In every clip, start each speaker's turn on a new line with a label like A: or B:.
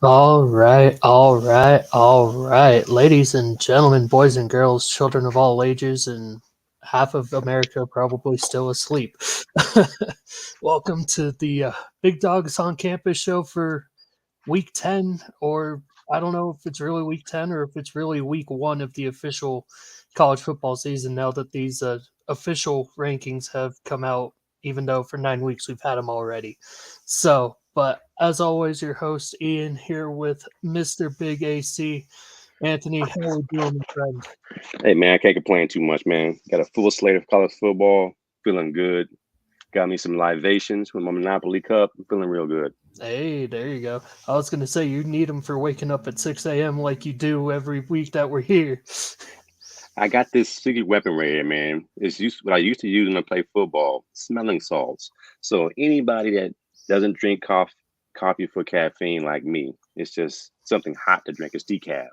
A: All right. Ladies and gentlemen, boys and girls, children of all ages, and half of America probably still asleep. Welcome to the Big Dogs on Campus show for week 10, or I don't know if it's really week 10 or if it's really week 1 of the official college football season now that these official rankings have come out, even though for 9 weeks we've had them already. So, but as always, your host Ian here with Mr. Big AC. Anthony, how are we doing, my friend?
B: Hey man, I can't complain too much, man. Got a full slate of college football, feeling good. Got me some libations with my Monopoly cup. I'm feeling real good.
A: Hey, there you go. I was going to say you need them for waking up at 6 a.m. like you do every week that we're here.
B: I got this secret weapon right here, man. It's what I used to use when I play football, smelling salts. So anybody that doesn't drink coffee for caffeine like me, it's just something hot to drink. It's decaf.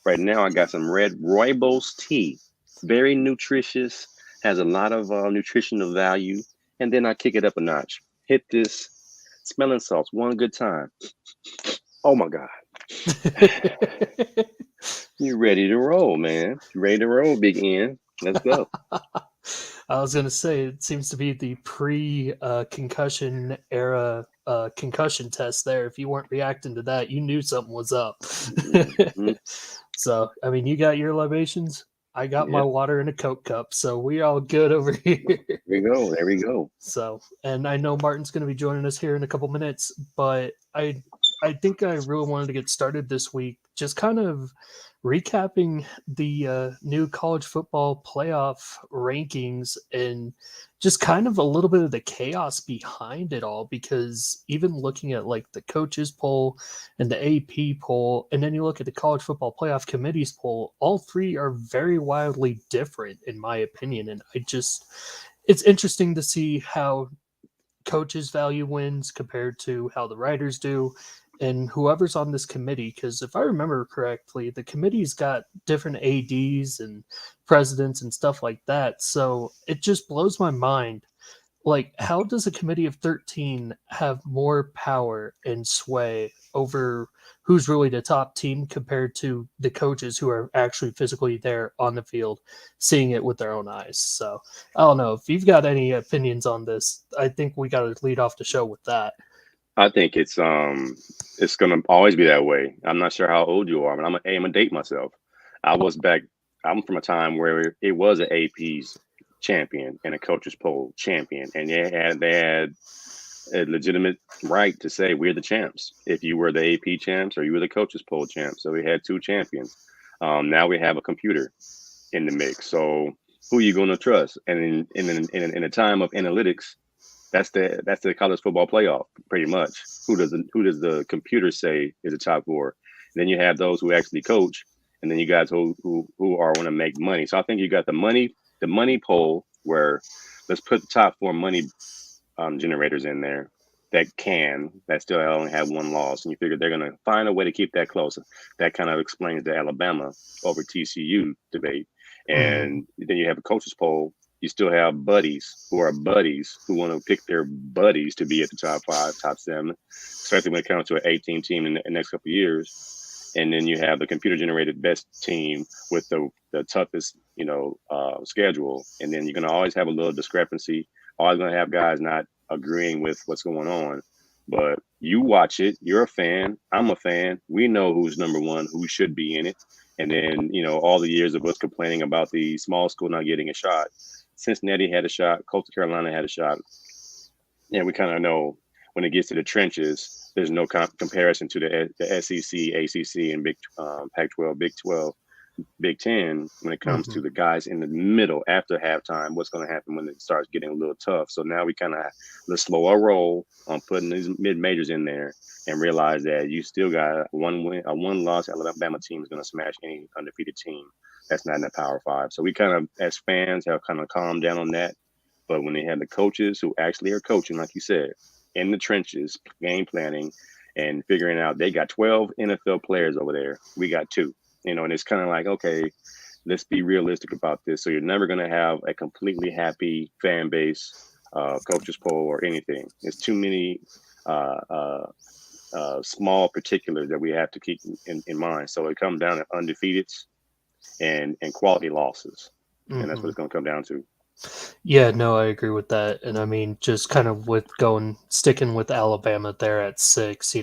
B: Right now, I got some red rooibos tea. Very nutritious, has a lot of nutritional value. And then I kick it up a notch. Hit this smelling salts one good time. Oh my God. You ready to roll, man. You ready to roll, Big N. Let's go.
A: I was gonna say it seems to be the pre concussion era concussion test there. If you weren't reacting to that, you knew something was up.
B: Hmm.
A: So I mean, you got your libations. I got my
B: Yep.
A: water in a Coke cup, so we all good over here.
B: There we go. There we go.
A: So, and I know Martin's going to be joining us here in a couple minutes, but I think I really wanted to get started this week, just kind of recapping the new college football playoff rankings and just kind of a little bit of the chaos behind it all. Because even looking at like the coaches poll and the AP poll, and then you look at the college football playoff committees poll, all three are very wildly different in my opinion. And it's interesting to see how coaches value wins compared to how the writers do and whoever's on this committee. Because if I remember correctly, the committee's got different ads and presidents and stuff like that, so it just blows my mind, like, how does a committee of 13 have more power and sway over who's really the top team compared to the coaches who are actually physically there on the field seeing it with their own eyes? So I don't know if you've got any opinions on this. I think we got to lead off the show with that.
B: I think it's gonna always be that way. I'm not sure how old you are, but I'm gonna date myself. I was back. I'm from a time where it was an AP's champion and a coaches poll champion, and they had a legitimate right to say we're the champs. If you were the AP champs or you were the coaches poll champs, so we had two champions. Now we have a computer in the mix. So who are you going to trust? And in a time of analytics, that's the college football playoff pretty much. Who does the computer say is the top four? And then you have those who actually coach, and then you guys who are want to make money. So I think you got the money poll where let's put the top four money generators in there that still only have one loss, and you figure they're going to find a way to keep that close. That kind of explains the Alabama over TCU debate.
A: Mhm.
B: And then you have a coaches poll. You still have buddies who want to pick their buddies to be at the top five, top seven, especially when it comes to an 18 team in the next couple of years. And then you have the computer generated best team with the toughest schedule, and then you're going to always have a little discrepancy, always going to have guys not agreeing with what's going on. But you watch it, you're a fan, I'm a fan, we know who's number one, who should be in it. And then all the years of us complaining about the small school not getting a shot, Cincinnati had a shot, Coastal Carolina had a shot, and we kind of know when it gets to the trenches, there's no comparison to the SEC, ACC, and Pac-12, Big 12, Big 10 when it comes to
A: Mhm.
B: the guys in the middle after halftime. What's going to happen when it starts getting a little tough? So now we kind of let's slow our roll on putting these mid majors in there and realize that you still got one win, a one loss Alabama team is going to smash any undefeated team that's not in the Power Five. So we kind of, as fans, have kind of calmed down on that. But when they have the coaches who actually are coaching, like you said, in the trenches, game planning, and figuring out they got 12 NFL players over there, we got two. And it's kind of like, okay, let's be realistic about this. So you're never going to have a completely happy fan base, coaches poll, or anything. It's too many uh, uh, small particulars that we have to keep in mind. So it comes down to undefeateds and quality losses, and that's what
A: Hmm.
B: it's going to come down to.
A: Yeah, no, I agree with that. And I mean, just kind of with sticking with Alabama there at 6,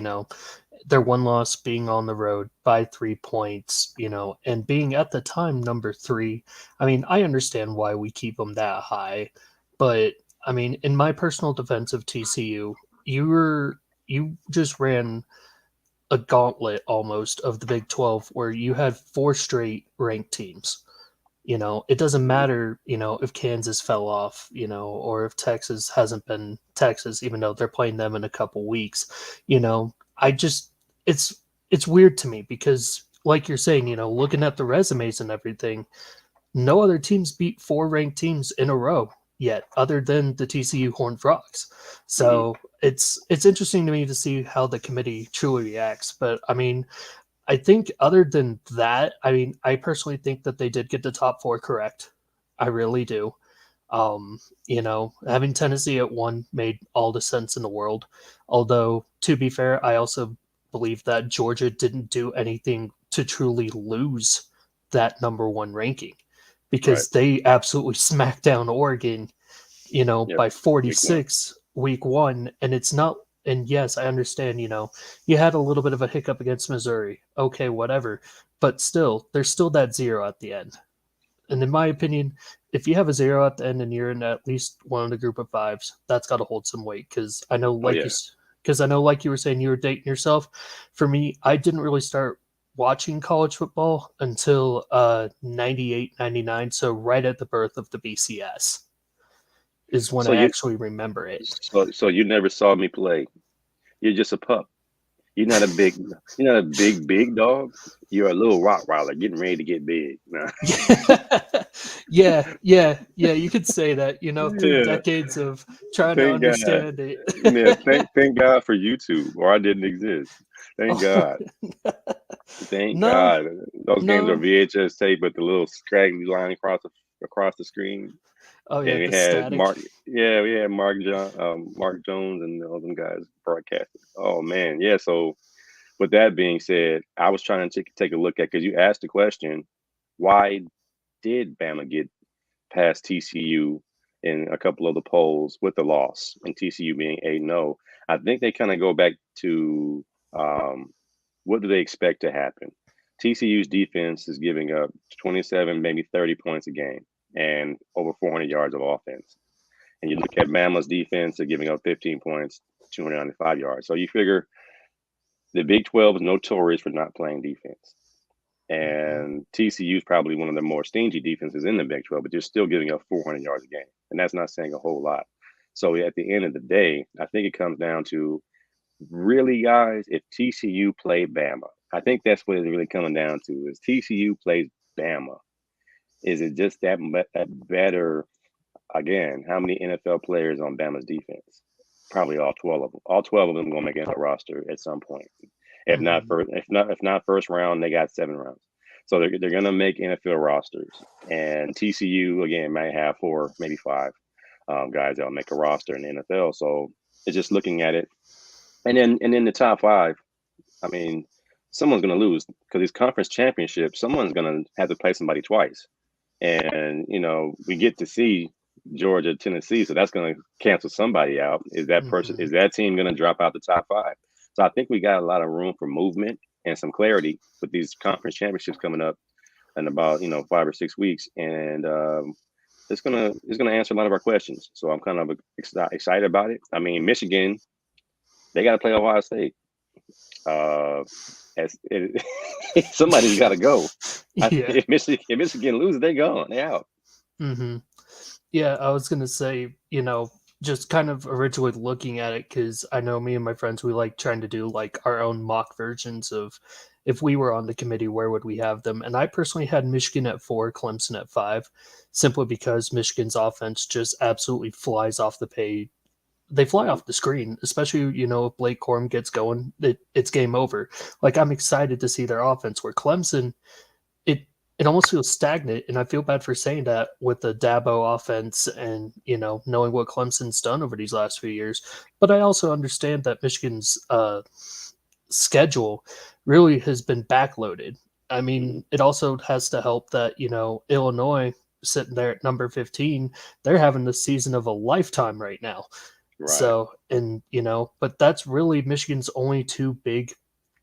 A: their one loss being on the road by 3 points, and being at the time number 3. I mean, I understand why we keep them that high, but I mean, in my personal defense of TCU, you just ran a gauntlet almost of the Big 12 where you had 4 straight ranked teams. It doesn't
B: Mhm.
A: matter, if Kansas fell off, or if Texas hasn't been Texas, even though they're playing them in a couple weeks. I just it's weird to me because like you're saying, looking at the resumes and everything, no other teams beat 4 ranked teams in a row yet, other than the TCU Horned Frogs.
B: Mhm.
A: So it's interesting to me to see how the committee truly reacts. But I mean, I think other than that, I mean, I personally think that they did get the top 4 correct. I really do. Having Tennessee at 1 made all the sense in the world. Although, to be fair, I also believe that Georgia didn't do anything to truly lose that number 1 ranking
B: Right.
A: because they absolutely smacked down Oregon,
B: Yep.
A: by
B: Week 1.
A: 46 week 1. And it's not, and yes, I understand, you had a little bit of a hiccup against Missouri. Okay, whatever. But still, there's still that 0 at the end. And in my opinion, if you have a 0 at the end and you're in at least one of the group of 5s, that's got to hold some weight.
B: Oh yeah.
A: Because I know, like you were saying, you were dating yourself. For me, I didn't really start watching college football until 98, 99. So right at the birth of the BCS is when
B: So
A: I
B: you
A: actually remember it.
B: so you never saw me play. You're just a pup. You're not a big. You're not a big dog. You're a little Rottweiler getting ready to get big. Nah.
A: Yeah, you could say that, through
B: Yeah.
A: decades of trying to
B: Thank God.
A: understand it.
B: Yeah. Thank God for YouTube, or I didn't exist. Thank
A: Oh,
B: God. Thank
A: no,
B: God. Those games are
A: no.
B: VHS tape with the little scraggly line across the screen.
A: Oh yeah,
B: And we
A: the
B: had
A: static.
B: Mark. Yeah, we had Mark Jones, and all them guys broadcasting. Oh man, yeah. So with that being said, I was trying to take a look at, because you asked the question, why did Bama get past TCU in a couple of the polls with the loss, and TCU being 8-0? I think they kind of go back to, um, what do they expect to happen? TCU's defense is giving up 27, maybe 30 points a game and over 400 yards of offense. And you look at Bama's defense, they're giving up 15 points, 295 yards. So you figure the Big 12 is notorious for not playing defense.
A: Mhm.
B: And TCU is probably one of the more stingy defenses in the Big 12, but they're still giving up 400 yards a game. And that's not saying a whole lot. So at the end of the day, I think it comes down to, really, guys, if TCU played Bama, I think that's what it's really coming down to, is TCU plays Bama. Is it just that better? Again, how many NFL players on Bama's defense? Probably all 12 of them. All 12 of them going to make a roster at some point.
A: Mhm.
B: If not first round, they got 7 rounds. So they're going to make NFL rosters. And TCU again might have 4, maybe 5 guys that'll make a roster in the NFL. So it's just looking at it, and then the top 5. I mean, someone's going to lose because these conference championships. Someone's going to have to play somebody twice, and we get to see Georgia, Tennessee, so that's going to cancel somebody out.
A: Mhm.
B: Is that team going to drop out the top 5? So I think we got a lot of room for movement and some clarity with these conference championships coming up in about 5 or 6 weeks, and it's gonna answer a lot of our questions. So I'm kind of excited about it. I mean, Michigan, they got to play Ohio State. Uh, as it, somebody's got to go.
A: Yeah.
B: If Michigan loses, they gone. They out.
A: Mhm. Yeah, I was gonna say, just kind of originally looking at it because I know me and my friends, we like trying to do like our own mock versions of if we were on the committee, where would we have them? And I personally had Michigan at 4, Clemson at 5, simply because Michigan's offense just absolutely flies off the page. They fly
B: Mhm.
A: off the screen, especially, if Blake Corum gets going, it's game over. Like, I'm excited to see their offense, where Clemson, it it almost feels stagnant, and I feel bad for saying that with the Dabo offense and knowing what Clemson's done over these last few years. But I also understand that Michigan's schedule really has been backloaded. I
B: Mhm.
A: mean, it also has to help that, Illinois sitting there at number 15, they're having the season of a lifetime right now.
B: Right.
A: So, and but that's really Michigan's only two big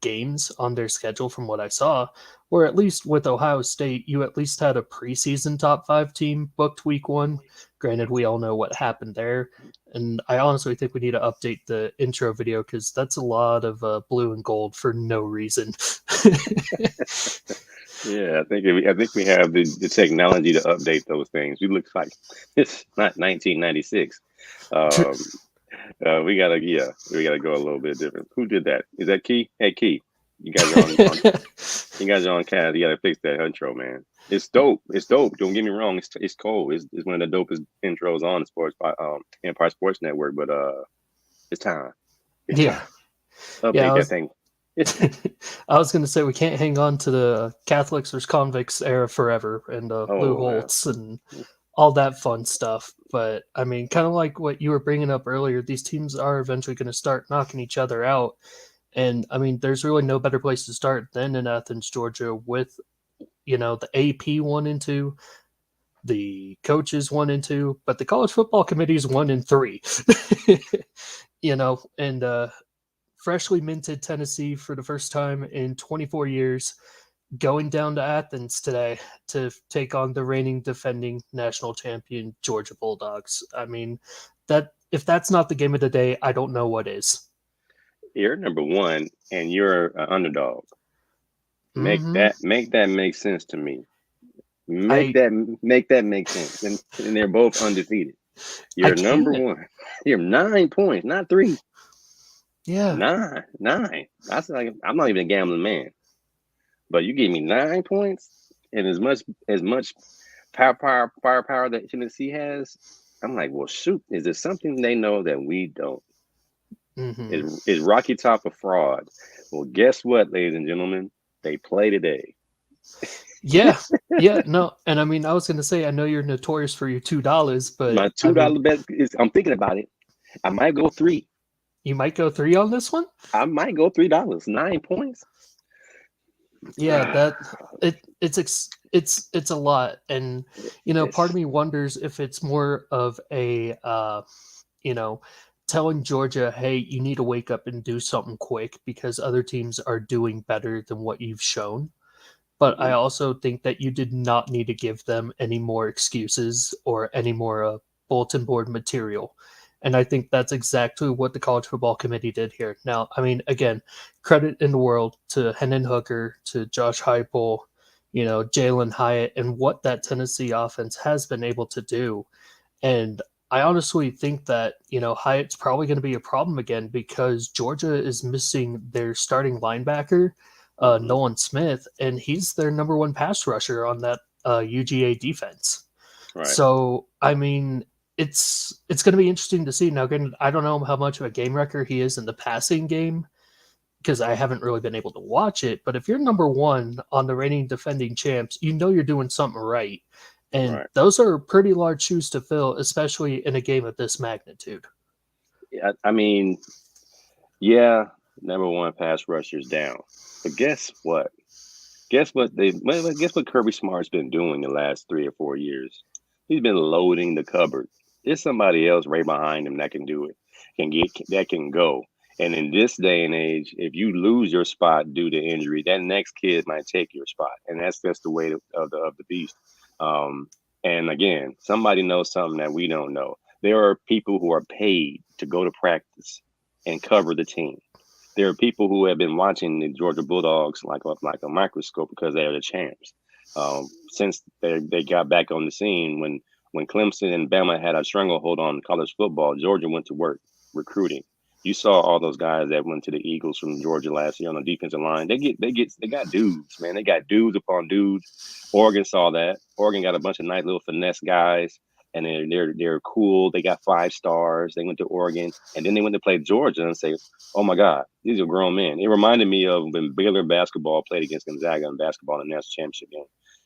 A: games on their schedule from what I saw. Or at least with Ohio State, you at least had a preseason top five team booked week one. Granted, we all know what happened there. And I honestly think we need to update the intro video because that's a lot of blue and gold for no reason.
B: Yeah, I think we have the technology to update those things. We look like it's not 1996. Um, we gotta go a little bit different. Who did that? Is that Key? Hey, Key, you guys are you guys are on cast. You gotta fix that intro, man. It's dope. It's dope. Don't get me wrong. It's cold. It's one of the dopest intros on the Empire Sports Network. But it's time. It's
A: Yeah.
B: time.
A: Yeah,
B: Update that thing.
A: I was going to say we can't hang on to the Catholics versus convicts era forever and Lou
B: Oh man.
A: Holtz and all that fun stuff. But I mean, kind of like what you were bringing up earlier, these teams are eventually going to start knocking each other out. And I mean, there's really no better place to start than in Athens, Georgia, with the AP 1 and 2, the coaches 1 and 2, but the college football committees 1 and 3. And freshly minted Tennessee for the first time in 24 years, going down to Athens today to take on the reigning defending national champion Georgia Bulldogs. I mean, that if that's not the game of the day, I don't know what is.
B: You're number one, and you're an underdog.
A: Hmm.
B: Make that make sense to me.
A: I
B: Make that make sense. And they're both undefeated.
A: I
B: You're number
A: can't.
B: one. You're 9 points, not three.
A: Yeah,
B: Nine. That's like I'm not even a gambling man, but you gave me 9 points and as much firepower that Tennessee has. I'm like, well, shoot, is there something they know that we don't?
A: hmm,
B: Is Rocky Top a fraud? Well, guess what, ladies and gentlemen? They play today.
A: yeah, yeah. No, and I mean, I was gonna say, I know you're notorious for your $2, but
B: My
A: I mean,
B: $2 bet is I'm thinking about it. I might go three.
A: you might go 3 on this one.
B: I might go $3. 9 points.
A: Yeah, that it's a lot, and part of
B: It's
A: me wonders if it's more of a you know telling Georgia, hey, you need to wake up and do something quick because other teams are doing better than what you've shown. But I
B: mhm.
A: also think that you did not need to give them any more excuses or any more bulletin board material. And I think that's exactly what the college football committee did here. Now, I mean, again, credit in the world to Hendon Hooker, to Josh Heupel, Jalen Hyatt, and what that Tennessee offense has been able to do. And I honestly think that, Hyatt's probably going to be a problem again because Georgia is missing their starting linebacker,
B: Mhm.
A: Nolan Smith, and he's their number one pass rusher on that UGA defense.
B: Right.
A: So, I mean, it's going to be interesting to see. Now, again, I don't know how much of a game wrecker he is in the passing game because I haven't really been able to watch it. But if you're number one on the reigning defending champs, you're doing something right. And
B: Right.
A: those are pretty large shoes to fill, especially in a game of this magnitude.
B: Yeah, I mean, yeah, number one pass rushers down. But guess what? Guess what Kirby Smart's been doing the last 3 or 4 years? He's been loading the cupboard. There's somebody else right behind him that can do it, that can go. And in this day and age, if you lose your spot due to injury, that next kid might take your spot, and that's just the way of the beast. Um, and again, somebody knows something that we don't know. There are people who are paid to go to practice and cover the team. There are people who have been watching the Georgia Bulldogs like a microscope because they are the champs. Since they got back on the scene when Clemson and Bama had a stranglehold on college football, Georgia went to work recruiting. You saw all those guys that went to the Eagles from Georgia last year on the defensive line. They got dudes, man. They got dudes upon dudes. Oregon saw that. Oregon got a bunch of nice little finesse guys, and they're cool. They got 5 stars. They went to Oregon, and then they went to play Georgia and say, oh my God, these are grown men. It reminded me of when Baylor basketball played against Gonzaga in basketball in the national championship game.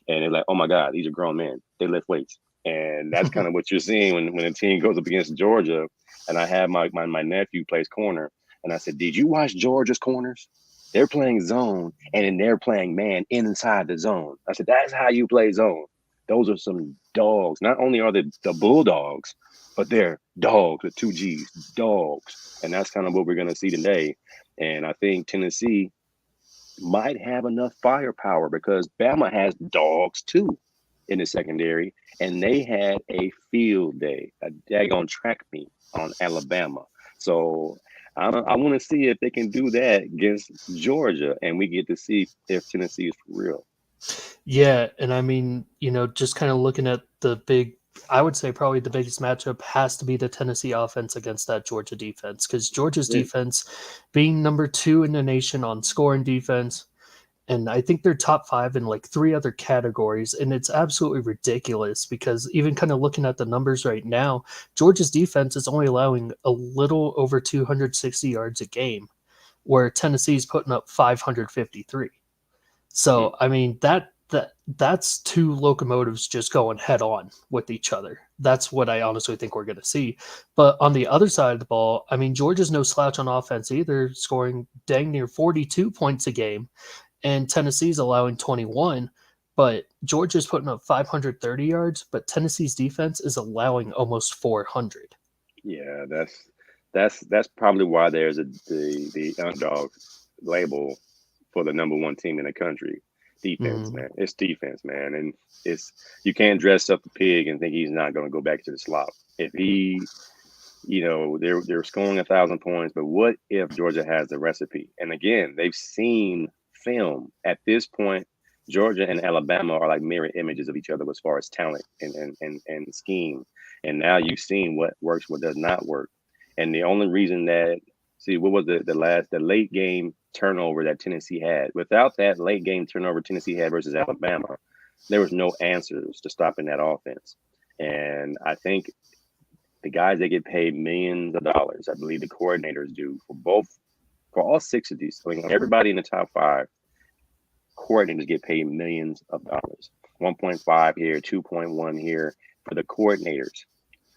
B: And they're like, oh my God, these are grown men. They lift weights. And that's kind of what you're seeing when a team goes up against Georgia. And I have my nephew plays corner. And I said, did you watch Georgia's corners? They're playing zone, and then they're playing man inside the zone. I said, that's how you play zone. Those are some dogs. Not only are they the Bulldogs, but they're dogs with two G's, dogs. And that's kind of what we're going to see today. And I think Tennessee might have enough firepower because Bama has dogs too in the secondary, and they had a field day, a daggone track meet on Alabama. So I want to see if they can do that against Georgia, and we get to see if Tennessee is for real.
A: Yeah, and I mean, just kind of looking at the big, I would say probably the biggest matchup has to be the Tennessee offense against that Georgia defense, because Georgia's
B: Yeah,
A: defense, being number 2 in the nation on scoring defense, and I think they're top 5 in like 3 other categories, and it's absolutely ridiculous because even kind of looking at the numbers right now, Georgia's defense is only allowing a little over 260 yards a game, where Tennessee's putting up 553.
B: hmm,
A: So I mean that's two locomotives just going head on with each other. That's what I honestly think we're going to see. But on the other side of the ball, I mean Georgia's no slouch on offense either, scoring dang near 42 points a game, and Tennessee's allowing 21. But Georgia's putting up 530 yards, but Tennessee's defense is allowing almost 400.
B: yeah, that's probably why there's the underdog label for the number one team in the country. Defense,
A: Mm.
B: man. It's defense, man. And it's you can't dress up the pig and think he's not going to go back to the slop. If he, they're scoring 1,000 points, but what if Georgia has the recipe? And again, they've seen film at this point. Georgia and Alabama are like mirror images of each other as far as talent and scheme. And now you've seen what works, what does not work. And the only reason that see what was the late game turnover that Tennessee had. Without that late game turnover Tennessee had versus Alabama, there was no answers to stopping that offense. And I think the guys that get paid millions of dollars, I believe the coordinators do for all 6 of these. I mean, everybody in the top 5 coordinators get paid millions of dollars. 1.5 here, 2.1 here for the coordinators.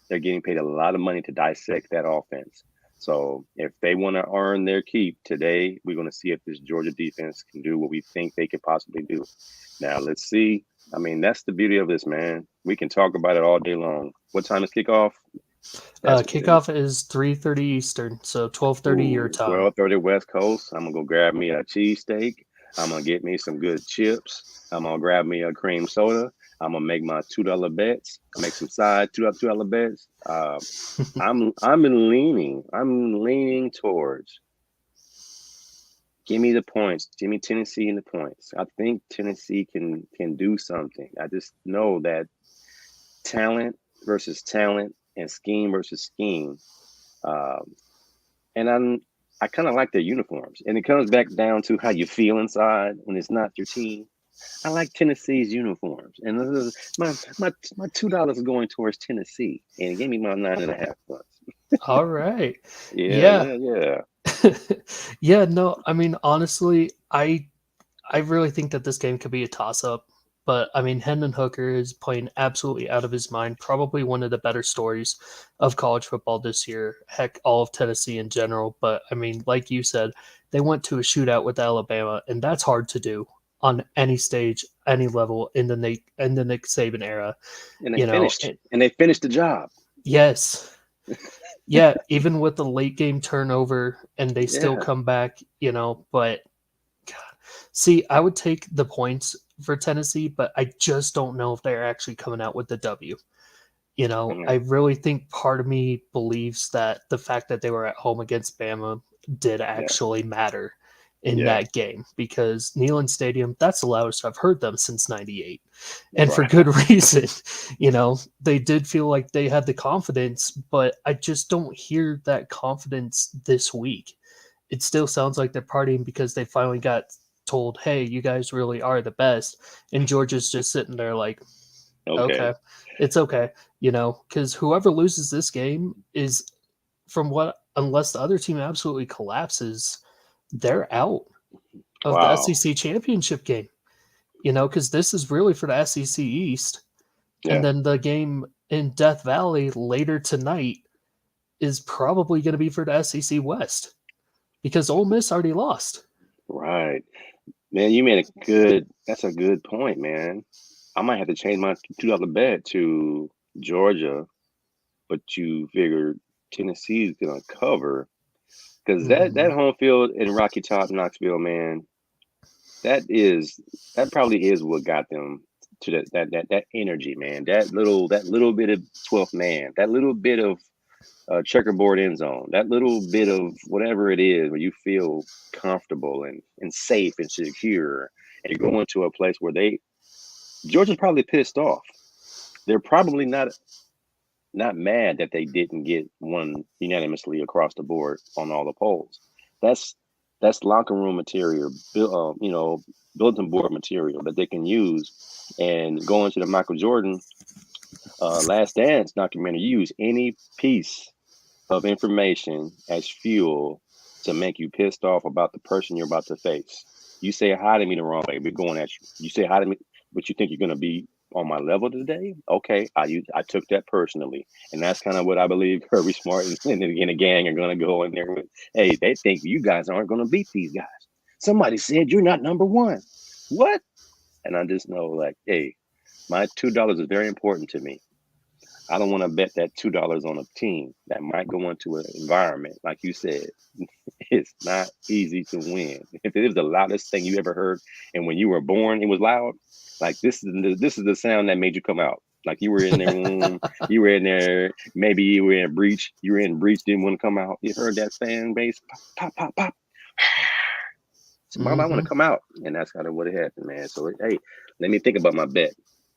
B: They're getting paid a lot of money to dissect that offense. So if they want to earn their keep today, we're going to see if this Georgia defense can do what we think they could possibly do. Now, let's see. I mean, that's the beauty of this, man. We can talk about it all day long. What time is kickoff? That's
A: Kickoff is 3:30 Eastern, so 12:30 your
B: ooh,
A: time.
B: 12:30 West Coast. I'm gonna go grab me a cheesesteak. I'm gonna get me some good chips. I'm gonna grab me a cream soda. I'm gonna make my $2 bets. Make some side $2 bets. I'm leaning towards. Give me the points. Give me Tennessee in the points. I think Tennessee can do something. I just know that talent versus talent and scheme versus scheme. Um, and I kind of like their uniforms. And it comes back down to how you feel inside when it's not your team. I like Tennessee's uniforms, and my $2 is going towards Tennessee, and give me my 9.5 points.
A: All right.
B: Yeah,
A: Yeah.
B: yeah, yeah.
A: Yeah, no, I mean honestly, I really think that this game could be a toss up, but I mean Hendon Hooker is playing absolutely out of his mind, probably one of the better stories of college football this year. Heck, all of Tennessee in general, but I mean like you said, they went to a shootout with Alabama, and that's hard to do on any stage, any level in the Nick Saban era,
B: And they
A: you know.
B: finished, and they finished the job.
A: Yes. Yeah, even with the late game turnover and they still
B: Yeah.
A: come back, but God. See, I would take the points for Tennessee, but I just don't know if they're actually coming out with the W. I
B: Mhm.
A: really think part of me believes that the fact that they were at home against Bama did
B: Yeah.
A: actually matter in
B: Yeah.
A: that game because Neyland Stadium, that's the loudest I've heard them since 98. And for
B: Right.
A: good reason. They did feel like they had the confidence, but I just don't hear that confidence this week. It still sounds like they're partying because they finally got told, hey, you guys really are the best. And Georgia's just sitting there like,
B: Okay.
A: okay, it's okay, because whoever loses this game is unless the other team absolutely collapses, they're out of the
B: Wow.
A: SEC championship game, because this is really for the SEC East. And
B: Yeah.
A: then the game in Death Valley later tonight is probably going to be for the SEC West because Ole Miss already lost.
B: Right. Man, you made a good that's a good point, man. I might have to change my $2 bet to Georgia, but you figure Tennessee's gonna cover because that
A: Mhm.
B: home field in Rocky Top, Knoxville, man, that is that probably is what got them to that energy, man. That little bit of 12th man, that little bit of checkerboard end zone, that little bit of whatever it is where you feel comfortable and safe and secure, and you go into a place where Georgia's probably pissed off. They're probably not mad that they didn't get one unanimously across the board on all the polls. That's that's locker room material, bulletin board material that they can use. And going to the Michael Jordan Last Dance documentary, you use any piece of information as fuel to make you pissed off about the person you're about to face. You say hi to me the wrong way, we're going at you. You say hi to me, but you think you're going to be on my level today? Okay, I took that personally, and that's kind of what I believe Kirby Smart and the gang are going to go in there with. Hey, they think you guys aren't going to beat these guys. Somebody said you're not number one. What? And I just know, like, hey, my $2 is very important to me. I don't want to bet that $2 on a team that might go into an environment, like you said, it's not easy to win. If it was the loudest thing you ever heard, and when you were born, it was loud. Like this is the sound that made you come out. Like you were in their room, you were in there. Maybe you were in breach. You were in breach, didn't want to come out. You heard that fan base, pop, pop, pop, pop. So Mom, I want to
A: Mhm.
B: come out, and that's kind of what it happened, man. So hey, let me think about my bet.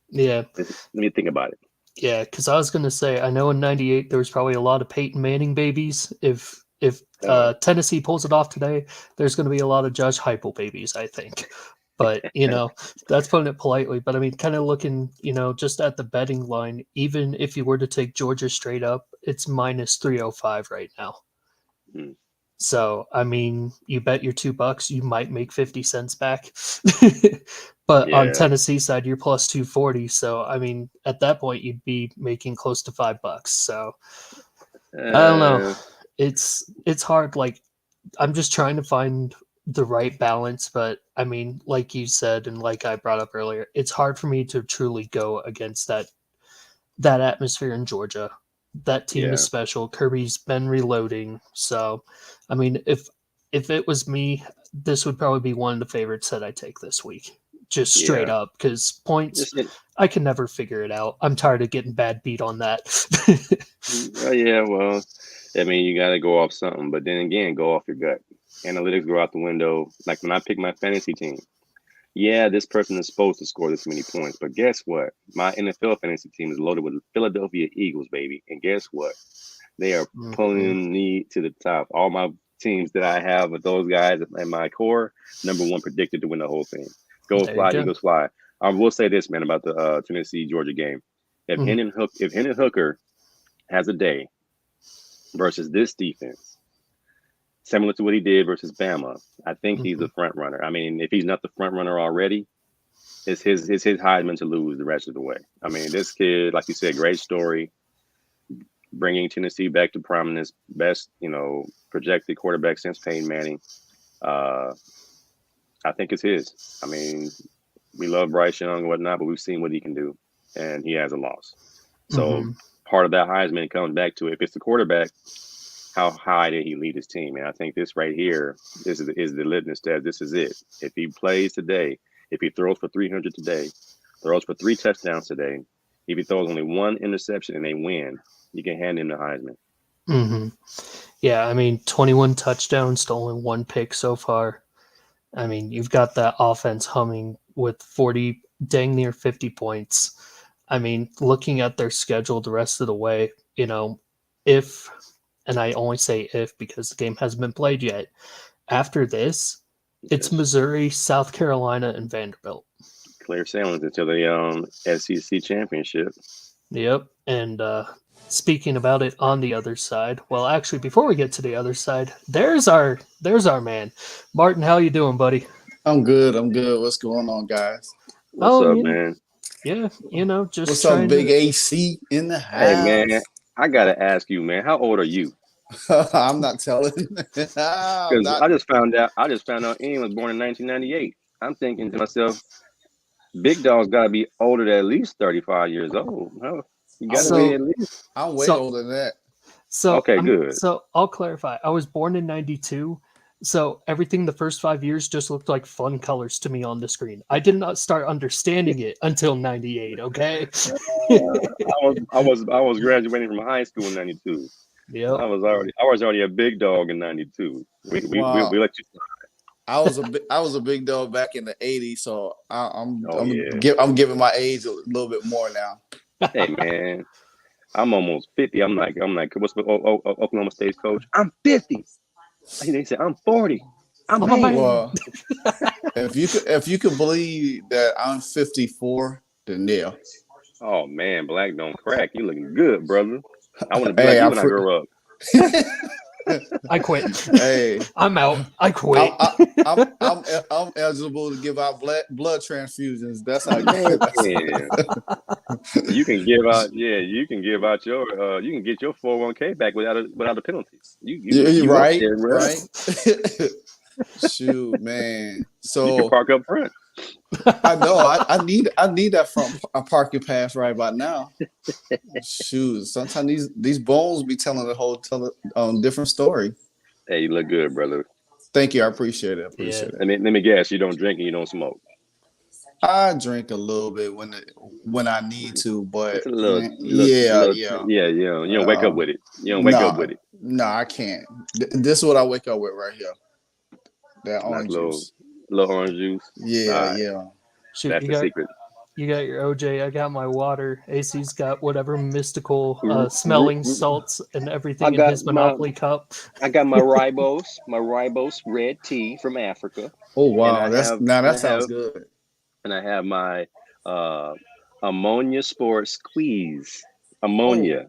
A: Yeah.
B: Let me think about it.
A: Yeah, because I was gonna say, I know in '98 there was probably a lot of Peyton Manning babies. If
B: Uh,
A: Tennessee pulls it off today, there's gonna be a lot of Josh Heupel babies, I think. But that's putting it politely. But I mean, kind of looking, just at the betting line, even if you were to take Georgia straight up, it's minus 305 right now.
B: hmm,
A: So, I mean, you bet your $2, you might make 50 cents back. But on
B: yeah.
A: Tennessee side, you're plus 240. So, I mean, at that point, you'd be making close to $5. So, I don't know.
B: Uh,
A: It's hard. Like, I'm just trying to find the right balance. But I mean, like you said, and like I brought up earlier, it's hard for me to truly go against that atmosphere in Georgia. That team is
B: yeah,
A: special. Kirby's been reloading. So, I mean, if it was me, this would probably be one of the favorites that I take this week. Just straight
B: yeah.
A: up, because points,
B: Just it.
A: I can never figure it out. I'm tired of getting bad beat on that.
B: Yeah, well, I mean, you got to go off something, but then again, go off your gut. Analytics go out the window. Like when I pick my fantasy team, yeah, this person is supposed to score this many points, but guess what? My NFL fantasy team is loaded with Philadelphia Eagles, baby, and guess what? They are
A: Mhm.
B: pulling me to the top. All my teams that I have with those guys in my core, number one predicted to win the whole thing. Go
A: There you
B: fly,
A: go.
B: Eagles fly. I will say this, man, about the Tennessee Georgia game.
A: Mhm.
B: If Hendon Hooker has a day versus this defense, similar to what he did versus Bama, I think he's
A: Mhm.
B: the front runner. I mean, if he's not the front runner already, it's his Heisman to lose the rest of the way. I mean, this kid, like you said, great story, bringing Tennessee back to prominence, best projected quarterback since Peyton Manning. Uh, I think it's his. I mean, we love Bryce Young and whatnot, but we've seen what he can do, and he has a loss. So
A: Mhm.
B: part of that Heisman comes back to if it's the quarterback, how high did he lead his team? And I think this right here is the litmus test. This is it. If he plays today, if he throws for 300 today, throws for 3 touchdowns today, if he throws only one interception and they win, you can hand him the Heisman.
A: Mhm. Yeah, I mean, 21 touchdowns to only one pick so far. I mean, you've got that offense humming with 40, dang near 50 points. I mean, looking at their schedule the rest of the way, if, and I only say if because the game hasn't been played yet, after this, it's
B: Yes,
A: Missouri, South Carolina, and Vanderbilt.
B: clear sailings until the SEC championship.
A: Yep. And speaking about it on the other side, well, actually, before we get to the other side, there's our man, Martin. How you doing, buddy?
C: I'm good. I'm good. What's going on, guys?
B: What's
A: Oh,
B: up, man?
A: yeah, just
C: What's up,
A: trying
C: Big
A: to.
C: AC in the
B: Hey, man,
C: house?
B: I gotta ask you, man, how old are you?
C: I'm not telling. I'm
B: Because
C: not.
B: I just found out Ian was born in 1998. I'm thinking to myself, Big Dog's got to be older than at least 35 years old. Huh? You got
C: I'm
B: to be
A: So
B: at least.
C: I'm way
A: so
C: older than that.
B: Okay, good.
A: so I'll clarify. I was born in '92, so everything the first 5 years just looked like fun colors to me on the screen. I did not start understanding it until '98. Okay.
B: I was graduating from high school in '92.
A: Yep.
B: I was already a big dog in '92. We
C: Wow.
B: let you.
C: I was a big dog back in the '80s, so
B: Oh yeah.
C: I'm giving my age a little bit more now.
B: Hey man, I'm almost 50. I'm like, what's the Oklahoma State's coach? I'm 50. They said I'm 40. I'm
A: I'm a
B: Hayden.
A: man.
C: Well, if you could believe that I'm 54, then yeah.
B: Oh man, black don't crack. You looking good, brother. I want to be like
C: Hey,
B: you when I grow up.
A: I quit.
C: hey,
A: I'm out. I
C: I'm,
A: quit.
C: I, I'm eligible to give out blood transfusions. That's how
B: Man,
C: good. That's,
B: you can give out. Yeah, you can give out your. You can get your 401k back without a penalty.
C: you're
B: You up
C: right,
B: there, bro?
C: right. Shoot, man.
B: You can
C: So
B: park up front.
C: I know I need that front a parking pass right about now. Shoot, sometimes these bones be telling the whole different story.
B: Hey, you look good, brother.
C: Thank you, I appreciate it. I
A: Yeah.
C: appreciate it.
B: Let me guess. You don't drink and you don't smoke.
C: I drink a little bit when I need to, but
B: It's a little,
C: yeah, yeah.
B: yeah. You don't wake up
C: Uh,
B: with it. You don't wake up
C: nah,
B: with it.
C: nah, I can't. This is what I wake up with right here. That
B: Nice
C: orange
B: little,
C: juice.
B: little orange juice. All
C: Yeah,
B: right,
C: yeah.
A: Shoot,
B: that's the secret.
A: you got your OJ. I got my water. AC's got whatever mystical
B: R-
A: smelling
B: r-
A: salts and
B: I
A: everything in
B: got
A: his
B: my
A: Monopoly cup.
B: I got my ribose red tea from Africa,
C: Oh
B: and
C: wow,
B: I have and
C: that
B: I
C: sounds
B: have
C: good.
B: and I have my uh, ammonia sport squeeze.
C: Oh,
B: Ammonia.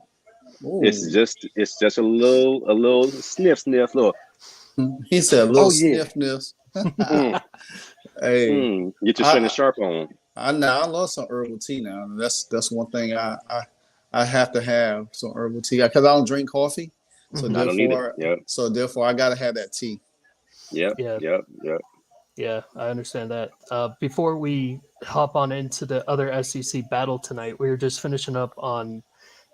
C: oh.
B: It's just a little sniff little.
C: He said little
B: Oh yeah.
C: sniffness.
B: Mm,
C: Hey,
B: Get your Shannon
C: I
B: Sharp on.
C: I love some herbal tea now. That's one thing I have to have some herbal tea because I don't drink coffee, so
A: Mhm.
B: I don't need it. Yep.
C: therefore I gotta have that tea.
B: Yep.
A: Yeah,
B: Yep. Yep.
A: yeah, I understand that. Before we hop on into the other SEC battle tonight, we were just finishing up on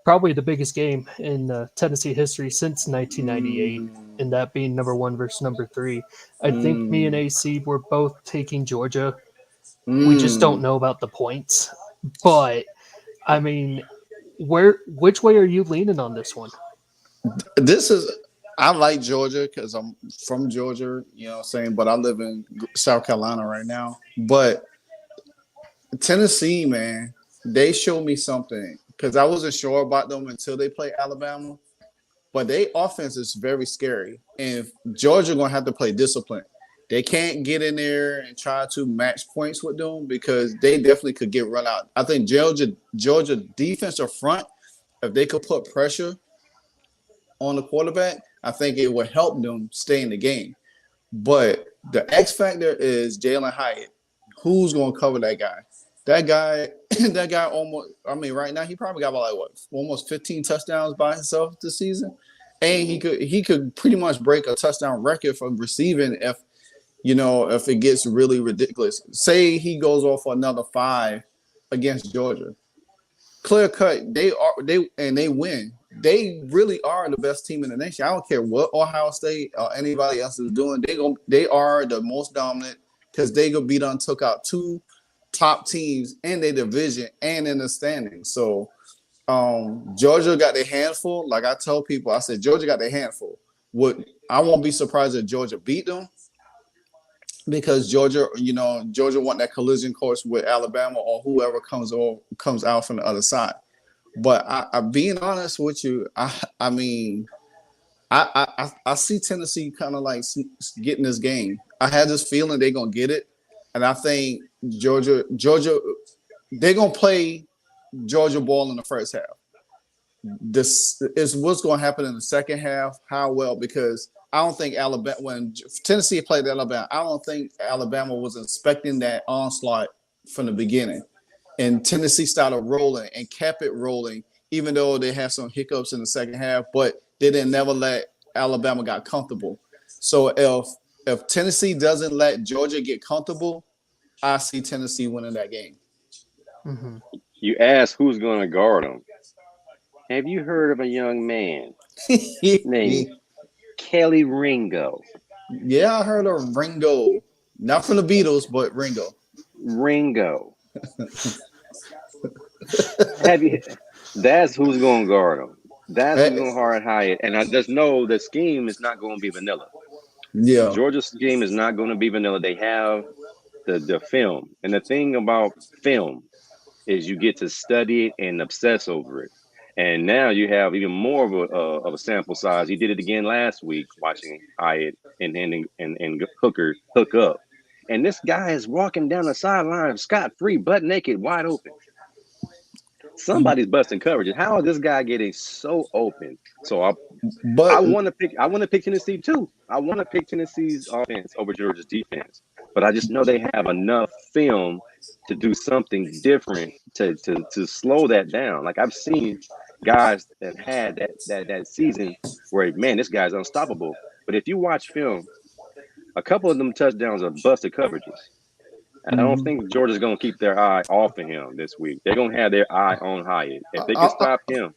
A: probably the biggest game in Tennessee history since 1998,
C: Mm,
A: and that being number one versus number three. I think me and
C: mm,
A: AC were both taking Georgia. We just don't
C: mm.
A: know about the points, but I mean, which way are you leaning on this one?
C: This is I like Georgia because I'm from Georgia, you know what I'm saying, but I live in South Carolina right now. But Tennessee, man, they showed me something because I wasn't sure about them until they play Alabama. But their offense is very scary, and Georgia gonna have to play discipline. They can't get in there and try to match points with them because they definitely could get run out. I think Georgia defensive front, if they could put pressure on the quarterback, I think it would help them stay in the game. But the X factor is Jalen Hyatt. Who's going to cover that guy? That guy, that guy almost. I mean, right now he probably got about like what, almost 15 touchdowns by himself this season, and he could pretty much break a touchdown record for receiving if it gets really ridiculous. Say he goes off for another 5 against Georgia, clear cut. They win. They really are the best team in the nation. I don't care what Ohio State or anybody else is doing. They are the most dominant because they go beat on took out 2 top teams in their division and in the standings. So Georgia got their handful. Like I tell people, I said Georgia got their handful. I won't be surprised if Georgia beat them because Georgia want that collision course with Alabama or whoever comes out from the other side. But I being honest with you, I mean, I see Tennessee kind of like getting this game. I had this feeling they're gonna get it, and I think Georgia, they're gonna play Georgia ball in the first half. This is what's gonna happen in the second half. How well? Because I don't think Alabama when Tennessee played Alabama, I don't think Alabama was expecting that onslaught from the beginning. And Tennessee started rolling and kept it rolling, even though they had some hiccups in the second half. But they didn't never let Alabama got comfortable. So if Tennessee doesn't let Georgia get comfortable, I see Tennessee winning that game.
A: Mm-hmm.
B: You ask who's going to guard them. Have you heard of a young man named Kelly Ringo?
C: Yeah, I heard of Ringo. Not from the Beatles, but Ringo.
B: Ringo. Have you? That's who's going to guard them. That's who's going to guard Hyatt. And I just know the scheme is not going to be vanilla.
C: Yeah.
B: Georgia's scheme is not going to be vanilla. They have the film. And the thing about film is you get to study it and obsess over it. And now you have even more of a sample size. He did it again last week, watching Hyatt and Hooker hook up. And this guy is walking down the sideline scot-free, butt naked, wide open. Somebody's busting coverages. How is this guy getting so open? So I want to pick Tennessee too. I want to pick Tennessee's offense over Georgia's defense. But I just know they have enough film to do something different to slow that down. Like I've seen guys that had that season where, man, this guy's unstoppable. But if you watch film, a couple of them touchdowns are busted coverages. And I don't think Georgia's going to keep their eye off of him this week. They're going to have their eye on Hyatt. If they can stop him,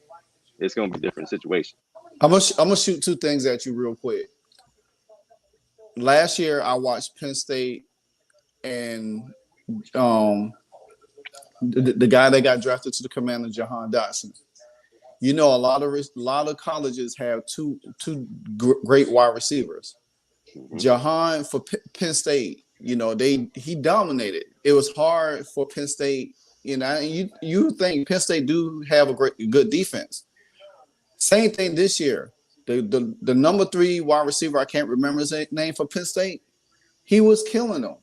B: it's going to be a different situation.
C: I'm gonna shoot two things at you real quick. Last year, I watched Penn State and the guy that got drafted to the Commander, Jahan Dotson. You know, a lot of colleges have two great wide receivers. Mm-hmm. Jahan for Penn State, you know, he dominated. It was hard for Penn State. You know, you think Penn State do have a good defense. Same thing this year. The number 3 wide receiver, I can't remember his name for Penn State. He was killing them.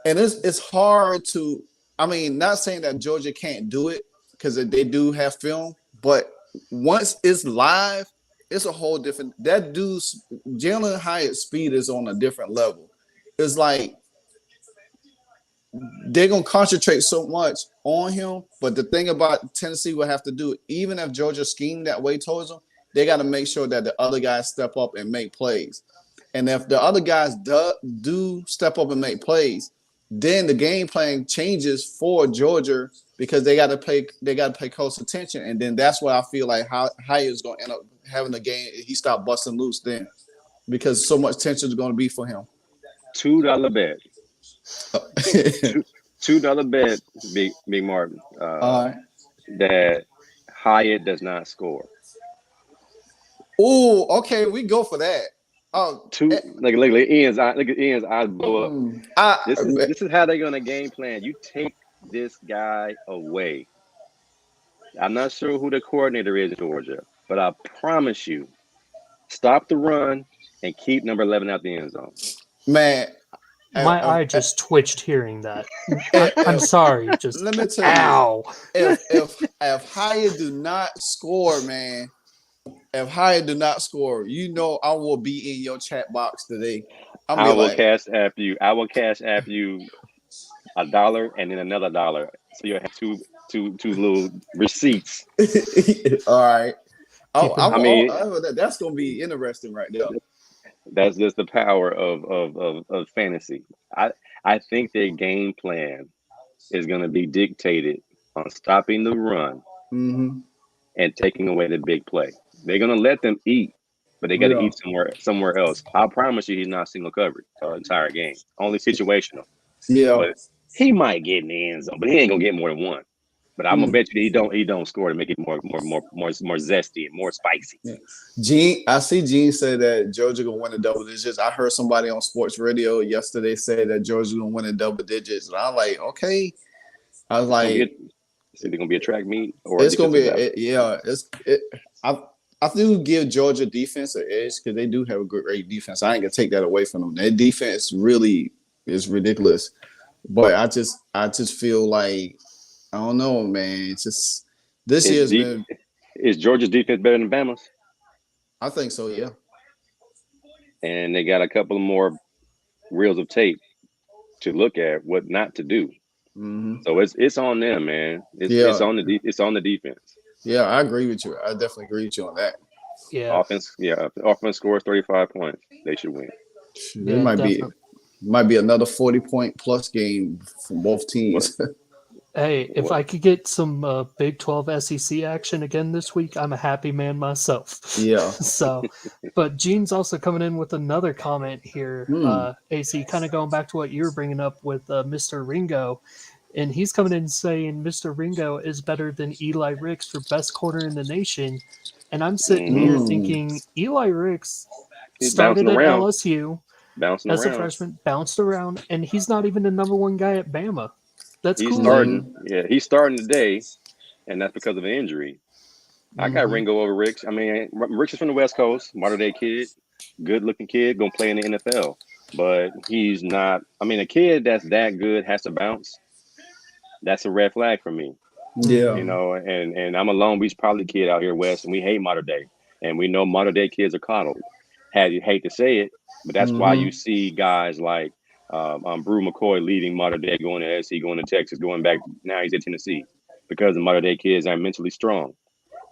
C: And it's hard to, I mean, not saying that Georgia can't do it because they do have film, but once it's live, it's a whole different. That dude's Jalen Hyatt's speed is on a different level. It's like they're gonna concentrate so much on him. But the thing about Tennessee will have to do, even if Georgia schemed that way towards them, they got to make sure that the other guys step up and make plays. And if the other guys do step up and make plays, then the game plan changes for Georgia because they got to pay close attention. And then that's why I feel like Hyatt is going to end up having a game. He stopped busting loose then because so much tension is going to be for him.
B: $2 bet. $2 bet, Big Martin. That Hyatt does not score.
C: Oh, okay, we go for that.
B: Look at Ian's eyes blow up. This is how they're gonna game plan. You take this guy away. I'm not sure who the coordinator is in Georgia, but I promise you, stop the run and keep number 11 out the end zone.
C: Man,
A: my eye just twitched hearing that. I'm sorry. Just
C: let me tell
A: ow.
C: you, if Hyatt do not score, man. If Hyatt do not score, you know I will be in your chat box today.
B: I will cash app you $1 and then another $1. So you'll have two little receipts.
C: All right. That's gonna be interesting right there.
B: That's just the power of fantasy. I think their game plan is going to be dictated on stopping the run and taking away the big play. They're going to let them eat, but they got to eat somewhere else. I promise you, he's not single coverage the entire game. Only situational.
C: Yeah,
B: but he might get in the end zone, but he ain't gonna get more than one. But I'm gonna bet you he don't score to make it more zesty and more spicy.
C: Yeah. Gene, I see Gene say that Georgia gonna win in double digits. I heard somebody on sports radio yesterday say that Georgia gonna win in double digits, and I'm like, okay. I was like,
B: is it gonna be a track meet or
C: it's gonna be? I do give Georgia defense an edge because they do have a great defense. I ain't gonna take that away from them. Their defense really is ridiculous, but I just feel like I don't know, man. It's just this year's been.
B: Is Georgia's defense better than Bama's?
C: I think so, yeah.
B: And they got a couple of more reels of tape to look at what not to do.
C: Mm-hmm.
B: So it's on them, man. It's on the defense.
C: Yeah, I agree with you. I definitely agree with you on that.
A: Yeah,
B: If the offense scores 35 points, they should win.
C: Shoot, it
A: yeah, definitely.
C: might be another 40-point plus game from both
B: But
C: teams.
A: Hey, if
B: what?
A: I could get some Big 12 SEC action again this week, I'm a happy man myself.
C: Yeah.
A: So, but Gene's also coming in with another comment here.
C: Hmm.
A: AC, kind of going back to what you were bringing up with Mr. Ringo. And he's coming in saying Mr. Ringo is better than Eli Ricks for best corner in the nation. And I'm sitting
B: Hmm.
A: here
C: Hmm.
A: thinking Eli Ricks
B: He's bouncing
A: started at
B: around,
A: LSU
B: bouncing
A: as a
B: around.
A: freshman, bounced around, and he's not even the number one guy at Bama. That's
B: He's
A: cool.
C: Hmm.
B: starting. Yeah, he's starting today, and that's because of an injury. I got
A: Hmm.
B: Ringo over Ricks. I mean, Ricks is from the West Coast, modern day kid, good looking kid, gonna play in the NFL. But he's not. I mean, a kid that's that good has to bounce. That's a red flag for me.
C: Yeah.
A: Hmm.
B: And I'm a Long Beach probably kid out here west, and we hate modern day, and we know modern day kids are coddled. Had you hate to say it, but that's why
C: Hmm.
B: you see guys like Brew McCoy leaving modern day, going to SC, going to Texas, going back. Now he's at Tennessee because the modern day kids are mentally strong.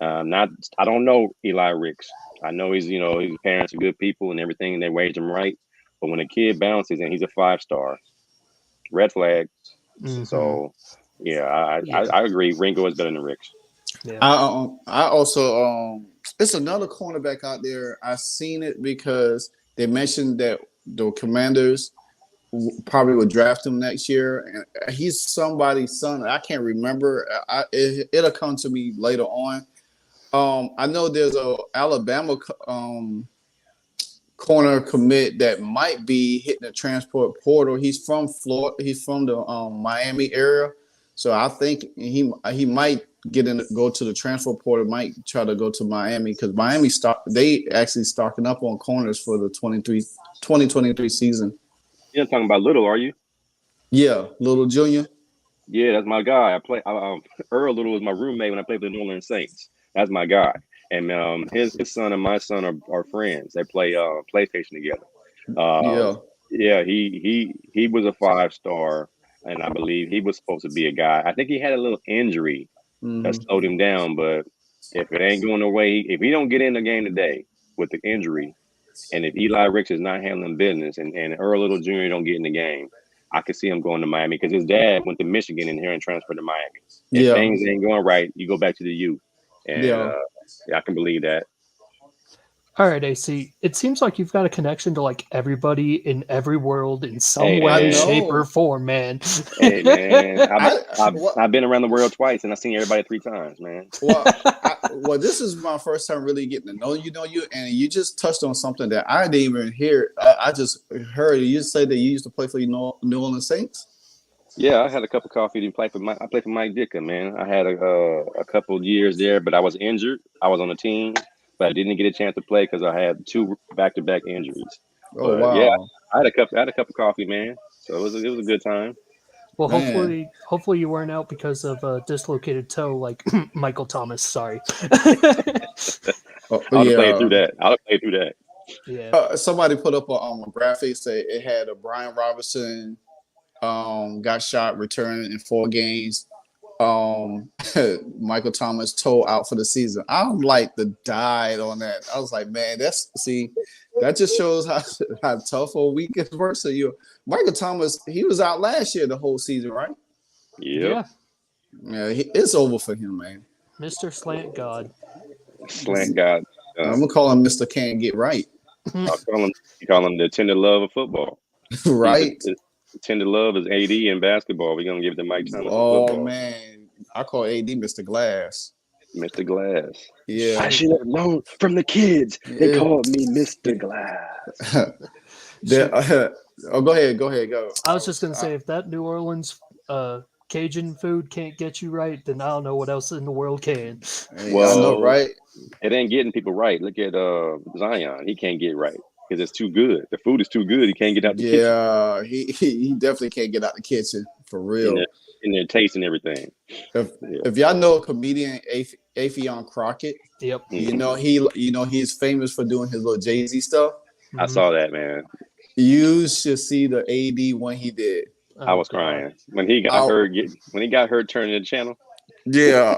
B: Not I don't know Eli Ricks. I know his parents are good people and everything, and they raised him right. But when a kid bounces and he's a 5-star, red flag.
A: Hmm.
B: So yeah, I, I,
A: Yeah.
B: I agree. Ringo is better than Ricks.
A: Yeah.
C: I also it's another cornerback out there. I seen it because they mentioned that the Commanders probably would draft him next year, and he's somebody's son. I can't remember. It'll come to me later on. I know there's a Alabama corner commit that might be hitting the transport portal. He's from Florida. He's from the Miami area, so I think he might go to the transfer portal. Might try to go to Miami because Miami they actually stocking up on corners for the 2023 season.
B: You're not talking about Little, are you?
C: Yeah, Little Junior.
B: Yeah, that's my guy. Earl Little was my roommate when I played for the New Orleans Saints. That's my guy. And his son and my son are friends. They play PlayStation together. Uh,
C: Yeah.
B: yeah, he was a 5-star, and I believe he was supposed to be a guy. I think he had a little injury that
C: Hmm.
B: slowed him down. But if it ain't going away, if he don't get in the game today with the injury, and if Eli Ricks is not handling business, and Earl Little Jr. don't get in the game, I could see him going to Miami because his dad went to Michigan and here and transferred to Miami. If
C: Yeah.
B: things ain't going right, you go back to the U, and
C: Yeah.
B: yeah, I can believe that.
A: All right, AC. It seems like you've got a connection to like everybody in every world in some
B: Hey
C: I
A: way,
B: man,
A: shape, or
C: know.
A: form, man.
B: hey man,
C: I
B: I've
C: what
B: I've been around the world twice and I've seen everybody 3 times, man.
C: this is my first time really getting to know you, and you just touched on something that I didn't even hear. I just heard you say that you used to play for New Orleans Saints.
B: Yeah, I had a cup of coffee to play for I played for Mike Ditka, man. I had a couple of years there, but I was injured. I was on the team, but I didn't get a chance to play because I had 2 back-to-back injuries.
C: Oh
B: But yeah,
C: wow,
B: I had a cup of coffee, man. So it was a good time.
A: Well,
C: man!
A: hopefully you weren't out because of a dislocated toe, like Michael Thomas. Sorry.
C: Oh
B: I would have played
C: yeah.
B: through that. I would have played through that.
A: Yeah.
C: Somebody put up a graphic say it had a Brian Robinson got shot returning in 4 games. Michael Thomas toe out for the season. I'm like the died on that. I was like, man, that just shows how tough or weak it works. So Michael Thomas, he was out last year the whole season, right?
B: Yep.
A: Yeah.
C: Yeah, it's over for him, man.
A: Mr. Slant God.
B: Slant God.
C: I'm gonna call him Mister Can't Get Right,
B: I'll call him the tender love of football. He's
C: right?
B: the tender love is AD in basketball. We're gonna give it to Mike Thomas in
C: Oh
B: football.
C: man, I call AD Mister Glass.
B: Mr. Glass. I
C: Yeah.
B: should have known from the kids. They
C: Yeah.
B: called me Mr. Glass.
A: Should,
C: Go ahead, go.
A: I was just gonna say, if that New Orleans Cajun food can't get you right, then I don't know what else in the world can.
C: I know,
B: Well,
C: right?
B: it ain't getting people right. Look at Zion. He can't get right because it's too good. The food is too good. He can't get out the kitchen.
C: Yeah, he definitely can't get out the kitchen for
B: In
C: real.
B: their, in their taste and everything.
C: If
B: Yeah.
C: if y'all know comedian Afion Crockett,
A: Yep.
C: he's famous for doing his little Jay-Z stuff.
B: I
A: Mhm.
B: saw that, man.
C: You should see the AD when he did.
B: I
A: Oh,
B: was
A: God.
B: crying when he got
C: Oh
B: hurt. When he got hurt turning the channel.
C: yeah,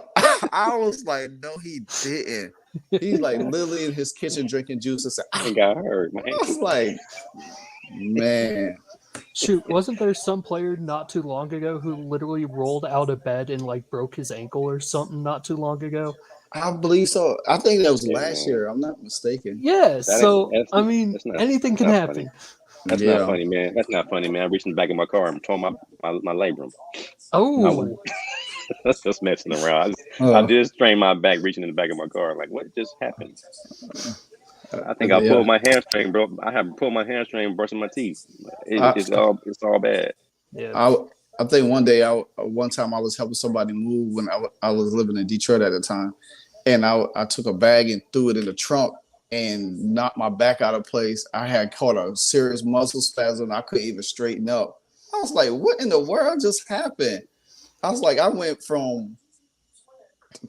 C: I was like, no, he didn't. He's like literally in his kitchen drinking juice and said,
B: And got hurt, man.
C: I was like, man.
A: Shoot, wasn't there some player not too long ago who literally rolled out of bed and like broke his ankle or something not too long ago?
C: I believe so. I think that was
B: Yeah,
C: last
B: man.
C: year. I'm not mistaken.
A: Yeah,
B: That ain't,
A: so I mean, anything can
B: not funny.
A: happen.
B: That's not funny, man. That's not funny, man. I reached in the back of my car and tore my labrum. I was
A: Oh,
B: just messing around. I
C: Uh,
B: just strained my back reaching in the back of my car. Like, what just happened? I think I
C: yeah.
B: pulled my hamstring, bro. I have pulled my hamstring brushing my teeth.
C: I,
B: It's all bad.
A: yeah.
C: I think one time I was helping somebody move when I was living in Detroit at the time, and I took a bag and threw it in the trunk and knocked my back out of place. I had caught a serious muscle spasm. I couldn't even straighten up. I was like, what in the world just happened? I was like, I went from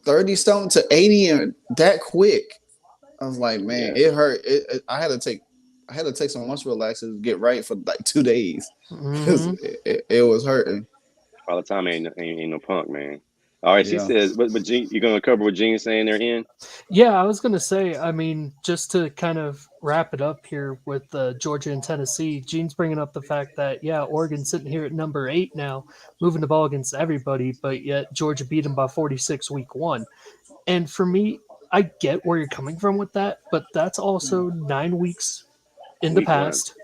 C: 30 something to 80 and that quick. I was like, man,
B: Yeah.
C: it hurt. I had to take some muscle relaxers to get right for like 2 days because
A: hmm
C: it was hurting.
B: All the time ain't no punk, man. All right, she
C: Yeah.
B: says, but Gene, you gonna cover what Gene's saying they're in?
A: Yeah, I was gonna say. I mean, just to kind of wrap it up here with Georgia and Tennessee, Gene's bringing up the fact that yeah, Oregon's sitting here at number 8 now, moving the ball against everybody, but yet Georgia beat them by 46 week 1. And for me, I get where you're coming from with that, but that's also 9 weeks in the
B: Week one.
A: past,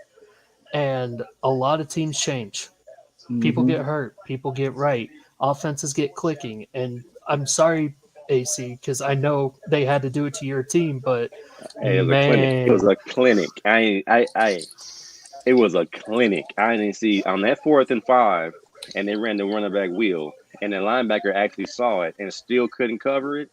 A: and a lot of teams change. People
C: Hmm.
A: get hurt, people get right, offenses get clicking, and I'm sorry, AC, because I know they had to do it to your team, but
B: Hey, it was a clinic. It was
A: man,
B: a clinic. It was a clinic. I didn't see on that 4th and 5, and they ran the running back wheel, and the linebacker actually saw it and still couldn't cover it.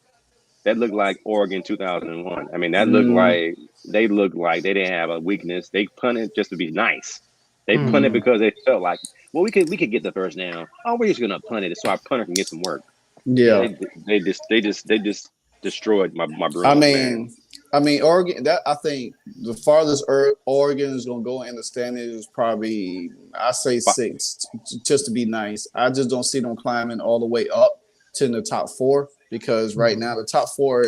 B: That looked like Oregon 2001. I mean, that
C: Mm,
B: looked like they didn't have a weakness. They punted just to be nice. They
A: hmm,
B: punted
C: mm,
B: because they felt like, well, we could get the first down. Oh, we're just gonna punt it so our punter can get some work.
C: yeah.
B: They just destroyed my
C: I
B: Bruins, man.
C: mean, Oregon. That I think the farthest Oregon is going to go in the standings is probably I say
B: But
C: 6, just to be nice. I just don't see them climbing all the way up to the top 4 because right
A: hmm,
C: now the top 4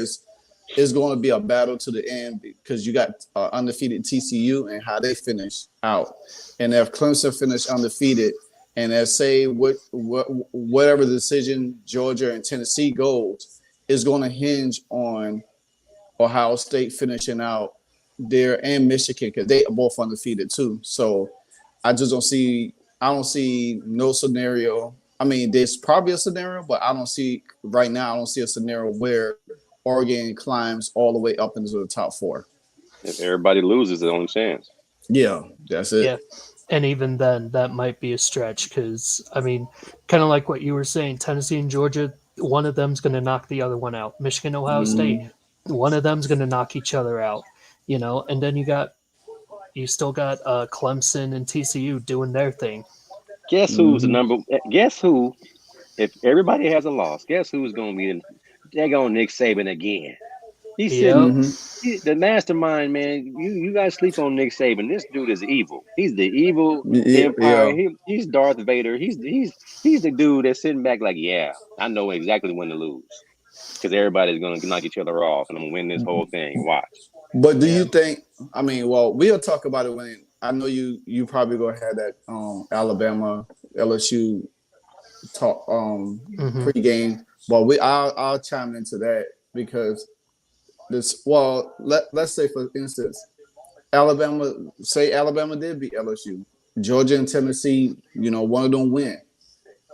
C: is going to be a battle to the end because you got undefeated TCU and how they finish out, and if Clemson finish undefeated, and if say whatever decision Georgia and Tennessee goes is going to hinge on Ohio State finishing out there and Michigan because they are both undefeated too. So I just don't see. I don't see no scenario. I mean, there's probably a scenario, but I don't see right now. I don't see a scenario where Oregon climbs all the way up into the top 4.
B: if everybody loses, the only chance.
C: Yeah, that's it.
A: yeah. And even then, that might be a stretch because, I mean, kind of like what you were saying, Tennessee and Georgia, one of them's going to knock the other one out. Michigan, Ohio State,
C: Mm,
A: one of them's going to knock each other out, and then you still got Clemson and TCU doing their thing.
B: Guess who's the
C: mm-hmm.
B: number? Guess who? If everybody has a loss, guess who's going to be in? They're going Nick Saban again. He's
A: Yep.
B: sitting.
C: Mm-hmm.
B: The mastermind, man. You guys sleep on Nick Saban. This dude is evil. He's the evil
C: Yeah,
B: empire.
C: yeah,
B: He's Darth Vader. He's the dude that's sitting back like, yeah, I know exactly when to lose because everybody's gonna knock each other off, and I'm gonna win this whole thing. Watch.
C: but do
A: Yeah.
C: you think? I mean, well, we'll talk about it when I know you probably gonna have that Alabama LSU talk
A: hmm
C: pregame. But I'll chime into that because this let's say for instance Alabama did beat LSU. Georgia and Tennessee, one of them win.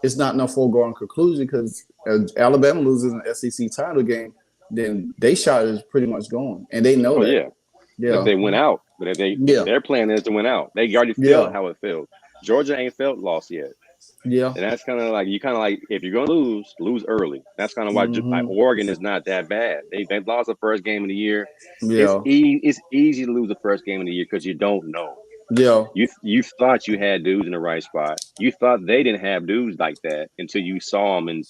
C: It's not no foregone conclusion because Alabama loses an SEC title game, then they shot is pretty much gone, and they know
B: Oh
C: that.
B: yeah. If
C: Yeah,
B: they went out, but if they
C: yeah,
B: their plan is to win out, they already felt
C: yeah,
B: how it felt. Georgia ain't felt lost yet.
C: yeah.
B: And that's kind of like if you're gonna lose early. That's kind of why like,
C: Hmm.
B: Oregon is not that bad. They lost the first game of the year.
C: Yeah,
B: It's easy to lose the first game of the year because you don't know.
C: yeah.
B: You thought you had dudes in the right spot. You thought they didn't have dudes like that until you saw them, and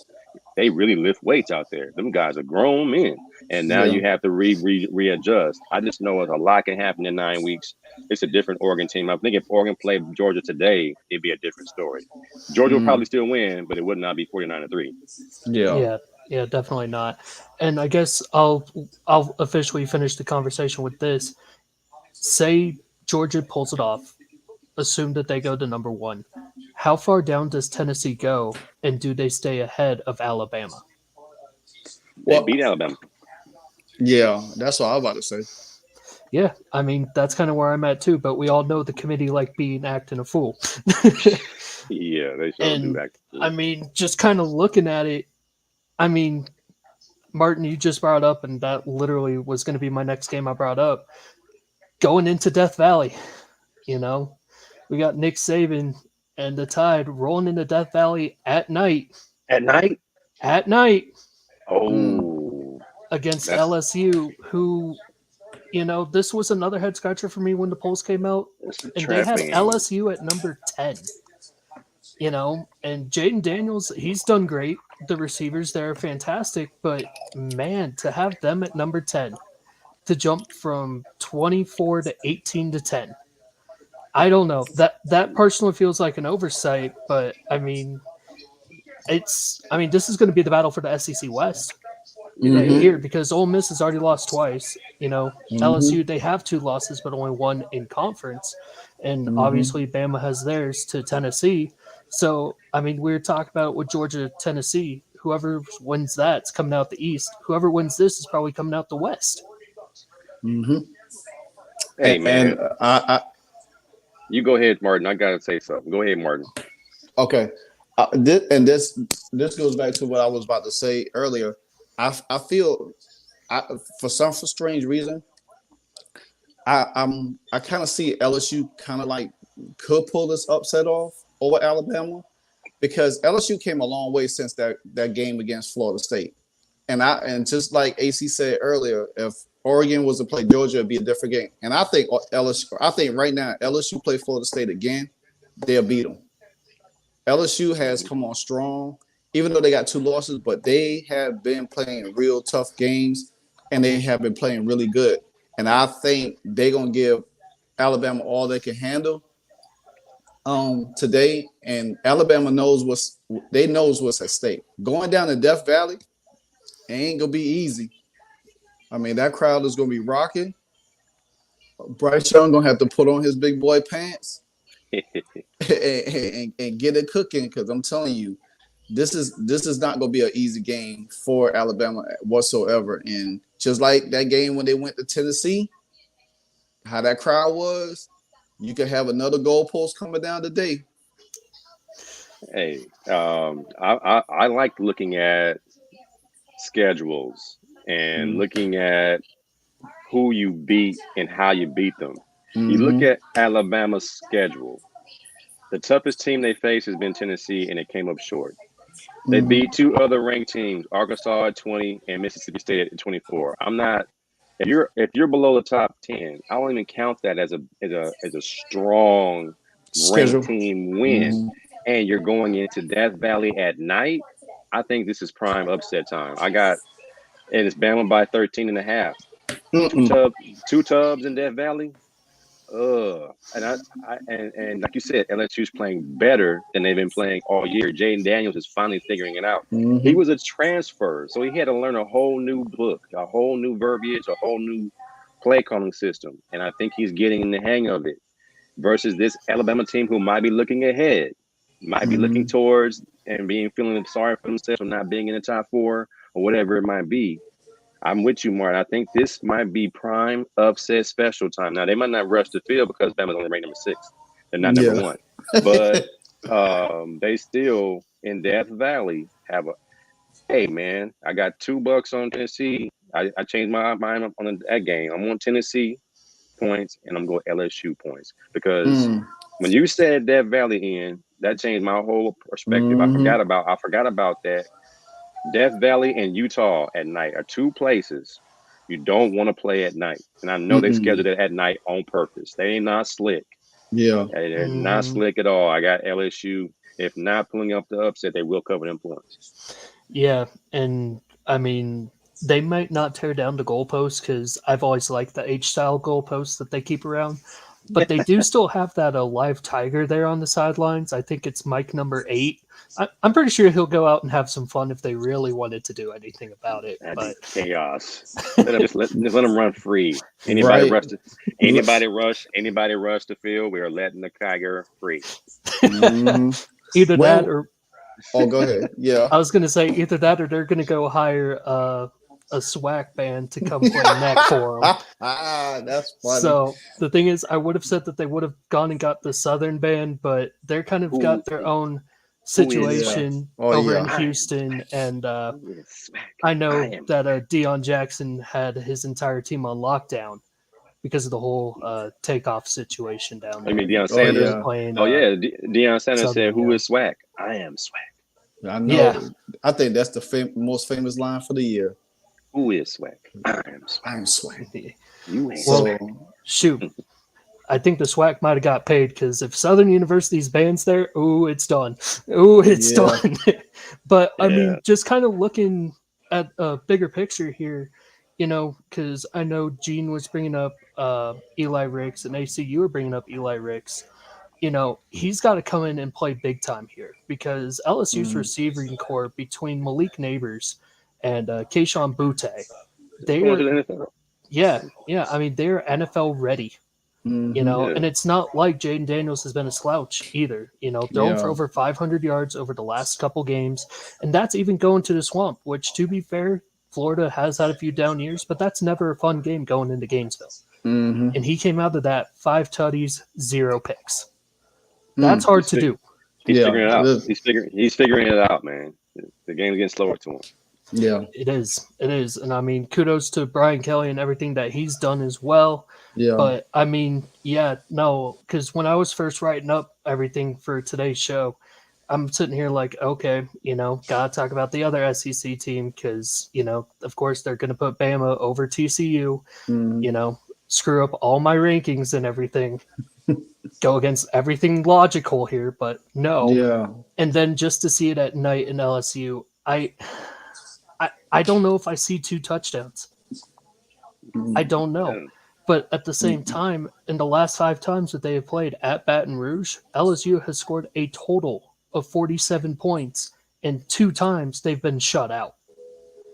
B: they really lift weights out there. Them guys are grown men, and now
C: Yeah.
B: you have to readjust. I just know a lot can happen in 9 weeks. It's a different Oregon team. I think if Oregon played Georgia today, it'd be a different story. Georgia would
C: Mm,
B: probably still win, but it would not be 49-3.
C: yeah.
A: Yeah. Yeah, definitely not. And I guess I'll officially finish the conversation with this. Say Georgia pulls it off. Assume that they go to number one. How far down does Tennessee go, and do they stay ahead of Alabama?
B: They
C: Well,
B: beat Alabama.
C: yeah, that's what I was about to say.
A: Yeah, I mean that's kind of where I'm at too. But we all know the committee like being acting a fool.
B: Yeah, they sure do
A: And
B: act.
A: I mean, just kind of looking at it, I mean, Martin, you just brought up, and that literally was going to be my next game I brought up. Going into Death Valley, you know, we got Nick Saban and the Tide rolling into Death Valley at night,
B: At night.
A: at night
C: Mm.
B: Oh,
A: against
B: that's
A: LSU, who, this was another head scratcher for me when the polls came out,
B: that's a
A: and they
B: trap
A: had
B: game.
A: LSU at number 10. And Jaden Daniels, he's done great. The receivers there are fantastic, but man, to have them at number 10, to jump from 24 to 18 to 10. I don't know. That personally feels like an oversight, but I mean, this is going to be the battle for the SEC West right
C: Mm-hmm.
A: here because Ole Miss has already lost twice.
C: Mm-hmm.
A: LSU, they have two losses, but only one in conference. And
C: Mm-hmm.
A: obviously, Bama has theirs to Tennessee. So, I mean, we were talking about with Georgia, Tennessee. Whoever wins that's coming out the East. Whoever wins this is probably coming out the West.
C: Mm-hmm.
B: Hey
C: And
B: man, you go ahead, Martin. I gotta say something. Go ahead, Martin.
C: okay, this goes back to what I was about to say earlier. I feel for some strange reason I kind of see LSU kind of like could pull this upset off over Alabama because LSU came a long way since that game against Florida State. And just like AC said earlier, if Oregon was to play Georgia, it'd be a different game. And I think LSU. I think right now LSU play Florida State again, they'll beat them. LSU has come on strong, even though they got two losses, but they have been playing real tough games, and they have been playing really good. And I think they're gonna give Alabama all they can handle today. And Alabama knows what's at stake. Going down to Death Valley ain't gonna be easy. I mean, that crowd is gonna be rocking. Bryce Young gonna have to put on his big boy pants and get it cooking because I'm telling you, this is not gonna be an easy game for Alabama whatsoever. And just like that game when they went to Tennessee, how that crowd was, you could have another goalpost coming down today.
B: Hey, I like looking at schedules and
C: Mm-hmm.
B: looking at who you beat and how you beat them. You look
C: Mm-hmm.
B: at Alabama's schedule. The toughest team they faced has been Tennessee, and it came up short. They
C: Mm-hmm.
B: beat two other ranked teams, Arkansas at 20 and Mississippi State at 24. I'm not if you're below the top 10, I won't even count that as a strong ranked
C: Schedule.
B: team win.
C: Mm-hmm.
B: And you're going into Death Valley at night. I think this is prime upset time. And it's Bama by 13 and a half. Two
C: Mm-mm.
B: tub two tubs in Death Valley. And like you said, LSU's playing better than they've been playing all year. Jaden Daniels is finally figuring it out. He
C: Mm-hmm.
B: was a transfer, so he had to learn a whole new book, a whole new verbiage, a whole new play calling system. And I think he's getting the hang of it. Versus this Alabama team who might be looking ahead, might be looking
C: Mm-hmm.
B: towards and feeling sorry for themselves for not being in the top four or whatever it might be. I'm with you, Martin. I think this might be prime upset special time. Now they might not rush the field because Bama's only ranked number 6. They're not number
C: Yeah.
B: one, but they still in Death Valley have a. Hey man, I got $2 on Tennessee. I changed my mind up on that game. I'm on Tennessee points and I'm going LSU points because
C: Mm.
B: when you said Death Valley in, that changed my whole perspective.
C: Mm-hmm.
B: I forgot about that. Death Valley and Utah at night are two places you don't want to play at night. And I know they
C: Mm-mm.
B: scheduled it at night on purpose. They ain't not slick.
C: Yeah.
B: They're not
A: Mhm.
B: slick at all. I got LSU. If not pulling up the upset, they will cover them points.
A: Yeah, and I mean, they might not tear down the goalpost because I've always liked the H style goalposts that they keep around. but they do still have that live tiger there on the sidelines. I think it's Mike number 8. I'm pretty sure he'll go out and have some fun if they really wanted to do anything about it.
B: That'd
A: But
B: be chaos. Let them run free. Anybody
C: Right.
B: rush the field, we are letting the tiger free.
C: Mhm.
A: either
C: Well-
A: that or
C: Oh, go ahead. Yeah.
A: I was going to say either that or they're going to go hire a SWAC band to come play neck for them.
C: That's funny.
A: So the thing is, I would have said that they would have gone and got the Southern band, but they're kind of got their own situation
C: Oh,
A: over
C: yeah.
A: in Houston. And
B: Who is Swag?
A: I know
B: I am-
A: that Deion Jackson had his entire team on lockdown because of the whole takeoff situation down there.
B: I mean, Deion
C: Oh,
B: Sanders.
C: yeah.
A: Playing,
B: Deion Sanders
A: Southern,
B: said, "Who
A: yeah.
B: is Swag? I am Swag.
C: I know.
A: Yeah.
C: I think that's the most famous line for the year.
B: Who is Swag? I am Swag.
C: I'm swag.
B: You ain't
A: Well,
B: Swag."
A: Shoot. I think the SWAC might have got paid because if Southern University's band's there, ooh, it's done. Ooh, it's
C: Yeah.
A: done. But I mean,
B: Yeah.
A: just kind of looking at a bigger picture here, because I know Gene was bringing up Eli Ricks and AC, you were bringing up Eli Ricks. He's got to come in and play big time here because LSU's receiving core between Malik Neighbors and Keyshawn Butte,
B: Going to
A: they're
B: the NFL.
A: yeah. I mean, they're NFL ready.
C: Mhm.
B: Yeah.
A: And it's not like Jaden Daniels has been a slouch either. Throwing for
C: Yeah.
A: over 500 yards over the last couple games, and that's even going to the Swamp. Which, to be fair, Florida has had a few down years, but that's never a fun game going into Gainesville.
C: Mhm.
A: And he came out of that 5 tutties, 0 picks. That's hard to do.
B: He's
C: Yeah,
B: figuring it out.
C: it is.
B: He's figuring it out, man. The game's getting slower to him.
C: Yeah.
A: It is, and I mean, kudos to Brian Kelly and everything that he's done as well.
C: Yeah.
A: But I mean, because when I was first writing up everything for today's show, I'm sitting here like, okay, gotta talk about the other SEC team because, of course they're gonna put Bama over TCU,
C: Mhm.
A: Screw up all my rankings and everything, go against everything logical here, but no.
C: Yeah.
A: And then just to see it at night in LSU, I don't know if I see 2 touchdowns. I don't know.
B: Yeah.
A: But at the same time, in the last 5 times that they have played at Baton Rouge, LSU has scored a total of 47 points, and 2 times they've been shut out.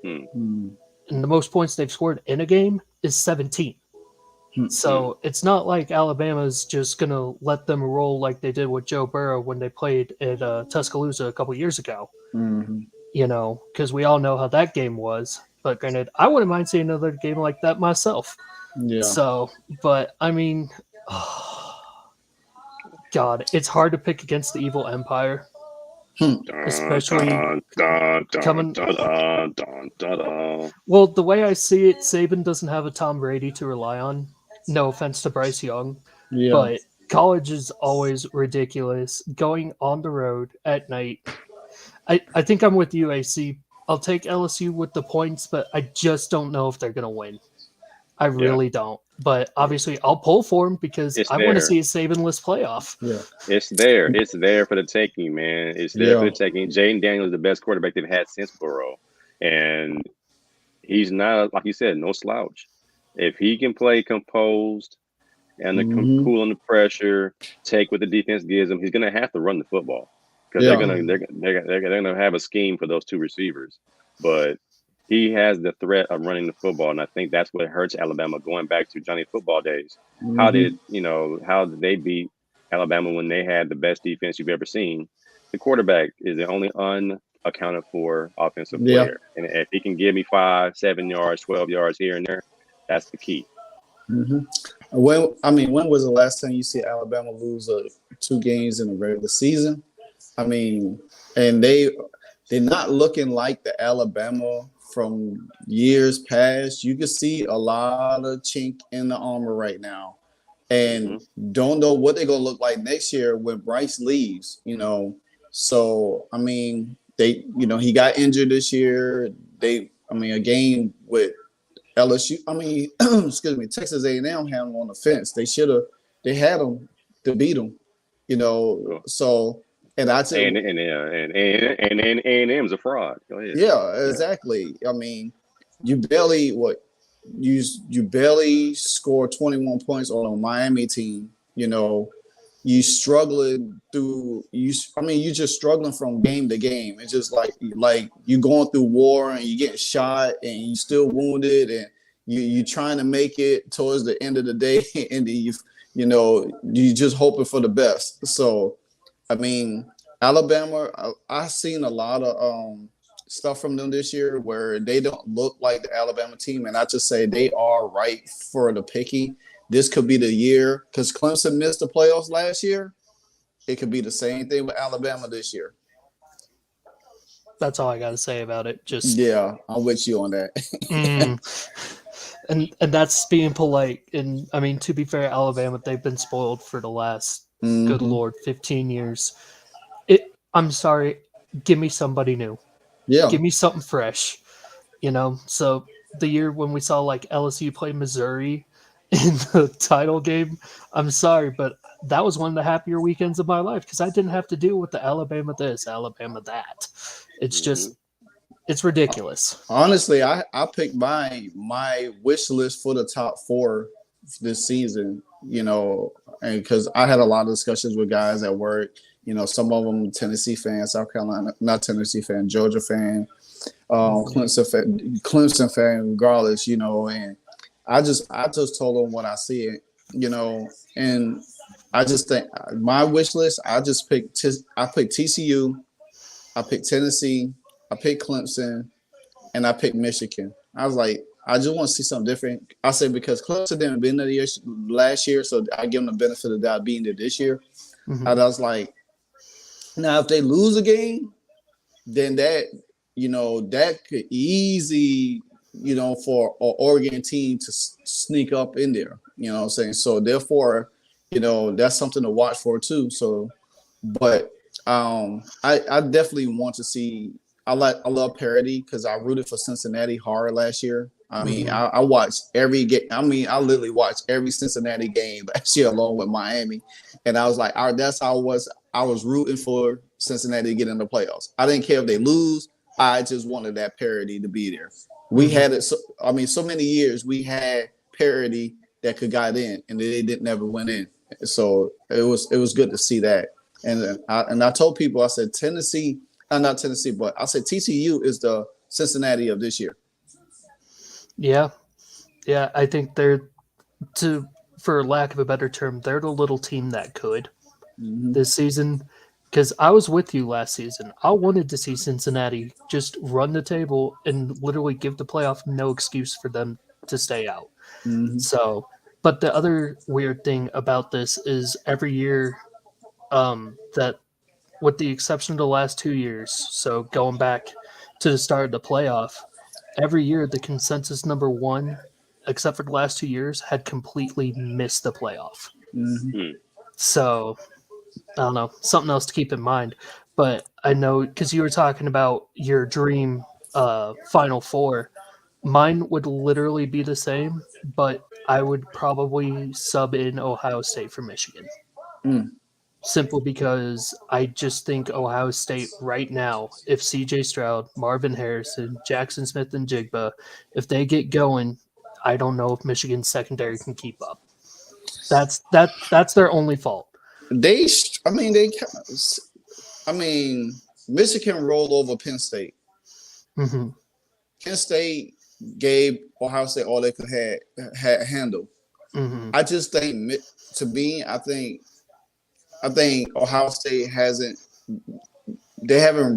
C: Mhm.
A: And the most points they've scored in a game is 17. So it's not like Alabama's just going to let them roll like they did with Joe Burrow when they played at Tuscaloosa a couple years ago.
C: Mhm.
A: Because we all know how that game was. But granted, I wouldn't mind seeing another game like that myself.
C: Yeah.
A: So, but I mean, God, it's hard to pick against the evil empire. Especially coming-
B: Dun.
A: Well, the way I see it, Saban doesn't have a Tom Brady to rely on. No offense to Bryce Young,
C: Yeah.
A: but college is always ridiculous. Going on the road at night. I think I'm with you, AC. I'll take LSU with the points, but I just don't know if they're going to win. I really don't. But obviously, I'll pull for them because
B: It's
A: I want to
B: there.
A: see a Saban-less playoff.
C: Yeah.
B: It's there. It's there for the taking, man. It's there
C: Yeah.
B: for the taking. Jaden Daniels is the best quarterback they've had since Burrow. And he's not, like you said, no slouch. If he can play composed and cool under pressure, take what the defense gives him, he's going to have to run the football because
C: Yeah.
B: they're gonna have a scheme for those 2 receivers. But he has the threat of running the football, and I think that's what hurts Alabama. Going back to Johnny football days, how did they beat Alabama when they had the best defense you've ever seen? The quarterback is the only unaccounted for offensive player, and if he can give me 5, 7 yards, 12 yards here and there, that's the key.
C: When was the last time you see Alabama lose 2 games in a regular season? I mean, and they're not looking like the Alabama from years past. You can see a lot of chink in the armor right now, and don't know what they're gonna look like next year when Bryce leaves. So I mean, he got injured this year. A game with LSU. Excuse me, Texas A&M had him on the fence. They had him to beat him. So. And I'd say,
B: and A&M's a fraud. Go ahead.
C: Yeah, exactly. I mean, you barely scored 21 points on a Miami team you know, you struggling through you. I mean, you're just struggling from game to game. It's just like you going through war and you getting shot and you still wounded and you trying to make it towards the end of the day and then you just hoping for the best. So, I mean, Alabama, I've seen a lot of stuff from them this year where they don't look like the Alabama team, and I just say they are right for the picking. This could be the year because Clemson missed the playoffs last year. It could be the same thing with Alabama this year.
A: That's all I got to say about it. Just
C: Yeah, I'm with you on that.
A: and that's being polite. And I mean, to be fair, Alabama, they've been spoiled for the last good Lord 15 years. I'm sorry, give me somebody new.
C: Yeah,
A: Give me something fresh. So the year when we saw like LSU play Missouri in the title game, I'm sorry, but that was one of the happier weekends of my life because I didn't have to deal with the Alabama this, Alabama that. It's just, it's ridiculous.
C: honestly, I picked my wish list for the top 4 this season. And because I had a lot of discussions with guys at work. Some of them Tennessee fans, South Carolina, not Tennessee fan, Georgia fan, Clemson fan, regardless. And I just told them what I see it, and I just think my wish list. I picked TCU, I picked Tennessee, I picked Clemson, and I picked Michigan. I was like, I just want to see something different. I said because Clemson didn't been there last year, so I give them the benefit of that being there this year. And I was like, now if they lose a game, then that could easy, for an Oregon team to sneak up in there. You know what I'm saying? So therefore, that's something to watch for too. So, but I definitely want to see. I love parity because I rooted for Cincinnati hard last year. I mean, I watched every game. I mean, I literally watched every Cincinnati game last year along with Miami, and I was like, that's how I was rooting for Cincinnati to get in the playoffs. I didn't care if they lose. I just wanted that parity to be there. We had it. So many years we had parity that could got in, and they didn't never went in. So it was good to see that. And I told people, I said Tennessee, not Tennessee, but I said TCU is the Cincinnati of this year.
A: Yeah. I think for lack of a better term, they're the little team that could this season. Because I was with you last season. I wanted to see Cincinnati just run the table and literally give the playoff no excuse for them to stay out. So, but the other weird thing about this is every year that, with the exception of the last 2 years, so going back to the start of the playoff, every year the consensus number 1, except for the last 2 years, had completely missed the playoff. So I don't know, something else to keep in mind. But I know because you were talking about your dream Final Four, mine would literally be the same, but I would probably sub in Ohio State for Michigan. Simply because I just think Ohio State right now, if CJ Stroud, Marvin Harrison, Jackson Smith, and Jigba, if they get going, I don't know if Michigan's secondary can keep up. That's their only fault.
C: Michigan rolled over Penn State. Penn State gave Ohio State all they could handle. I just think, I think Ohio State haven't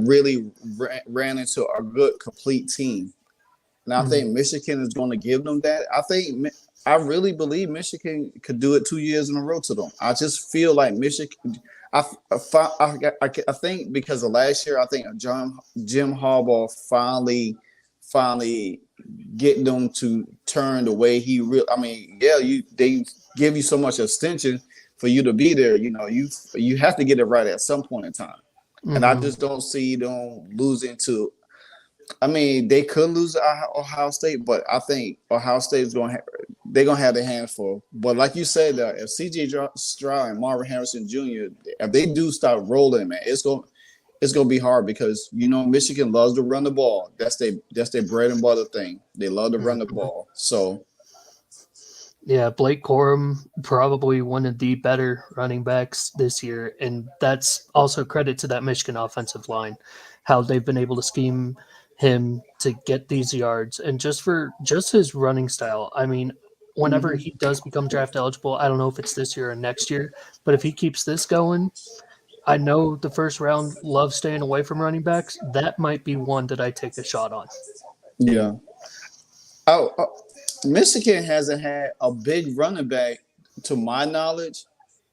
C: really ran into a good complete team, and I think Michigan is going to give them that. I really believe Michigan could do it 2 years in a row to them. I just feel like Michigan. I think because of last year, I think Jim Harbaugh finally get them to turn the way he really. I mean, they give you so much extension for you to be there. You have to get it right at some point in time, and I just don't see them losing to. I mean, they could lose Ohio State, but I think Ohio State is they're gonna have their hands full. But like you said, if CJ Stroud and Marvin Harrison Jr., if they do start rolling, man, it's gonna be hard because Michigan loves to run the ball. That's their bread and butter thing. They love to run the ball. So
A: Yeah, Blake Corum probably one of the better running backs this year, and that's also credit to that Michigan offensive line, how they've been able to scheme him to get these yards, and just his running style. I mean, whenever
C: Mhm.
A: he does become draft eligible, I don't know if it's this year or next year, but if he keeps this going, I know the first round loves staying away from running backs. That might be one that I take a shot on.
C: Yeah. Oh, Michigan hasn't had a big running back, to my knowledge,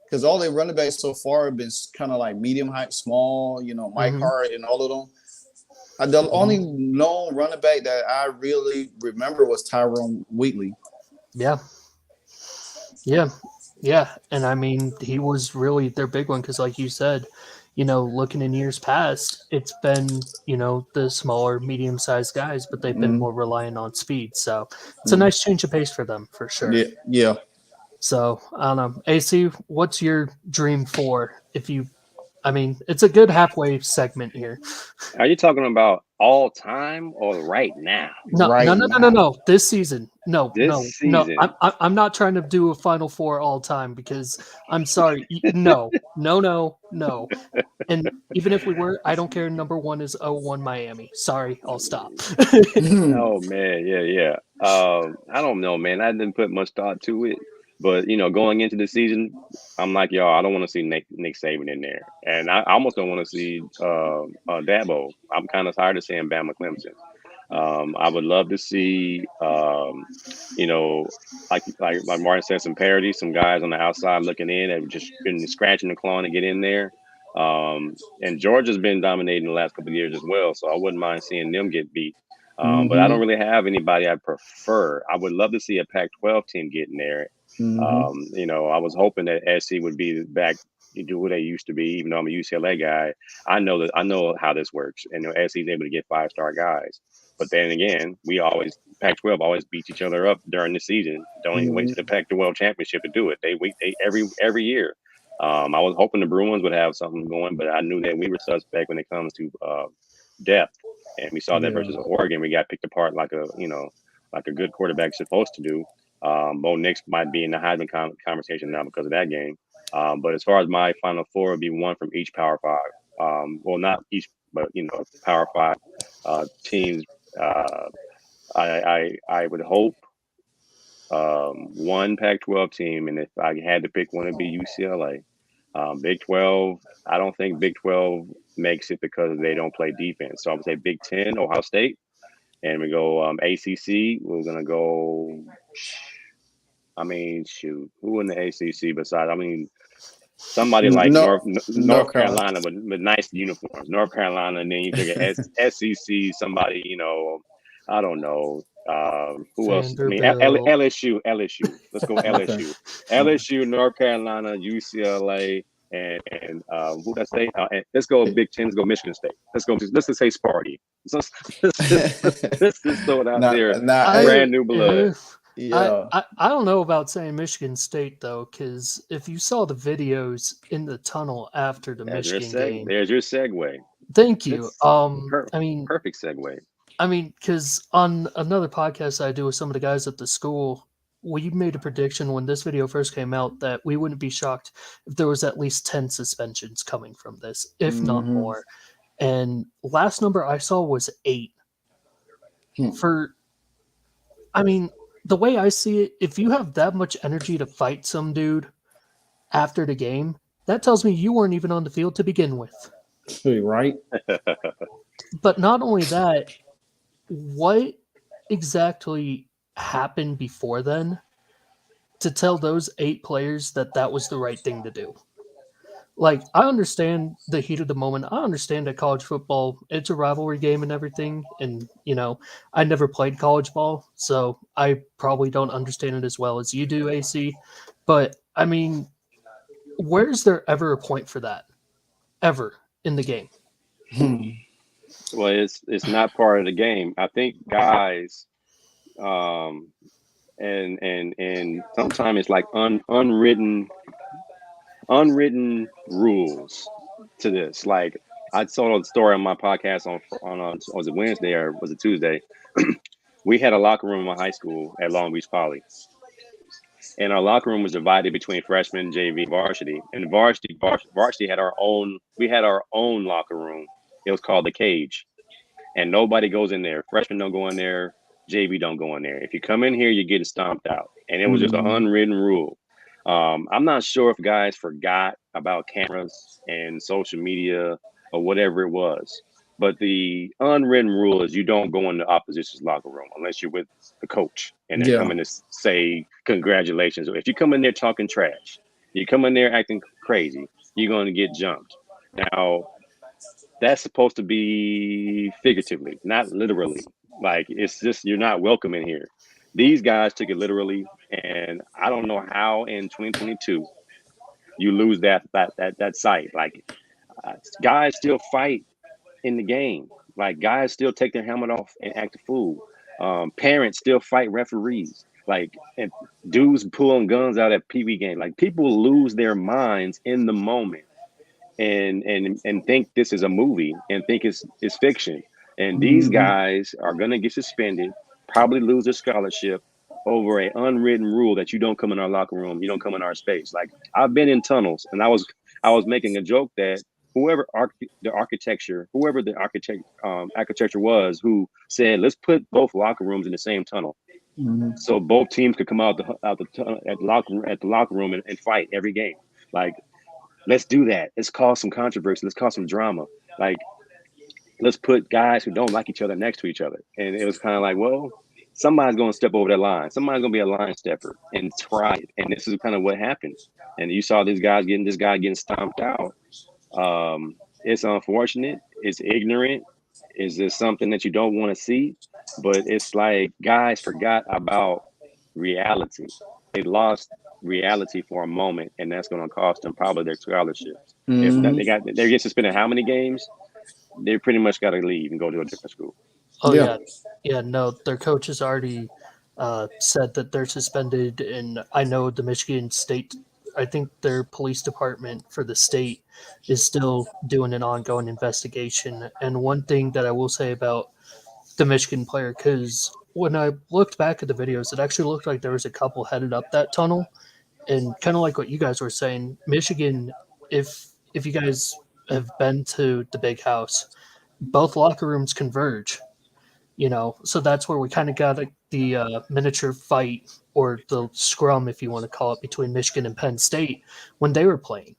C: because all their running backs so far have been kind of like medium height, small. Mike
A: Hmm.
C: Hart and all of them. The only
A: Hmm.
C: known running back that I really remember was Tyrone Wheatley.
A: Yeah, yeah, yeah. And I mean, he was really their big one because, like you said, looking in years past, it's been, the smaller, medium sized guys, but they've been
C: Mm-hmm.
A: more reliant on speed. So it's a
C: Mm-hmm.
A: nice change of pace for them for sure.
C: Yeah, yeah.
A: So I don't know. AC, what's your dream for if you, I mean, it's a good halfway segment here.
B: Are you talking about all time or right now?
A: No, no,
C: Right
A: no, no, no,
C: now.
A: no. This season, no,
B: This
A: no, no. I'm,
B: season,
A: I'm I'm not trying to do a Final Four all time because I'm sorry. No, no, no, no. And even if we were, I don't care. Number one is 0-1 Miami. Sorry, I'll stop.
B: oh man, yeah, yeah. I don't know, man. I didn't put much thought to it, but going into the season, I'm like, y'all, I don't want to see Nick Saban in there, and I almost don't want to see Dabo. I'm kind of tired of seeing Bama Clemson. I would love to see, you know, like Martin said, some parity, some guys on the outside looking in and just been scratching and clawing to get in there. And Georgia's been dominating the last couple of years as well, so I wouldn't mind seeing them get beat. But I
C: Mm-hmm.
B: don't really have anybody I prefer. I would love to see a Pac-12 team get in there.
C: Mm-hmm.
B: I was hoping that SC would be back to do what they used to be. Even though I'm a UCLA guy, I know how this works, and SC is able to get 5-star guys. But then again, Pac-12 always beats each other up during the season. Don't even wait to the
C: Mm-hmm.
B: Pac-12 championship to do it. They every year. I was hoping the Bruins would have something going, but I knew that we were suspect when it comes to depth, and we saw that
C: Yeah.
B: versus Oregon. We got picked apart like a good quarterback is supposed to do. Bo Nix might be in the Heisman conversation now because of that game. But as far as my Final Four, would be one from each Power Five. Well, not each, but Power Five teams. Uh, I would hope one Pac-12 team, and if I had to pick one, it'd be UCLA. Big 12, I don't think Big 12 makes it because they don't play defense. So I would say Big 10, Ohio State, and we go ACC. We're gonna go. I mean, shoot, who in the ACC besides? I mean, somebody like
C: No,
B: North
C: North Carolina.
B: Carolina with nice uniforms. North Carolina, and then you figure SEC, somebody, I don't know. Who else? I mean,
A: Vanderbilt.
B: LSU. Let's go
C: Okay.
B: LSU. LSU, North Carolina, UCLA, and who did I say? And let's go Big Ten. Let's go Michigan State. Let's just say Sparty. Let's just throw it out
C: Nah,
B: there.
C: nah, hey,
B: Brand new blood.
C: yeah.
A: I don't know about saying Michigan State though, because if you saw the videos in the tunnel after the Michigan game,
B: There's your segue.
A: thank you.
B: That's perfect segue.
A: I mean, because on another podcast I do with some of the guys at the school, we made a prediction when this video first came out that we wouldn't be shocked if there was at least 10 suspensions coming from this, if not
C: Mm-hmm.
A: more. And last number I saw was 8.
C: Hmm.
A: For, I mean, the way I see it, if you have that much energy to fight some dude after the game, that tells me you weren't even on the field to begin with.
C: Right.
A: But not only that, what exactly happened before then to tell those 8 players that that was the right thing to do? Like, I understand the heat of the moment. I understand that college football, it's a rivalry game and everything. And, I never played college ball, so I probably don't understand it as well as you do, AC. But, I mean, where's there ever a point for that? Ever in the game?
C: Hmm.
B: Well, it's not part of the game. I think guys, um, and sometimes it's like unwritten rules to this. Like I told a story on my podcast on was it Wednesday or was it Tuesday? We had a locker room in my high school at Long Beach Poly, and our locker room was divided between freshman, JV, varsity. And varsity had our own. We had our own locker room. It was called the cage, and nobody goes in there. Freshmen don't go in there. JV don't go in there. If you come in here, you're getting stomped out. And it was just an unwritten rule. I'm not sure if guys forgot about cameras and social media or whatever it was, but the unwritten rule is you don't go in the opposition's locker room unless you're with the coach and they're coming to say congratulations. If you come in there talking trash, you come in there acting crazy, you're going to get jumped. Now, that's supposed to be figuratively, not literally. Like, it's just, you're not welcome in here. These guys took it literally, and I don't know how in 2022 you lose that sight. Like, guys still fight in the game. Like, guys still take their helmet off and act a fool. Parents still fight referees. Like, and dudes pulling guns out at PV game. Like, people lose their minds in the moment and think this is a movie and think it's fiction. And these guys are gonna get suspended, probably lose their scholarship over an unwritten rule that you don't come in our locker room, you don't come in our space. Like, I've been in tunnels, and I was making a joke that whoever the architecture was, who said let's put both locker rooms in the same tunnel, so both teams could come out the tunnel at the locker room and fight every game. Like, let's do that. Let's cause some controversy. Let's cause some drama. Like, let's put guys who don't like each other next to each other. And it was kind of like, well, somebody's going to step over that line. Somebody's going to be a line stepper and try it. And this is kind of what happened. And you saw this guy getting stomped out. It's unfortunate. It's ignorant. It's just something that you don't want to see. But it's like guys forgot about reality. They lost reality for a moment, and that's going to cost them probably their scholarships. If they're getting suspended how many games, they pretty much got to leave and go to a different school.
A: Oh yeah. No, their coach has already said that they're suspended, and I know the Michigan State. I think their police department for the state is still doing an ongoing investigation. And one thing that I will say about the Michigan player, because when I looked back at the videos, it actually looked like there was a couple headed up that tunnel. And kind of like what you guys were saying, Michigan, if you guys have been to the big house, both locker rooms converge, so that's where we kind of got the miniature fight, or the scrum, if you want to call it, between Michigan and Penn State when they were playing.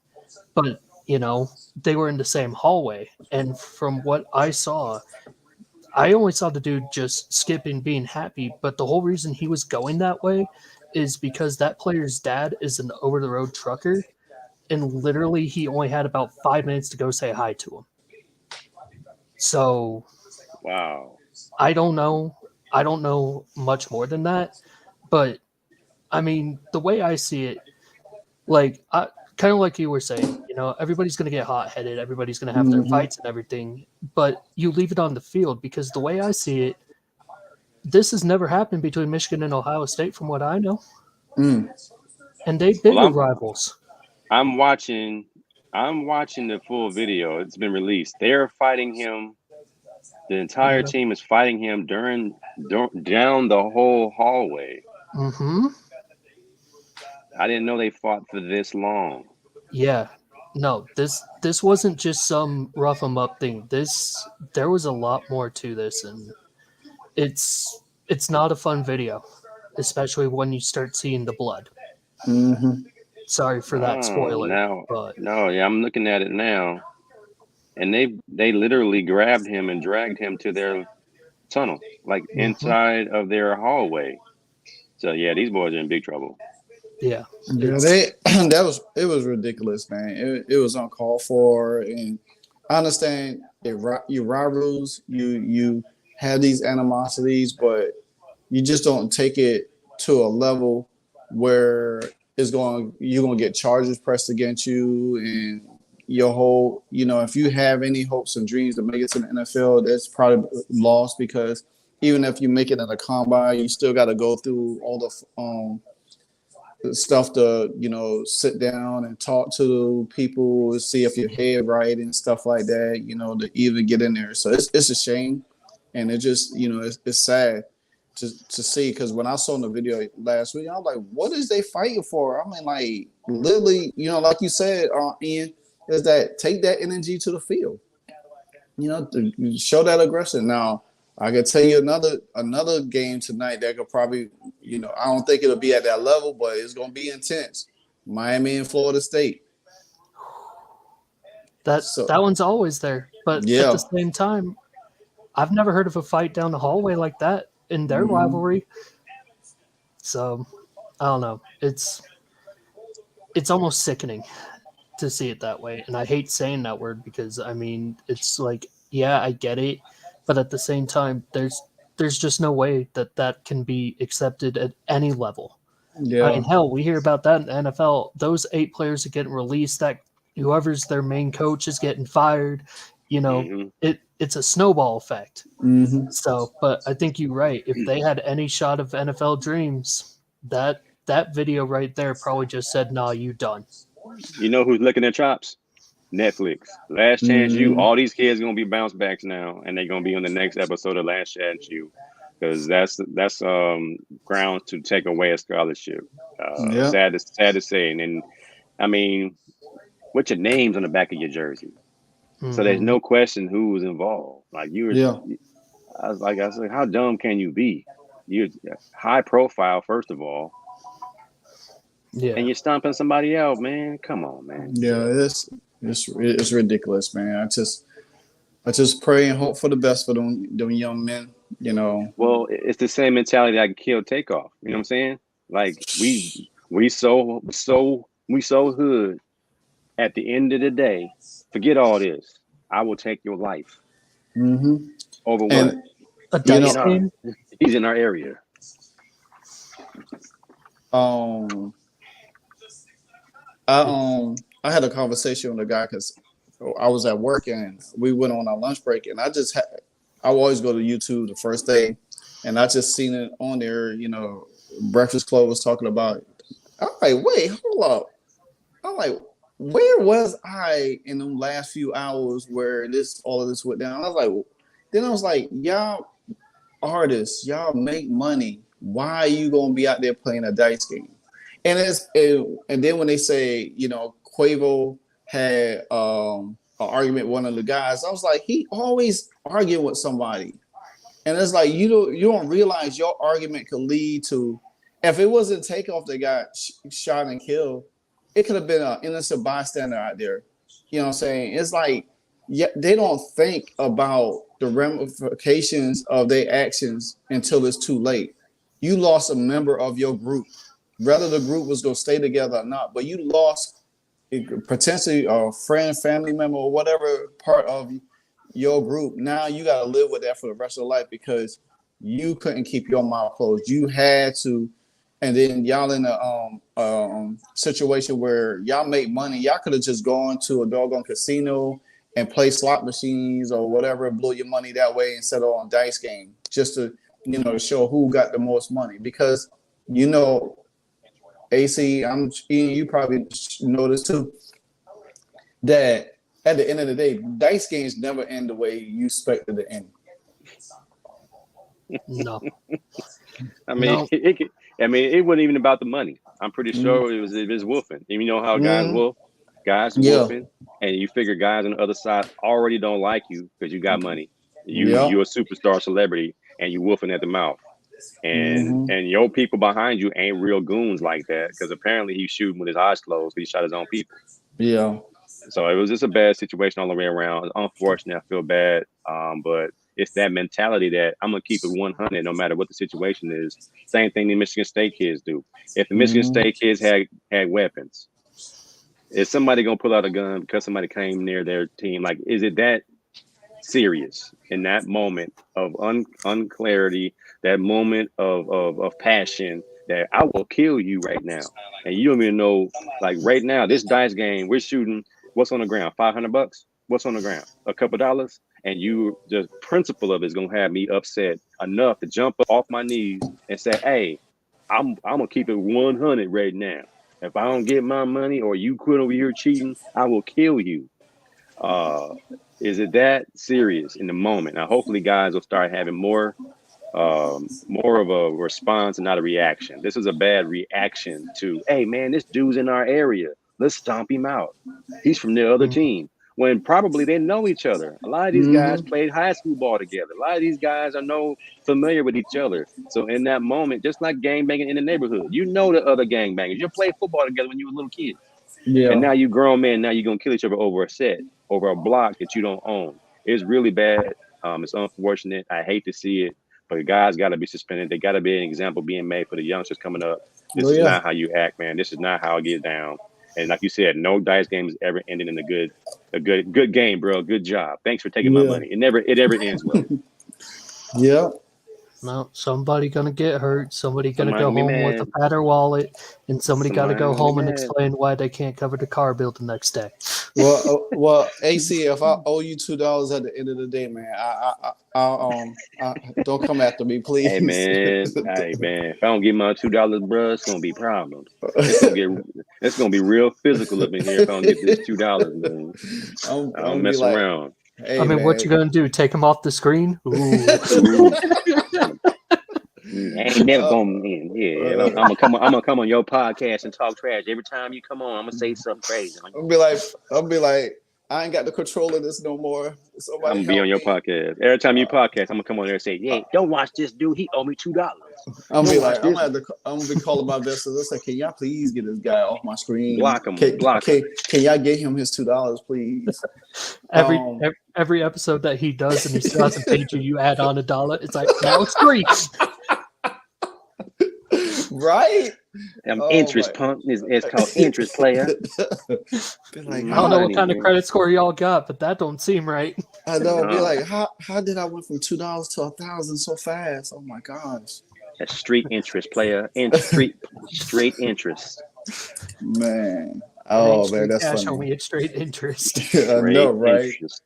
A: But, they were in the same hallway. And from what I saw, I only saw the dude just skipping, being happy, but the whole reason he was going that way is because that player's dad is an over-the-road trucker, and literally he only had about 5 minutes to go say hi to him. So,
B: wow,
A: I don't know much more than that, but I mean, the way I see it, like, kind of like you were saying, everybody's going to get hot-headed, everybody's going to have their fights and everything, but you leave it on the field, because the way I see it, this has never happened between Michigan and Ohio State, from what I know. And they've been rivals.
B: I'm watching the full video. It's been released. They're fighting him. The entire team is fighting him down the whole hallway. I didn't know they fought for this long.
A: Yeah. No, this wasn't just some rough 'em up thing. There was a lot more to this, and it's not a fun video, especially when you start seeing the blood. Sorry for that spoiler.
B: I'm looking at it now, and they literally grabbed him and dragged him to their tunnel, like inside of their hallway. So yeah, these boys are in big trouble.
A: Yeah,
C: it was ridiculous, man. It was uncalled for, and I understand you rivals, you have these animosities, but you just don't take it to a level where you're gonna get charges pressed against you, and your whole, if you have any hopes and dreams to make it to the NFL, that's probably lost, because even if you make it in a combine, you still got to go through all the stuff to sit down and talk to people, see if your head right and stuff like that, to even get in there. So it's a shame, and it just it's sad to see, because when I saw the video last week, I was like, what is they fighting for? I mean, like literally, like you said, Ian, is that take that energy to the field. To show that aggression. Now, I can tell you another game tonight that could probably, I don't think it'll be at that level, but it's gonna be intense. Miami and Florida State.
A: That one's always there, but at the same time, I've never heard of a fight down the hallway like that in their rivalry. So I don't know. It's almost sickening to see it that way, and I hate saying that word because I mean it's like, yeah, I get it, but at the same time, there's just no way that can be accepted at any level.
C: Yeah.
A: I mean, hell, we hear about that in the NFL. Those 8 players are getting released. That whoever's their main coach is getting fired. It's a snowball effect. So, but I think you're right. If they had any shot of NFL dreams, that video right there probably just said, "Nah, you done."
B: You know who's licking their chops? Netflix. Last Chance You. All these kids gonna be bounce backs now, and they're gonna be on the next episode of Last Chance You, because that's grounds to take away a scholarship. Sad to say, and I mean, what's your names on the back of your jersey? So there's no question who was involved. Like I said, how dumb can you be? You're high profile, first of all.
C: Yeah.
B: And you're stomping somebody out, man. Come on, man.
C: Yeah, it's ridiculous, man. I just pray and hope for the best for them young men,
B: Well, it's the same mentality that killed Takeoff. You know what I'm saying? Like we so hood. At the end of the day, forget all this. I will take your life. Over what?
A: A dice game?
B: He's in our area.
C: I had a conversation with a guy because I was at work and we went on our lunch break, and I always go to YouTube the first day, and I just seen it on there. Breakfast Club was talking about it. I'm like, wait, hold up. I'm like, where was I in the last few hours where all of this went down? I was like, y'all artists, y'all make money. Why are you gonna be out there playing a dice game? And and then when they say, Quavo had an argument with one of the guys, I was like, he always arguing with somebody. And it's like, you don't realize your argument could lead to, if it wasn't Takeoff that got shot and killed, it could have been an innocent bystander out there. You know what I'm saying? It's like, they don't think about the ramifications of their actions until it's too late. You lost a member of your group, whether the group was going to stay together or not, but you lost potentially a friend, family member, or whatever part of your group. Now you got to live with that for the rest of life because you couldn't keep your mouth closed. You had to. And then y'all in a situation where y'all make money. Y'all could have just gone to a doggone casino and play slot machines or whatever and blow your money that way instead of on dice game, just to show who got the most money. Because AC, you probably know this too, that at the end of the day, dice games never end the way you expect it to end.
A: No.
B: I mean, it wasn't even about the money. I'm pretty sure it was wolfing. You know how guys wolf? Guys wolfing, and you figure guys on the other side already don't like you because you got money. You're a superstar celebrity, and you wolfing at the mouth. And your people behind you ain't real goons like that, because apparently he's shooting with his eyes closed. He shot his own people.
C: Yeah.
B: So it was just a bad situation all the way around. It's unfortunate. I feel bad. But it's that mentality that I'm going to keep it 100 no matter what the situation is. Same thing the Michigan State kids do. If the Michigan State kids had weapons, is somebody going to pull out a gun because somebody came near their team? Like, is it that serious in that moment of unclarity, that moment of passion, that I will kill you right now? And you don't even know, like right now, this dice game, we're shooting, what's on the ground? $500? What's on the ground? A couple dollars? And the principle of it is going to have me upset enough to jump off my knees and say, hey, I'm going to keep it 100 right now. If I don't get my money or you quit over here cheating, I will kill you. Is it that serious in the moment? Now, hopefully guys will start having more more of a response and not a reaction. This is a bad reaction to, hey man, this dude's in our area. Let's stomp him out. He's from the other
A: Mm.
B: team. When probably they know each other. A lot of these guys
C: Mm-hmm.
B: played high school ball together. A lot of these guys are familiar with each other. So in that moment, just like gang banging in the neighborhood, you know the other gang bangers. You played football together when you were little kids. And
C: Yeah.
B: now you grown men, now you're gonna kill each other over a set, over a block that you don't own. It's really bad. It's unfortunate. I hate to see it, but guys got to be suspended. They got to be an example being made for the youngsters coming up. This
C: Oh
B: is
C: yeah.
B: not how you act, man. This is not how it gets down. And like you said, no dice game has ever ended in a good game, bro. Good job. Thanks for taking my
C: Yeah.
B: money. It never ends well.
C: Yeah.
A: No, somebody gonna get hurt. Somebody gonna
B: Somebody
A: go
B: gonna be
A: home with a
B: mad.
A: fatter wallet, and somebody got to
B: Somebody
A: go
B: gonna be
A: home and
B: mad.
A: explain why they can't cover the car bill the next day.
C: Well, AC, if I owe you $2 at the end of the day, man, don't come after me, please.
B: Hey man, if I don't get my $2, bro, it's gonna be problems. It's gonna be real physical up in here if I don't get this $2, man.
C: I'm
B: I don't
C: gonna be
B: mess
C: like,
B: around.
C: hey
A: I mean, what you
C: man.
A: gonna do? Take them off the screen? Ooh.
B: Ooh. I ain't never gonna win. Yeah, I'm gonna come on your podcast and talk trash every time you come on. I'm gonna say something crazy.
C: I'll be like, I ain't got the control of this no more.
B: I'm
C: Somebody
B: gonna be on
C: help
B: your
C: me.
B: podcast every time you
C: Uh,
B: podcast. I'm gonna come on there and say, "Yeah, don't watch this dude. He owe me $2.
C: I'm
B: Don't
C: be
B: watch
C: like,
B: this.
C: I'm gonna be calling my investors. I say, can y'all please get this guy off my screen?
B: Block him. Block him."
C: Can y'all get him his $2, please?
A: Every
C: Um,
A: ev- every episode that he does and he still hasn't paid you, you add on $1. It's like now it's free.
C: right?
B: Interest punk. It's called interest player.
C: Be like,
A: I don't know what
B: Money,
A: kind of
B: man.
A: credit score y'all got, but that don't seem right.
C: I know. Be
B: No,
C: like, how did I went from $2 to 1,000 so fast? Oh my gosh,
B: that's street interest player. Straight interest.
C: man.
A: It ain't
C: Oh man,
A: straight
C: that's
A: cash,
C: funny.
A: homie. It's straight interest.
C: I know,
B: Straight
C: right?
B: interest.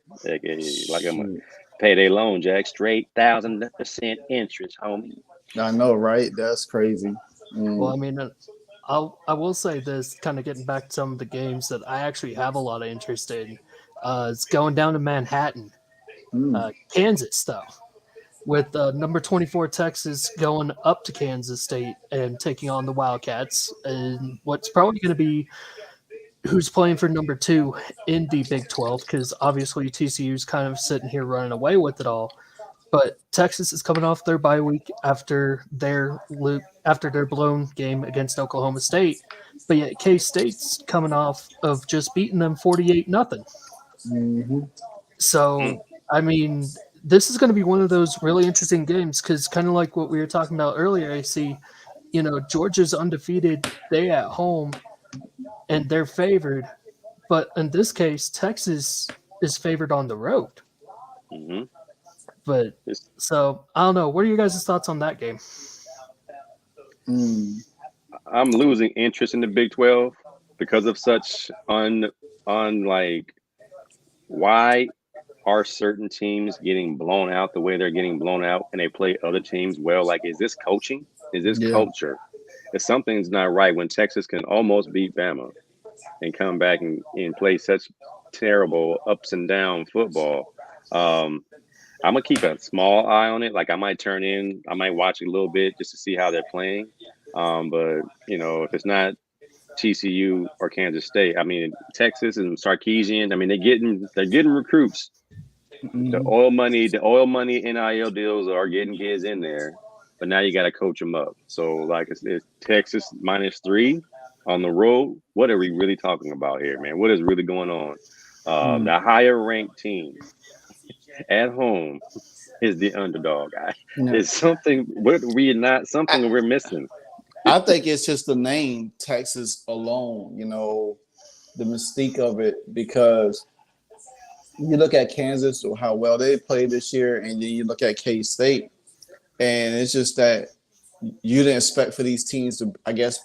B: Like I'm a
C: Shoot.
B: payday loan, Jack. Straight 1,000% interest, homie.
C: I know, right? That's crazy.
A: Well, I
C: Mm.
A: mean, I will say this, kind of getting back to some of the games that I actually have a lot of interest in. It's going down to Manhattan,
C: Mm.
A: Kansas, though, with number 24 Texas going up to Kansas State and taking on the Wildcats, and what's probably going to be who's playing for number 2 in the Big 12, because obviously TCU's kind of sitting here running away with it all. But Texas is coming off their bye week after their blown game against Oklahoma State. But yet K-State's coming off of just beating them 48-0.
C: Mhm.
A: So, I mean, this is going to be one of those really interesting games because kind of like what we were talking about earlier, I see, Georgia's undefeated, they at home, and they're favored. But in this case, Texas is favored on the road.
B: hmm
A: But so I don't know. What are your guys' thoughts on that game?
C: Mm.
B: I'm losing interest in the Big 12 because of such like why are certain teams getting blown out the way they're getting blown out and they play other teams well? Like, is this coaching? Is this
C: Yeah.
B: culture? If something's not right when Texas can almost beat Bama and come back and play such terrible ups and down football. I'm gonna keep a small eye on it. Like I might watch a little bit just to see how they're playing. But if it's not TCU or Kansas State, I mean Texas and Sarkeesian, I mean they're getting recruits. The
C: Mhm.
B: oil money NIL deals are getting kids in there, but now you got to coach them up. So like it's Texas -3 on the road. What are we really talking about here, man? What is really going on?
C: Mm.
B: The higher ranked team at home is the underdog.
C: Yeah.
B: It's something we're missing.
C: I think it's just the name Texas alone, the mystique of it, because you look at Kansas or how well they played this year, and then you look at K-State, and it's just that you didn't expect for these teams to, I guess,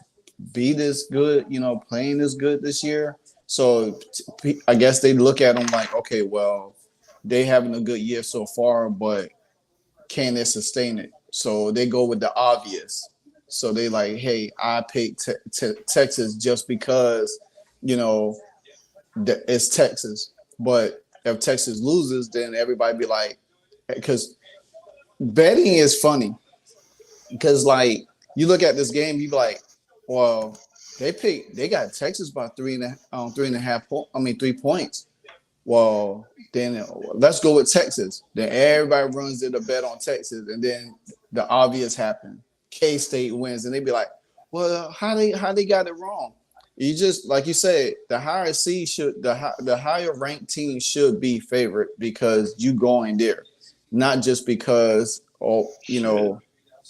C: be this good, playing this good this year. So I guess they look at them like, okay, well, they having a good year so far, but can they sustain it? So they go with the obvious. So they like, hey, I picked Texas just because, it's Texas. But if Texas loses, then everybody be like, because betting is funny because like you look at this game, you be like, well, they got Texas by 3.5 3 points. Well, then let's go with Texas. Then everybody runs to the bet on Texas, and then the obvious happened. K-State wins, and they be like, well, how they got it wrong? You just like you said, the higher seed should the higher ranked team should be favored because you going there, not just because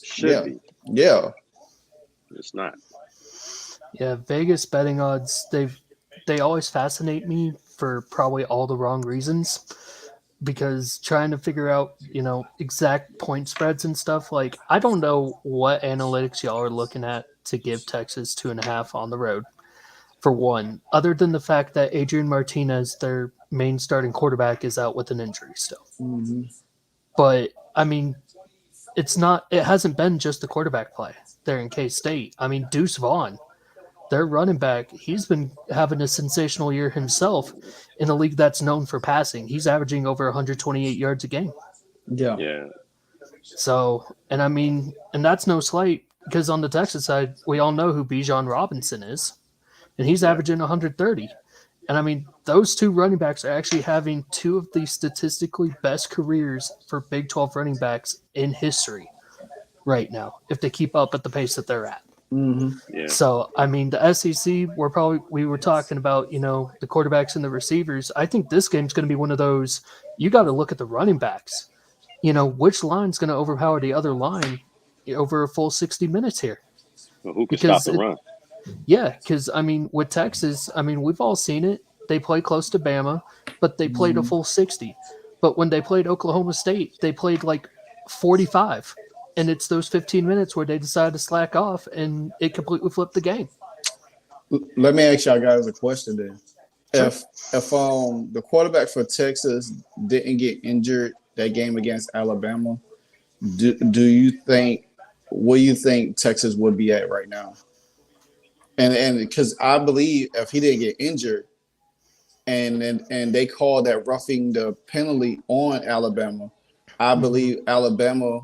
B: Should be.
C: yeah.
B: It's not.
A: Yeah, Vegas betting odds, they always fascinate me for probably all the wrong reasons. Because trying to figure out, exact point spreads and stuff, like I don't know what analytics y'all are looking at to give Texas 2.5 on the road. For one, other than the fact that Adrian Martinez, their main starting quarterback, is out with an injury still.
C: Mm-hmm.
A: But I mean, it hasn't been just the quarterback play there in K-State. I mean, Deuce Vaughn, their running back, he's been having a sensational year himself in a league that's known for passing. He's averaging over 128 yards a game.
B: Yeah.
A: So, and I mean, and that's no slight because on the Texas side, we all know who Bijan Robinson is, and he's averaging 130. And I mean, those two running backs are actually having two of the statistically best careers for Big 12 running backs in history right now, if they keep up at the pace that they're at.
C: Mm-hmm.
B: Yeah.
A: So, I mean, the SEC, we were talking about, the quarterbacks and the receivers. I think this game's going to be one of those, you got to look at the running backs. Which line's going to overpower the other line over a full 60 minutes here?
B: Well, who can stop the run?
A: Yeah, because, I mean, with Texas, I mean, we've all seen it. They play close to Bama, but they played a full 60. But when they played Oklahoma State, they played like 45. And it's those 15 minutes where they decide to slack off, and it completely flipped the game.
C: Let me ask y'all guys a question then.
A: Sure.
C: If the quarterback for Texas didn't get injured that game against Alabama, do you think where you think Texas would be at right now? And because I believe if he didn't get injured, and they called that roughing the penalty on Alabama, I believe Alabama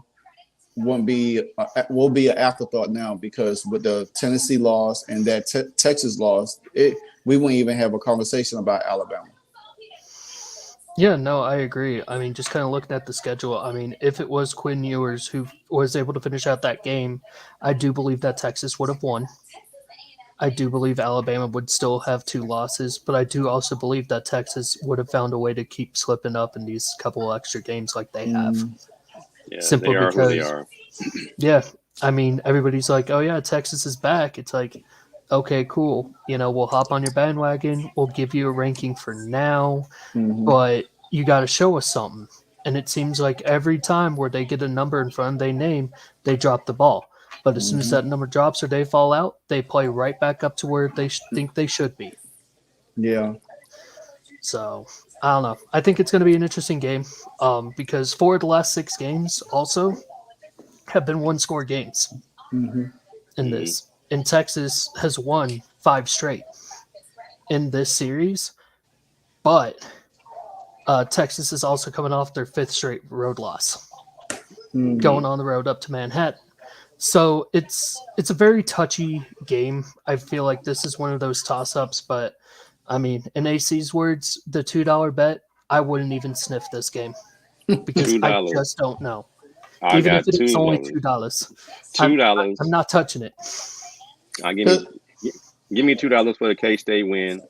C: will be an afterthought now because with the Tennessee loss and that Texas loss, we wouldn't even have a conversation about Alabama.
A: Yeah, no, I agree. I mean, just kind of looking at the schedule, I mean, if it was Quinn Ewers who was able to finish out that game, I do believe that Texas would have won. I do believe Alabama would still have 2 losses, but I do also believe that Texas would have found a way to keep slipping up in these couple extra games like they have.
B: Yeah,
A: Simply
B: they are
A: because,
B: who they are.
A: Yeah, I mean, everybody's like, oh yeah, Texas is back. It's like, okay, cool. We'll hop on your bandwagon. We'll give you a ranking for now, but you got to show us something. And it seems like every time where they get a number in front of their name, they drop the ball. But as soon as that number drops or they fall out, they play right back up to where they think they should be.
C: Yeah.
A: So, I don't know. I think it's going to be an interesting game because 4 of the last 6 games also have been 1-score games in this. And Texas has won 5 straight in this series. But Texas is also coming off their 5th straight road loss, going on the road up to Manhattan. So it's a very touchy game. I feel like this is one of those toss-ups, but I mean, in AC's words, the $2 bet, I wouldn't even sniff this game because I just don't know. Even if it's only $2,
B: $2.
A: I'm not touching it.
B: Give me $2 for the K-State win.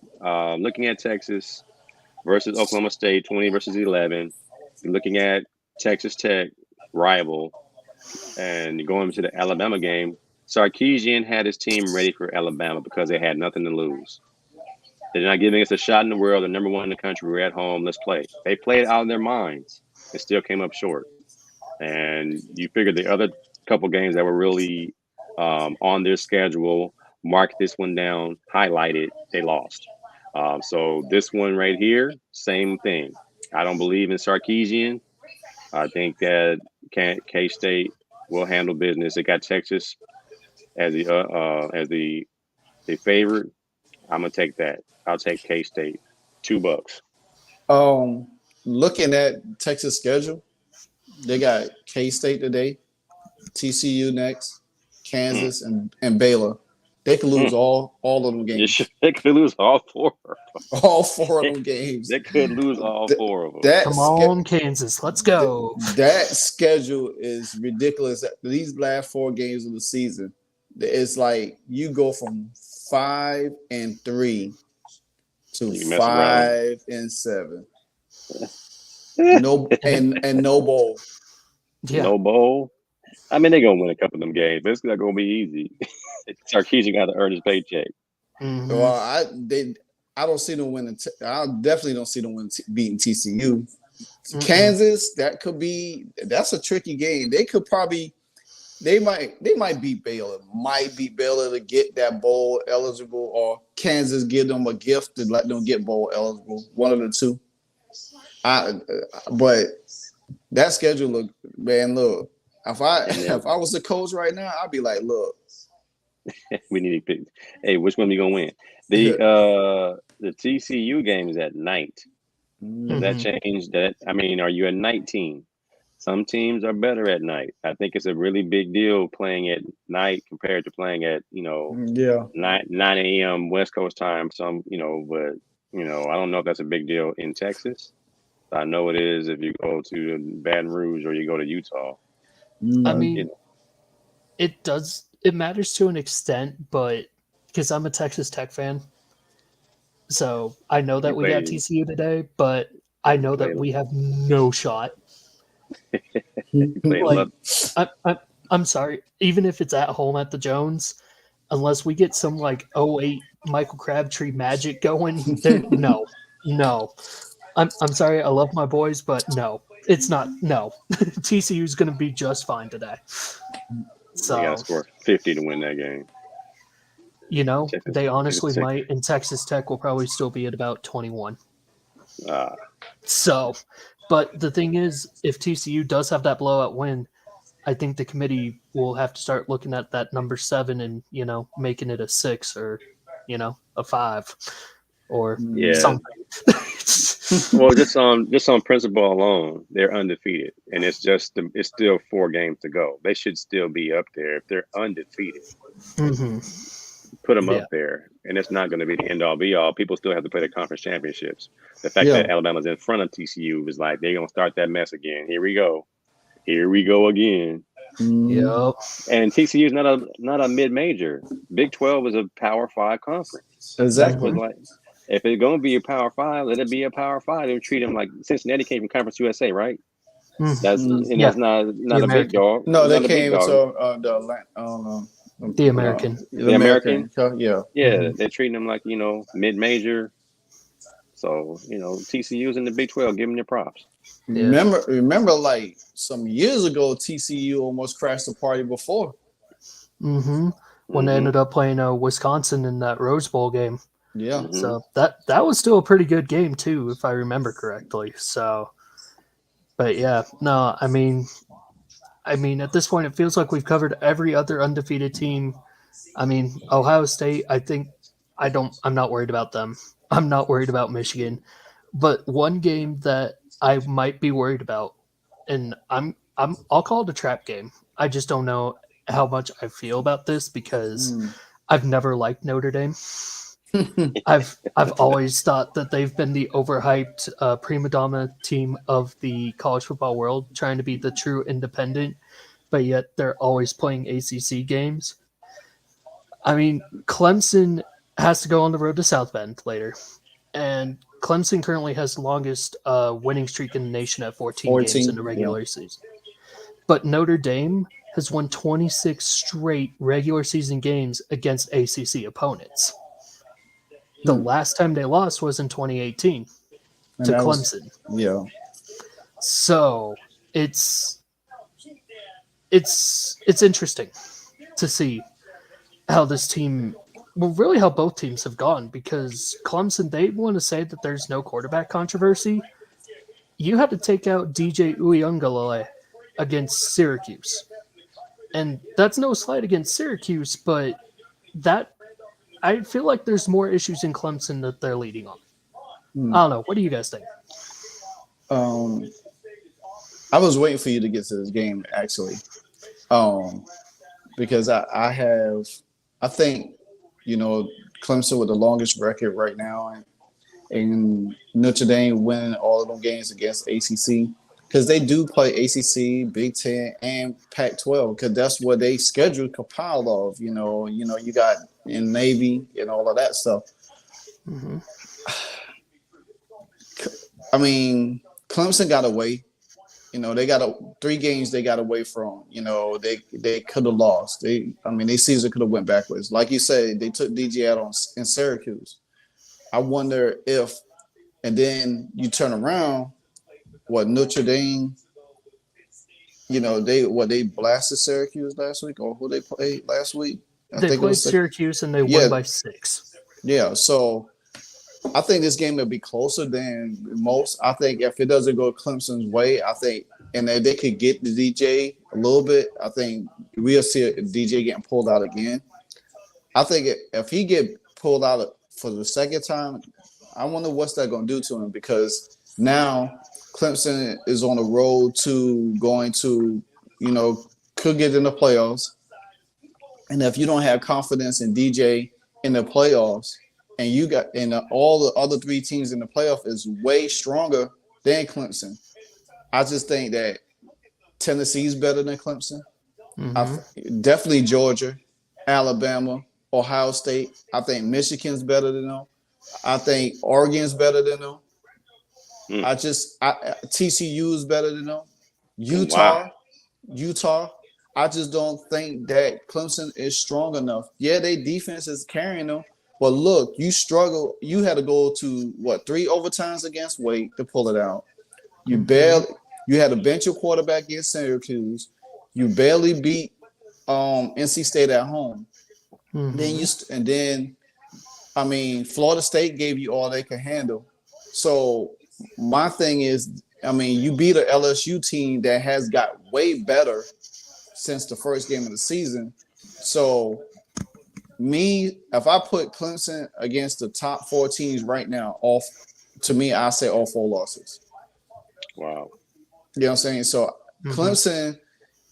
B: Looking at Texas versus Oklahoma State, 20 versus 11. Looking at Texas Tech rival. And going to the Alabama game, Sarkisian had his team ready for Alabama because they had nothing to lose. They're not giving us a shot in the world. They're number 1 in the country. We're at home. Let's play. They played out of their minds. It still came up short. And you figured the other couple games that were really on their schedule, mark this one down, highlight it, they lost. So this one right here, same thing. I don't believe in Sarkisian. I think that K-State will handle business. They got Texas as the favorite. I'm gonna take that. I'll take K-State. $2.
C: Looking at Texas schedule, They got K-State today, TCU next,
B: Mm.
C: Kansas, and Baylor. They could lose all of them games.
B: They could lose all four.
C: All four of them games.
B: They could lose all
C: Th-
B: four of them.
A: Come on, Kansas, let's go.
C: That schedule is ridiculous. These last 4 games of the season, it's like you go from 5-3 to
B: You mess around.
C: 5-7. No and no bowl.
A: Yeah.
B: No bowl. I mean, they're gonna win a couple of them games, but it's not gonna be easy. Sarkisian got to earn his paycheck.
A: Mhm.
C: Well, I don't see them winning. I definitely don't see them beating TCU. Kansas, that's a tricky game. They might beat Baylor. Might beat Baylor to get that bowl eligible, or Kansas give them a gift to let them get bowl eligible. One of the two. But that schedule look. If I was the coach right now, I'd be like, look.
B: We need to pick. Hey, which one we gonna win? The TCU game is at night. Does that change that? I mean, are you a night team? Some teams are better at night. I think it's a really big deal playing at night compared to playing at 9 a.m. West Coast time. But I don't know if that's a big deal in Texas. I know it is if you go to Baton Rouge or you go to Utah.
A: I mean, it does. It matters to an extent, but because I'm a Texas Tech fan, so I know that we got TCU today, but I know that we have no shot. Like, I'm sorry, even if it's at home at the Jones, unless we get some like 08 Michael Crabtree magic going, no. I'm sorry, I love my boys, but no, it's not. No, TCU is going to be just fine today. So
B: they got to score 50 to win that game.
A: They honestly might, and Texas Tech will probably still be at about 21. So, but the thing is, if TCU does have that blowout win, I think the committee will have to start looking at that number 7 and making it a 6 or a 5 or something.
B: Well, just on principle alone, they're undefeated, and it's still 4 games to go. They should still be up there if they're undefeated. Put them up there, and it's not going to be the end all be all. People still have to play the conference championships. The fact that Alabama's in front of TCU is like they're going to start that mess again. Here we go again.
A: Yep.
B: And TCU is not a mid-major. Big 12 is a Power 5 conference.
C: Exactly.
B: Like, if it's going to be a Power 5, let it be a Power 5. They treat them like Cincinnati came from Conference USA, right? That's not a big dog.
C: No, they
B: not
C: came to
A: the American.
B: The American.
C: Yeah.
B: They're treating them like mid-major. So TCU's in the Big 12. Give them your props.
A: Yeah.
C: Remember, like some years ago, TCU almost crashed the party before.
A: When they ended up playing Wisconsin in that Rose Bowl game.
C: Yeah.
A: So that was still a pretty good game too, if I remember correctly. So, but yeah, no, I mean, at this point, it feels like we've covered every other undefeated team. I mean, Ohio State, I'm not worried about them. I'm not worried about Michigan. But one game that I might be worried about, and I'll call it a trap game. I just don't know how much I feel about this because I've never liked Notre Dame. I've always thought that they've been the overhyped prima donna team of the college football world, trying to be the true independent, but yet they're always playing ACC games. I mean, Clemson has to go on the road to South Bend later, and Clemson currently has the longest winning streak in the nation at 14 games in the regular season. But Notre Dame has won 26 straight regular season games against ACC opponents. The last time they lost was in 2018 to Clemson. So it's interesting to see how this team, well, really how both teams have gone, because Clemson, they want to say that there's no quarterback controversy. You had to take out DJ Uiagalelei against Syracuse. And that's no slight against Syracuse, but I feel like there's more issues in Clemson that they're leading on. I don't know. What do you guys think?
C: I was waiting for you to get to this game actually, because I think Clemson with the longest record right now, and Notre Dame winning all of them games against ACC because they do play ACC, Big Ten, and Pac-12 because that's what they schedule compiled of. You got in Navy and all of that stuff.
A: Mm-hmm.
C: I mean, Clemson got away. They got 3 games they got away from. They could have lost. Their season could have went backwards. Like you said, they took DJ out in Syracuse. I wonder if, and then you turn around, what Notre Dame, they blasted Syracuse last week, or who they played last week?
A: They played Syracuse and they won by 6.
C: Yeah, so I think this game will be closer than most. I think if it doesn't go Clemson's way, and if they could get the DJ a little bit, I think we'll see a DJ getting pulled out again. I think if he get pulled out for the second time, I wonder what's that going to do to him, because now Clemson is on the road to going to, could get in the playoffs. And if you don't have confidence in DJ in the playoffs, and all the other 3 teams in the playoff is way stronger than Clemson, I just think that Tennessee's better than Clemson.
A: Mm-hmm.
C: Definitely Georgia, Alabama, Ohio State. I think Michigan's better than them. I think Oregon's better than them. TCU is better than them. Utah. I just don't think that Clemson is strong enough. Yeah, their defense is carrying them. But look, you struggle. You had to go to 3 overtimes against Wake to pull it out. You had to bench your quarterback against Syracuse. You barely beat NC State at home.
A: Mm-hmm.
C: Then Florida State gave you all they could handle. So my thing is, you beat an LSU team that has got way better since the first game of the season. So if I put Clemson against the top 4 teams right now, I say all 4 losses.
B: Wow.
C: You know what I'm saying? So Clemson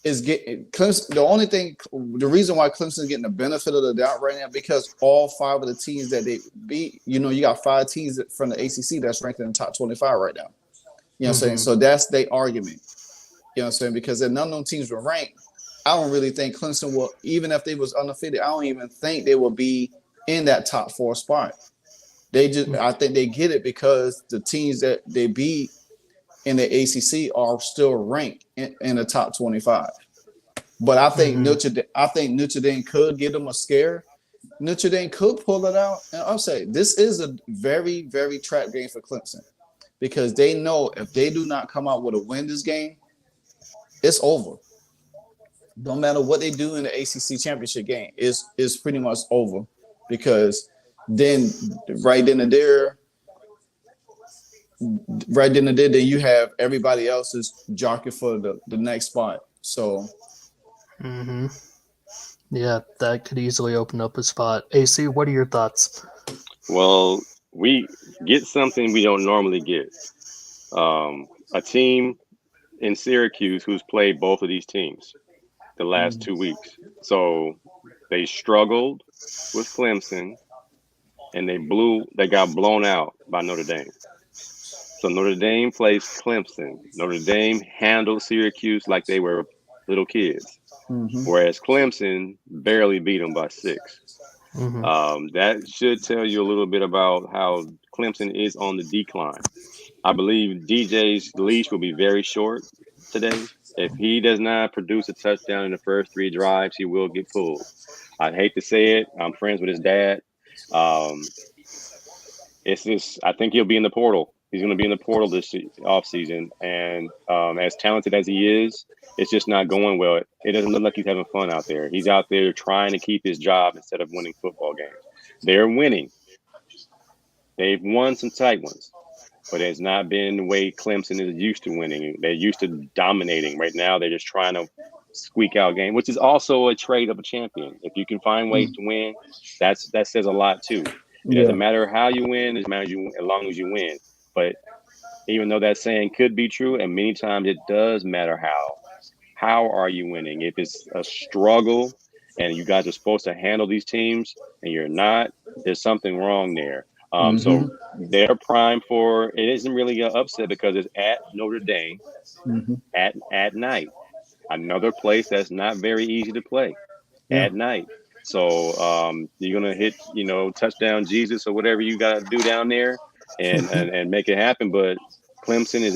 C: is getting the reason why Clemson is getting the benefit of the doubt right now, because all 5 of the teams that they beat, you got 5 teams from the ACC that's ranked in the top 25 right now. You know what I'm saying? So that's their argument. You know what I'm saying? Because if none of them teams were ranked, I don't really think Clemson will, even if they was undefeated, I don't even think they will be in that top 4 spot. I think they get it because the teams that they beat in the ACC are still ranked in the top 25. But I think Notre Dame could give them a scare. Notre Dame could pull it out. And I'll say this is a very, very trap game for Clemson, because they know if they do not come out with a win this game, it's over. No matter what they do in the ACC championship game, it's pretty much over, because then right then and there, then you have everybody else is jockeying for the next spot. So,
A: yeah, that could easily open up a spot. AC, what are your thoughts?
B: Well, we get something we don't normally get. A team in Syracuse who's played both of these teams the last 2 weeks. So they struggled with Clemson, and they got blown out by Notre Dame. So Notre Dame plays Clemson. Notre Dame handled Syracuse like they were little kids, whereas Clemson barely beat them by 6. That should tell you a little bit about how Clemson is on the decline. I believe DJ's leash will be very short today. If he does not produce a touchdown in the first 3 drives, he will get pulled. I hate to say it. I'm friends with his dad. It's just, I think he'll be in the portal. He's going to be in the portal this offseason. And as talented as he is, it's just not going well. It doesn't look like he's having fun out there. He's out there trying to keep his job instead of winning football games. They're winning. They've won some tight ones, but it's not been the way Clemson is used to winning. They're used to dominating. Right now, they're just trying to squeak out game, which is also a trait of a champion. If you can find ways to win, that says a lot too. It doesn't matter how you win, it matters as long as you win. But even though that saying could be true, and many times it does matter how. How are you winning? If it's a struggle and you guys are supposed to handle these teams and you're not, there's something wrong there.
C: Mm-hmm.
B: So they're primed for it. Isn't really an upset because it's at Notre Dame
C: Mm-hmm.
B: at night. Another place that's not very easy to play
C: Yeah.
B: at night. So you're gonna hit, touchdown Jesus or whatever you gotta do down there and make it happen. But Clemson is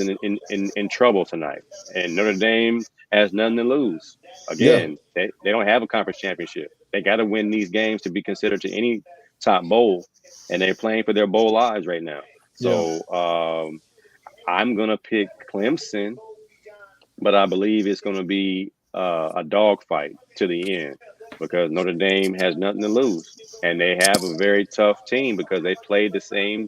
B: in trouble tonight. And Notre Dame has nothing to lose.
C: Yeah.
B: Again, they don't have a conference championship. They gotta win these games to be considered to any top bowl. And they're playing for their bowl lives right now.
C: Yeah.
B: So I'm gonna pick Clemson, but I believe it's going to be a dogfight to the end because Notre Dame has nothing to lose, and they have a very tough team because they played the same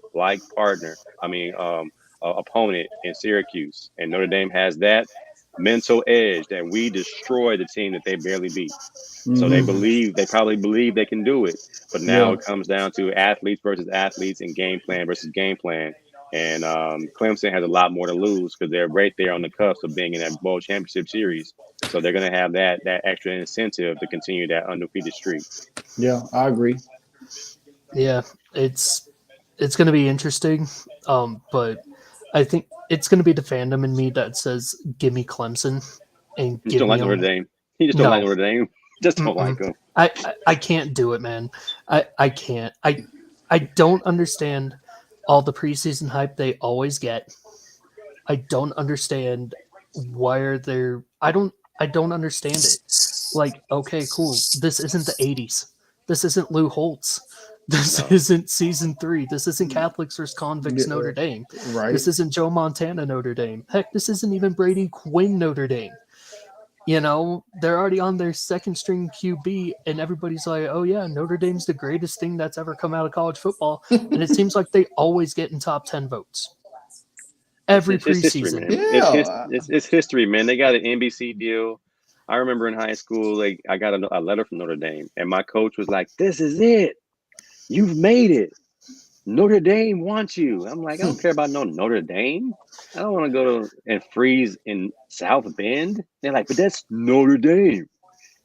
B: opponent in Syracuse, and Notre Dame has that mental edge that we destroy the team that they barely beat. So
C: Mm-hmm.
B: they probably believe they can do it. But now
C: Yeah.
B: it comes down to athletes versus athletes and game plan versus game plan. And Clemson has a lot more to lose because they're right there on the cusp of being in that bowl championship series. So they're going to have that extra incentive to continue that undefeated streak.
C: Yeah. I agree.
A: Yeah, it's going to be interesting, but I think it's going to be the fandom in me that says, "Give me Clemson," and
B: You just
A: give
B: don't
A: me
B: like Notre
A: them.
B: Dame. You just don't like
A: No,
B: Notre Dame. Just don't like
A: mm-mm.
B: them.
A: I can't do it, man. I can't. I don't understand all the preseason hype they always get. I don't understand why they're. I don't understand it. Like, okay, cool. This isn't the '80s. This isn't Lou Holtz. This
B: No.
A: isn't season 3. This isn't Catholics versus Convicts
C: Yeah.
A: Notre Dame.
C: Right.
A: This isn't Joe Montana Notre Dame. Heck, this isn't even Brady Quinn Notre Dame. They're already on their second string QB, and everybody's like, oh, yeah, Notre Dame's the greatest thing that's ever come out of college football. And it seems like they always get in top 10 votes every
B: It's history,
A: preseason.
B: man.
C: Yeah.
B: It's history, man. They got an NBC deal. I remember in high school, like I got a letter from Notre Dame, and my coach was like, "This is it. You've made it. Notre Dame wants you." I'm like, I don't care about no Notre Dame. I don't want to go to and freeze in South Bend. They're like, but that's Notre Dame.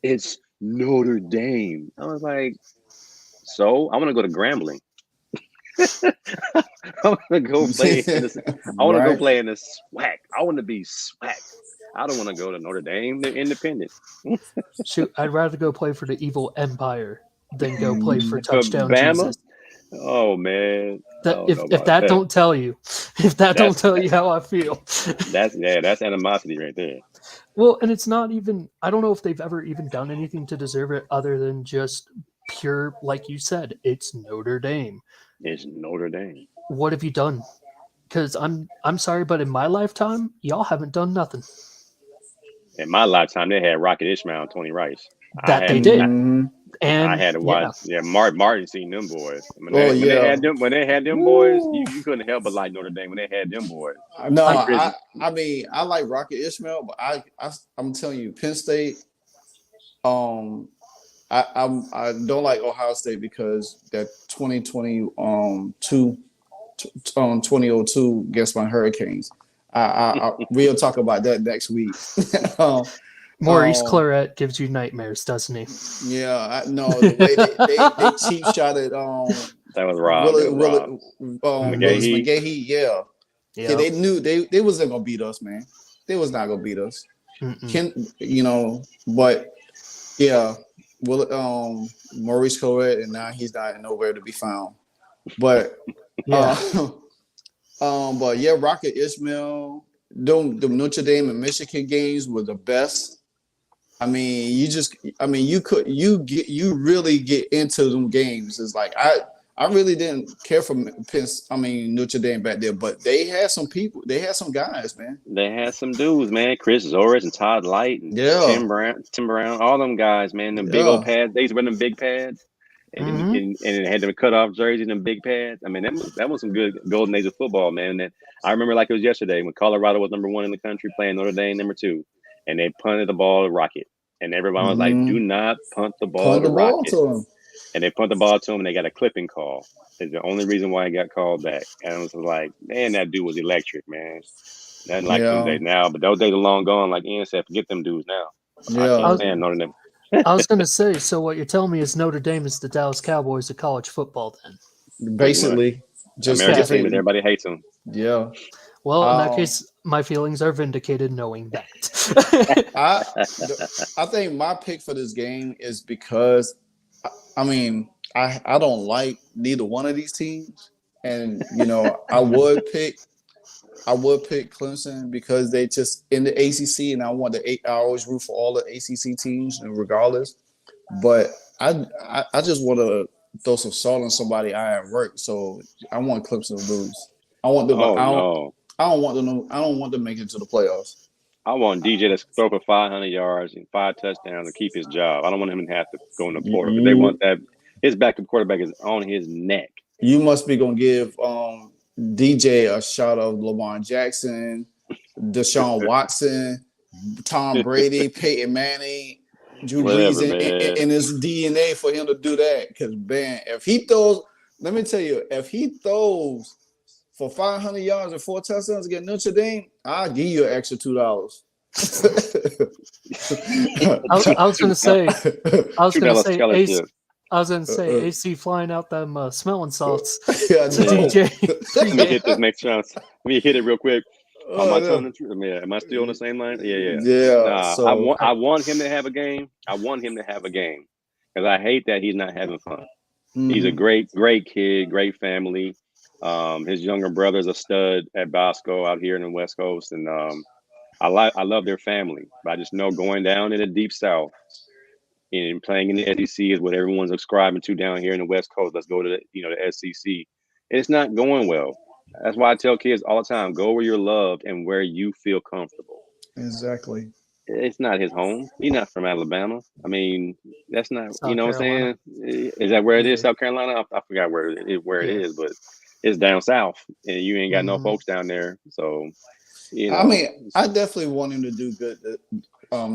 B: It's Notre Dame. I was like, so I want to go to Grambling. I want to go play in this. I want to go
C: Right.
B: play in the SWAC. I want to be SWAC. I don't want to go to Notre Dame. They're independent.
A: Shoot, I'd rather go play for the evil empire than go play for
C: Mhm.
B: For
A: touchdown
B: Bama?
A: Jesus.
B: Oh man. I
A: That
B: don't
A: if
B: know
A: if
B: about
A: that
B: that.
A: don't tell you, if that don't
B: That's
A: tell you how I feel.
B: that's animosity right there.
A: Well, and it's not even. I don't know if they've ever even done anything to deserve it other than just pure, like you said, it's Notre Dame.
B: It's Notre Dame.
A: What have you done? Because I'm sorry, but in my lifetime, y'all haven't done nothing.
B: In my lifetime, they had Rocket Ismail and Tony Rice. I
A: That they
B: had
A: did,
C: Mhm.
B: I
A: and
B: had to watch.
A: yeah,
B: Yeah, Martin seen them boys.
C: Oh yeah.
B: When they had them boys,
C: Woo.
B: you couldn't help but like Notre Dame when they had them boys.
C: No,
A: I
B: Chris,
C: I mean I like Rocket Ishmael, but I'm telling you, Penn State. I don't like Ohio State because that 2002 against my Hurricanes. We'll talk about that next week. um,
A: Maurice
C: um,
A: Claret gives you nightmares, doesn't he?
C: yeah, I know the way they cheap shot at
B: that was Rob. That was Rob.
C: Willis
B: McGahee.
C: McGahee. Yeah,
A: Yeah.
C: they knew they wasn't gonna beat us, man. They was not gonna beat us.
A: Mm-mm.
C: But yeah, Maurice Claret, and now he's not nowhere to be found. But
A: Yeah.
C: but yeah, Rocket Ismail, the Notre Dame and Michigan games were the best. I mean, you really get into them games. It's like I really didn't care for Notre Dame back there, but they had some people, they had some guys, man.
B: They had some dudes, man. Chris Zorich and Todd Light and
C: Yeah,
B: Tim Brown, all them guys, man. Them big old
C: yeah,
B: pads. They used to wear them big pads.
A: Mhm.
B: And it had them cut off jerseys and them big pads. I mean, that was some good golden age of football, man. And then I remember like it was yesterday when Colorado was number 1 in the country playing Notre Dame number 2, and they punted the ball to Rocket, and everyone was like, "Do not punt the ball
C: punt
B: to
C: the ball
B: Rocket."
C: to him.
B: and they punt the ball to him, and they got a clipping call. It's the only reason why he got called back. And I was like, man, that dude was electric, man. Nothing like them
C: Yeah,
B: days now, but those days are long gone. Like Ian said, forget them dudes now. I
A: I
B: can't
C: yeah.
A: was,
B: stand Notre Dame.
A: I was gonna say, so what you're telling me is Notre Dame is the Dallas Cowboys of college football, then?
B: Pretty much.
C: Basically, just
B: American team, and
C: different.
B: everybody hates them.
C: Yeah.
A: Well, in that
C: Um,
A: case, my feelings are vindicated knowing that.
C: I I think my pick for this game is because I mean I don't like neither one of these teams, and I would pick Clemson because they just in the ACC, and I always root for all the ACC teams, regardless. But I just want to throw some salt on somebody I at work, so I want Clemson to lose. I want them.
B: Oh no.
C: I don't want them. I don't want them to make it to the playoffs.
B: I want DJ to throw for 500 yards and 5 touchdowns and keep his job. I don't want him to have to go in the portal because they want
C: You
B: that. His backup quarterback is on his neck.
C: you must be gonna give DJ a shot of Lamar Jackson, Deshaun Watson, Tom Brady, Peyton Manning, Drew Brees
B: Whatever, man.
C: in his DNA for him to do that. Because man, if he throws, let me tell you, if he throws for 500 yards and 4 touchdowns against Notre Dame, I'll give you an extra $2.
A: I was gonna say, I was gonna
B: $2
A: say,
B: scholarship.
A: I was gonna say, AC flying out them smelling salts
C: Yeah,
A: to
C: no.
A: DJ.
B: Let me hit this next chance. Let me hit it real quick. Am I
C: no.
B: telling the truth? Yeah. Am I still on the same line? Yeah.
C: Yeah.
B: Nah,
C: So
B: I want him to have a game. I want him to have a game because I hate that he's not having fun. He's a great kid, great family. His younger brother's a stud at Bosco out here in the West Coast, and I love their family. But I just know going down in the deep South and playing in the SEC is what everyone's subscribing to down here in the West Coast. Let's go to the SEC. It's not going well. That's why I tell kids all the time: go where you're loved and where you feel comfortable.
C: exactly.
B: It's not his home. He's not from Alabama. I mean, that's not. You
A: South
B: know what I'm
A: Carolina.
B: saying? Is that where it is?
A: Yeah.
B: South Carolina? I forgot where it
A: Yeah.
B: is, but it's down south, and you ain't got no
A: Mhm.
B: folks down there. So,
C: I mean, I definitely want him to do good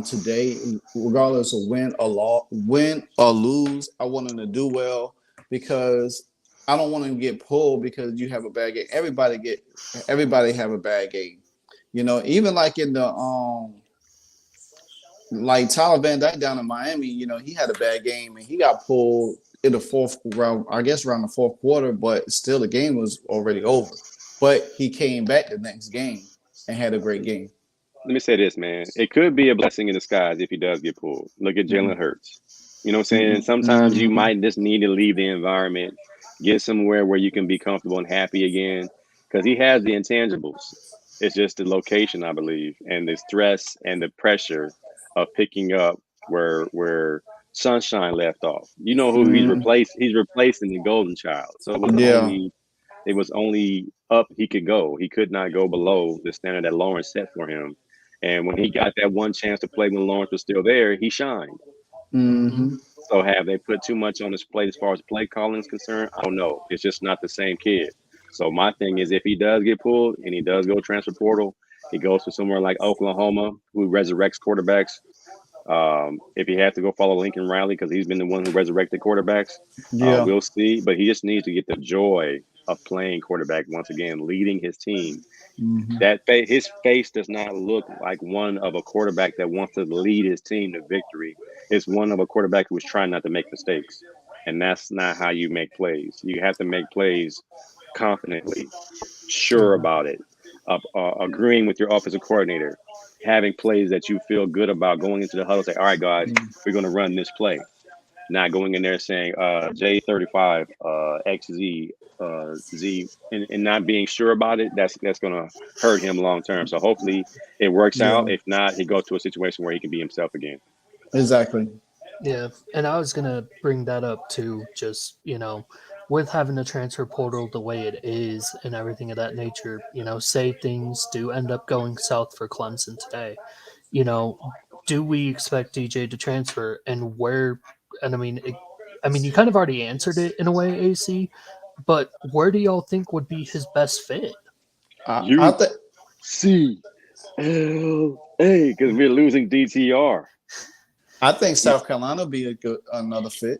C: today, regardless of win or lose. I want him to do well because I don't want him to get pulled because you have a bad game. Everybody have a bad game. Even like in the like Tyler Van Dyke down in Miami, he had a bad game and he got pulled in the fourth round, I guess around the fourth quarter, but still the game was already over. But he came back the next game and had a great game.
B: let me say this, man. It could be a blessing in disguise if he does get pulled. Look at Jalen Hurts. You know what I'm saying? Sometimes you might just need to leave the environment, get somewhere where you can be comfortable and happy again, because he has the intangibles. It's just the location, I believe, and the stress and the pressure of picking up where Sunshine left off. You know who he's
C: Mhm.
B: replaced? He's replacing the Golden Child. So
C: Yeah.
B: it was only up he could go. He could not go below the standard that Lawrence set for him. And when he got that one chance to play when Lawrence was still there, he shined.
C: Mm-hmm.
B: So have they put too much on his plate as far as play calling is concerned? I don't know. It's just not the same kid. So my thing is, if he does get pulled and he does go transfer portal, he goes to somewhere like Oklahoma, who resurrects quarterbacks. If he has to go follow Lincoln Riley because he's been the one who resurrected quarterbacks,
C: Yeah.
B: we'll see. But he just needs to get the joy of playing quarterback once again, leading his team.
C: Mm-hmm.
B: His face does not look like one of a quarterback that wants to lead his team to victory. It's one of a quarterback who is trying not to make mistakes, and that's not how you make plays. You have to make plays confidently, sure
A: Yeah.
B: about it, agreeing with your offensive coordinator, having plays that you feel good about going into the huddle. Say, all right, guys, we're going to run this play. Not going in there saying J35 XZ Z and not being sure about it. That's going to hurt him long term. So hopefully it works out.
C: Yeah.
B: If not, he goes to a situation where he can be himself again.
C: Exactly.
A: Yeah, and I was gonna bring that up too. Just with having the transfer portal the way it is and everything of that nature, say things do end up going south for Clemson today. Do we expect DJ to transfer, and where? And I mean, you kind of already answered it in a way, AC. But where do y'all think would be his best fit?
C: I think
B: UCLA because we're losing DTR.
C: South Carolina will be another fit.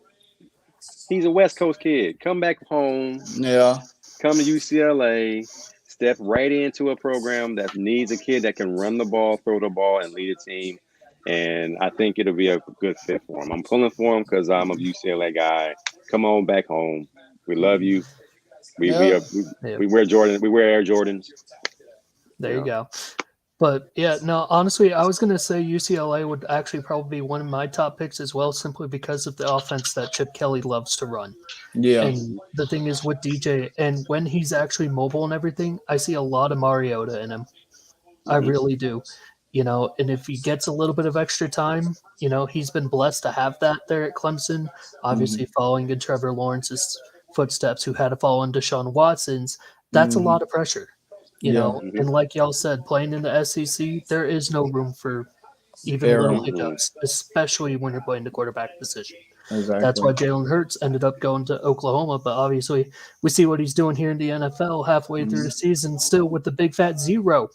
B: He's a West Coast kid. Come back home.
C: Yeah.
B: Come to UCLA. Step right into a program that needs a kid that can run the ball, throw the ball, and lead a team. And I think it'll be a good fit for him. I'm pulling for him because I'm a UCLA guy. Come on back home. We love you. We we
C: Yeah.
B: are we,
A: Yeah,
B: we wear Jordan. We wear Air Jordans.
A: there you
B: Yeah.
A: go. But yeah, no, honestly, I was gonna say UCLA would actually probably be one of my top picks as well, simply because of the offense that Chip Kelly loves to run.
C: Yeah.
A: And the thing is with DJ, and when he's actually mobile and everything, I see a lot of Mariota in him. I
B: Mhm.
A: really do. And if he gets a little bit of extra time, he's been blessed to have that there at Clemson, obviously
C: Mm-hmm.
A: following in Trevor Lawrence's footsteps, who had to fall in Deshaun Watson's. That's a
C: Mm-hmm.
A: lot of pressure,
C: Yeah.
B: Mhm.
A: and like y'all said, playing in the SEC, there is no room for even little
C: Aaron.
B: Mhm.
A: hiccups, especially when you're playing the quarterback position. That's
C: Exactly.
A: why Jalen Hurts ended up going to Oklahoma, but obviously we see what he's doing here in the NFL halfway through the
C: Mhm.
A: season, still with the big fat zero.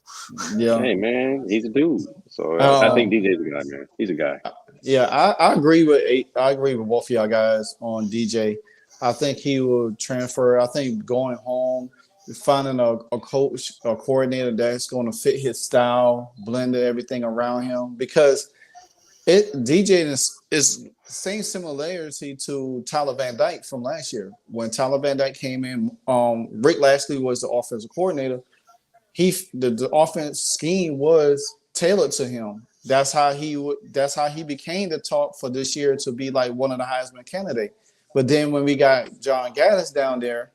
C: Yeah.
B: Hey man, he's a dude. So I think
C: Um.
B: DJ's a guy, man. He's a guy.
C: Yeah. I agree with both of y'all guys on DJ. I think he will transfer. I think going home, finding a coach, a coordinator that's going to fit his style, blend everything around him because DJ is same similarity to Tyler Van Dyke from last year. When Tyler Van Dyke came in, Rick Lashley was the offensive coordinator. The offense scheme was tailored to him. That's how he became the talk for this year to be like one of the Heisman candidates. But then when we got John Gaddis down there,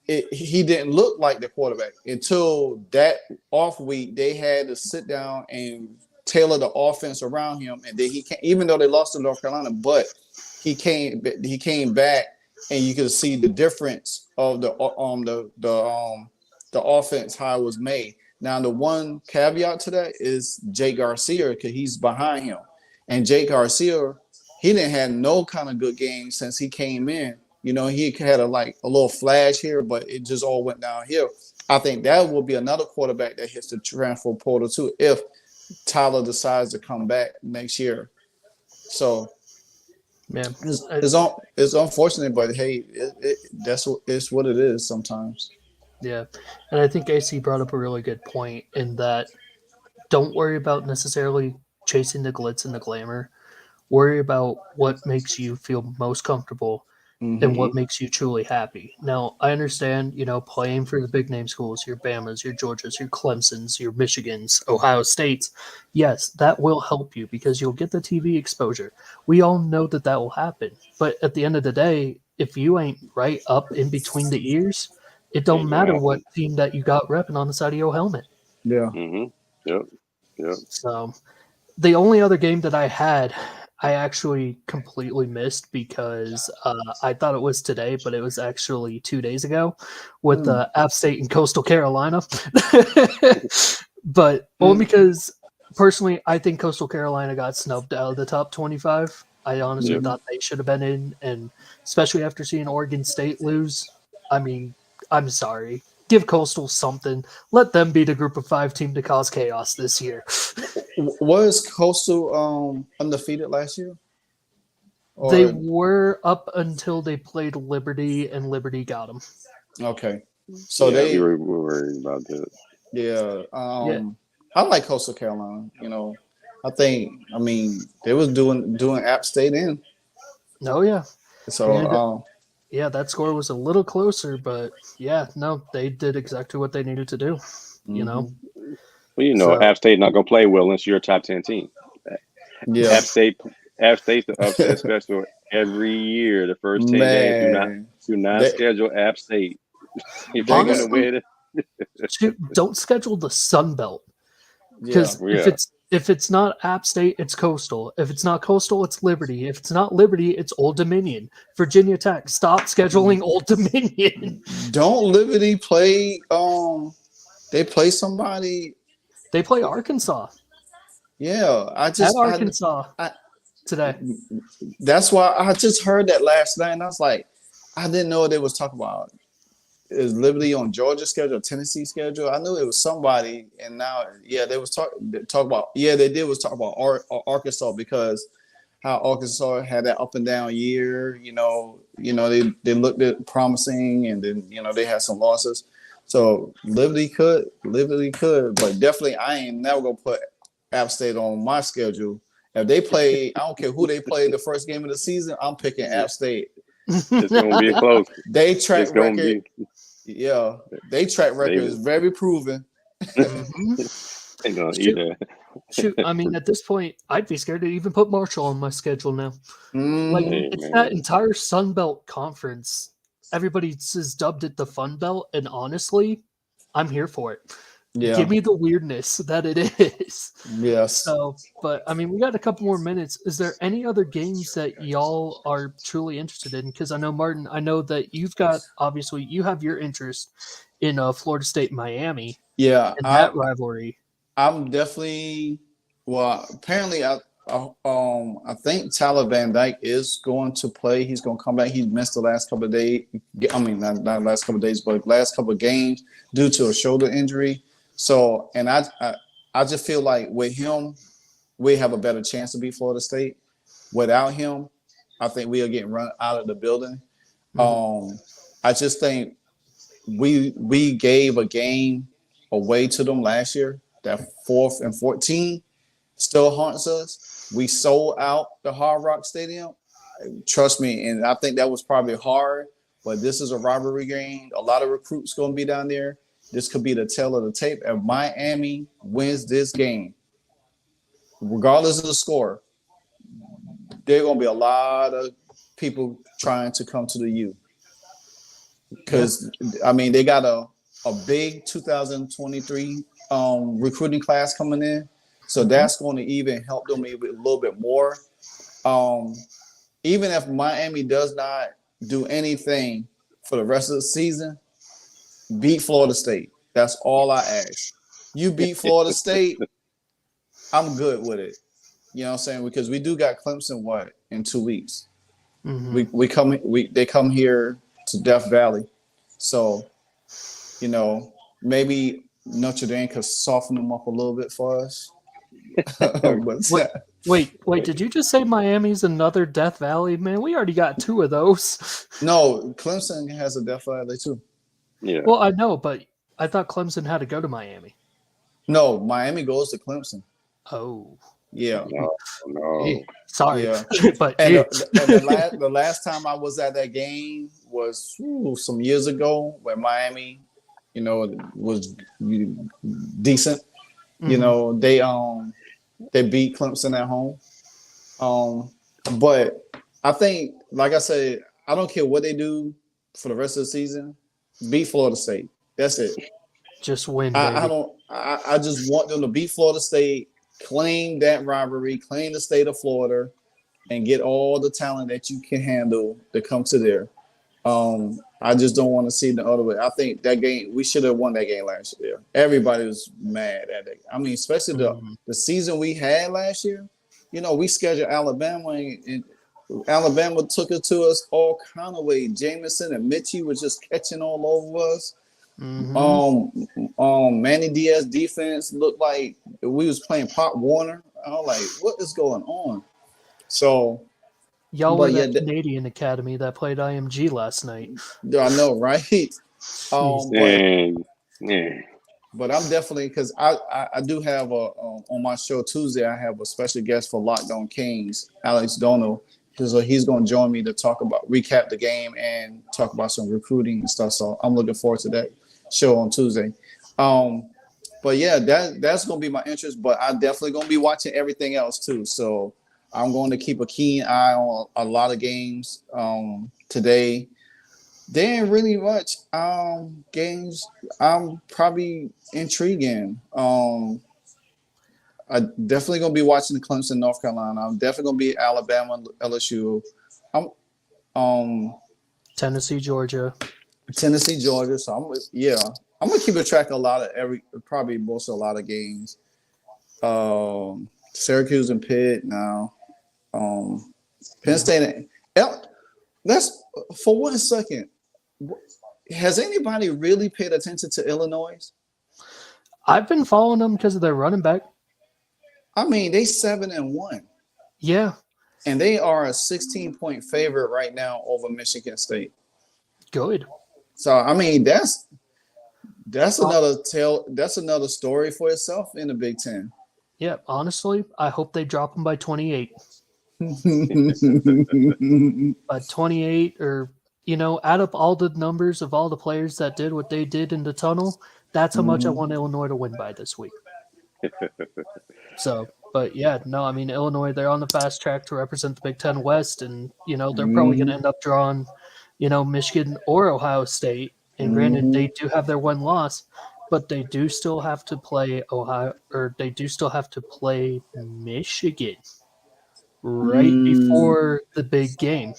C: he didn't look like the quarterback until that off week. They had to sit down and tailor the offense around him, and then he came, even though they lost to North Carolina, but he came back, and you could see the difference of the offense how it was made. Now the one caveat to that is Jake Garcia because he's behind him, and Jake Garcia he didn't have no kind of good game since he came in. He had a little flash here, but it just all went downhill. I think that will be another quarterback that hits the transfer portal too if Tyler decides to come back next year. So
A: Man,
C: it's
A: I,
C: it's, it's unfortunate, but hey, it's what it is sometimes.
A: yeah, and I think AC brought up a really good point in that don't worry about necessarily chasing the glitz and the glamour. Worry about what makes you feel most comfortable and
C: Mm-hmm.
A: what
B: Mhm.
A: makes you truly happy. Now, I understand, playing for the big name schools, your Bamas, your Georgias, your Clemsons, your Michigans, Ohio States. Yes, that will help you because you'll get the TV exposure. We all know that that will happen. But at the end of the day, if you ain't right up in between the ears, it don't
B: Ain't gonna
A: matter what
B: happen.
A: team that you got repping on the side of your helmet.
C: Yeah.
B: Mhm. Yep. Yep.
A: So the only other game that I had, I actually completely missed because I thought it was today, but it was actually 2 days ago with
C: Mm.
A: App State and Coastal Carolina. But only
C: Mm.
A: because personally, I think Coastal Carolina got snubbed out of the top 25. I honestly
B: Yep.
C: Mm.
A: thought they should have been in, and especially after seeing Oregon State lose. I mean, I'm sorry. Give Coastal something. Let them be the group of five team to cause chaos this year.
C: Was Coastal undefeated last year?
A: They
C: Or
A: were up until they played Liberty, and Liberty got them.
C: okay, so
B: Yeah,
C: they
B: we were worried about that.
C: yeah.
A: Yeah.
C: I like Coastal Carolina. I mean they was doing App State in.
A: Oh yeah.
C: So
A: And yeah, that score was a little closer, but yeah, no, they did exactly what they needed to do. You know.
C: mhm.
B: Well,
A: So
B: App State not gonna play well unless you're a top 10 team.
C: Yeah,
B: App State, App State's the upset special every year. The first 10 games,
C: man.
B: do not
C: They
B: schedule App State if
C: they
B: you're
C: got
B: gonna
A: honestly,
B: win.
A: don't schedule the Sun Belt
C: yeah.
A: because if
B: Yeah.
A: it's not App State, it's Coastal. If it's not Coastal, it's Liberty. If it's not Liberty, it's Old Dominion. Virginia Tech, stop scheduling Old Dominion.
C: Don't Liberty play? They play somebody.
A: They play Arkansas
C: Yeah,
A: at Arkansas
C: I
A: today.
C: that's why I just heard that last night, and I was like, I didn't know they was talking about is Liberty on Georgia schedule, Tennessee schedule. I knew it was somebody, and now yeah, they was talk about yeah they did was talk about Arkansas because how Arkansas had that up and down year. They looked at promising, and then they had some losses. So Liberty could, but definitely I ain't never gonna put App State on my schedule. If they play, I don't care who they play the first game of the season. I'm picking App State.
B: It's gonna be close.
C: They track
B: It's gonna
C: record, yeah. They track record is very proven.
B: They're gonna eat that.
A: Shoot, I mean, at this point, I'd be scared to even put Marshall on my schedule now. Like,
C: Mhm.
A: it's that entire Sun Belt conference. Everybody has dubbed it the Fun Belt, and honestly, I'm here for it.
C: Yeah.
A: Give me the weirdness that it is.
C: Yes.
A: So, but I mean, we got a couple more minutes. Is there any other games that y'all are truly interested in? Because I know, Martin, I know that you've got, obviously, you have your interest in Florida State, Miami,
C: Yeah.
A: and that rivalry.
C: I'm definitely. Well, apparently, I think Tyler Van Dyke is going to play. He's going to come back. He missed the last couple of days. I mean, not last couple of days, but last couple of games due to a shoulder injury. So, and I just feel like with him, we have a better chance to beat Florida State. Without him, I think we are getting run out of the building. I just think we gave a game away to them last year. That 4th and 14 still haunts us. We sold out the Hard Rock Stadium. Trust me, and I think that was probably hard, but this is a rivalry game. A lot of recruits going to be down there. This could be the tail of the tape. If Miami wins this game, regardless of the score, there are going to be a lot of people trying to come to the U. Because, I mean, they got a big 2023 recruiting class coming in. So that's going to even help them a little bit more. Even if Miami does not do anything for the rest of the season, beat Florida State. That's all I ask. You beat Florida State, I'm good with it. You know what I'm saying? Because we do got Clemson, in 2 weeks. They come here to Death Valley. So, maybe Notre Dame could soften them up a little bit for us.
A: Wait, did you just say Miami's another Death Valley? Man, we already got 2 of those.
C: No, Clemson has a Death Valley too.
B: Yeah.
A: Well, I know, but I thought Clemson had to go to Miami.
C: No, Miami goes to Clemson.
A: Oh.
C: Yeah.
B: No.
A: Sorry.
C: Yeah.
A: But
C: and the last time I was at that game was some years ago when Miami, was decent. They beat Clemson at home. But I think, like I said, I don't care what they do for the rest of the season. Beat Florida State. That's it.
A: Just win.
C: I just want them to beat Florida State, claim that rivalry, claim the state of Florida, and get all the talent that you can handle to come to there. I just don't want to see the other way. I think that game, we should have won that game last year. Everybody was mad at it. I mean, especially the season we had last year. We scheduled Alabama, and Alabama took it to us all kind of way. Jameson and Mitchie was just catching all over us. Manny Diaz defense looked like we was playing Pop Warner. I was like, what is going on? So
A: y'all were that Canadian Academy that played IMG last night.
C: I know, right? But I'm definitely, because I do have on my show Tuesday, I have a special guest for Locked On Kings, Alex Donald. So he's going to join me to recap the game and talk about some recruiting and stuff. So I'm looking forward to that show on Tuesday. But yeah, that's going to be my interest. But I'm definitely going to be watching everything else too. So I'm going to keep a keen eye on a lot of games today. There ain't really much games I'm probably intriguing. I'm definitely going to be watching the Clemson, North Carolina. I'm definitely going to be Alabama, LSU.
A: Tennessee, Georgia.
C: So I'm going to keep a track of most of a lot of games. Syracuse and Pitt now. Penn State. Let's for 1 second. Has anybody really paid attention to Illinois?
A: I've been following them because of their running back.
C: I mean, they 7-1.
A: Yeah,
C: and they are a 16-point favorite right now over Michigan State.
A: Good.
C: So I mean, that's That's another story for itself in the Big Ten.
A: Yeah, honestly, I hope they drop them by 28. By 28, or add up all the numbers of all the players that did what they did in the tunnel. That's how much I want Illinois to win by this week. So, but yeah, no, I mean Illinois, they're on the fast track to represent the Big Ten West, and they're probably going to end up drawing, Michigan or Ohio State. And granted, they do have their one loss, but they do still have to play Ohio, or they do still have to play Michigan right before the big game.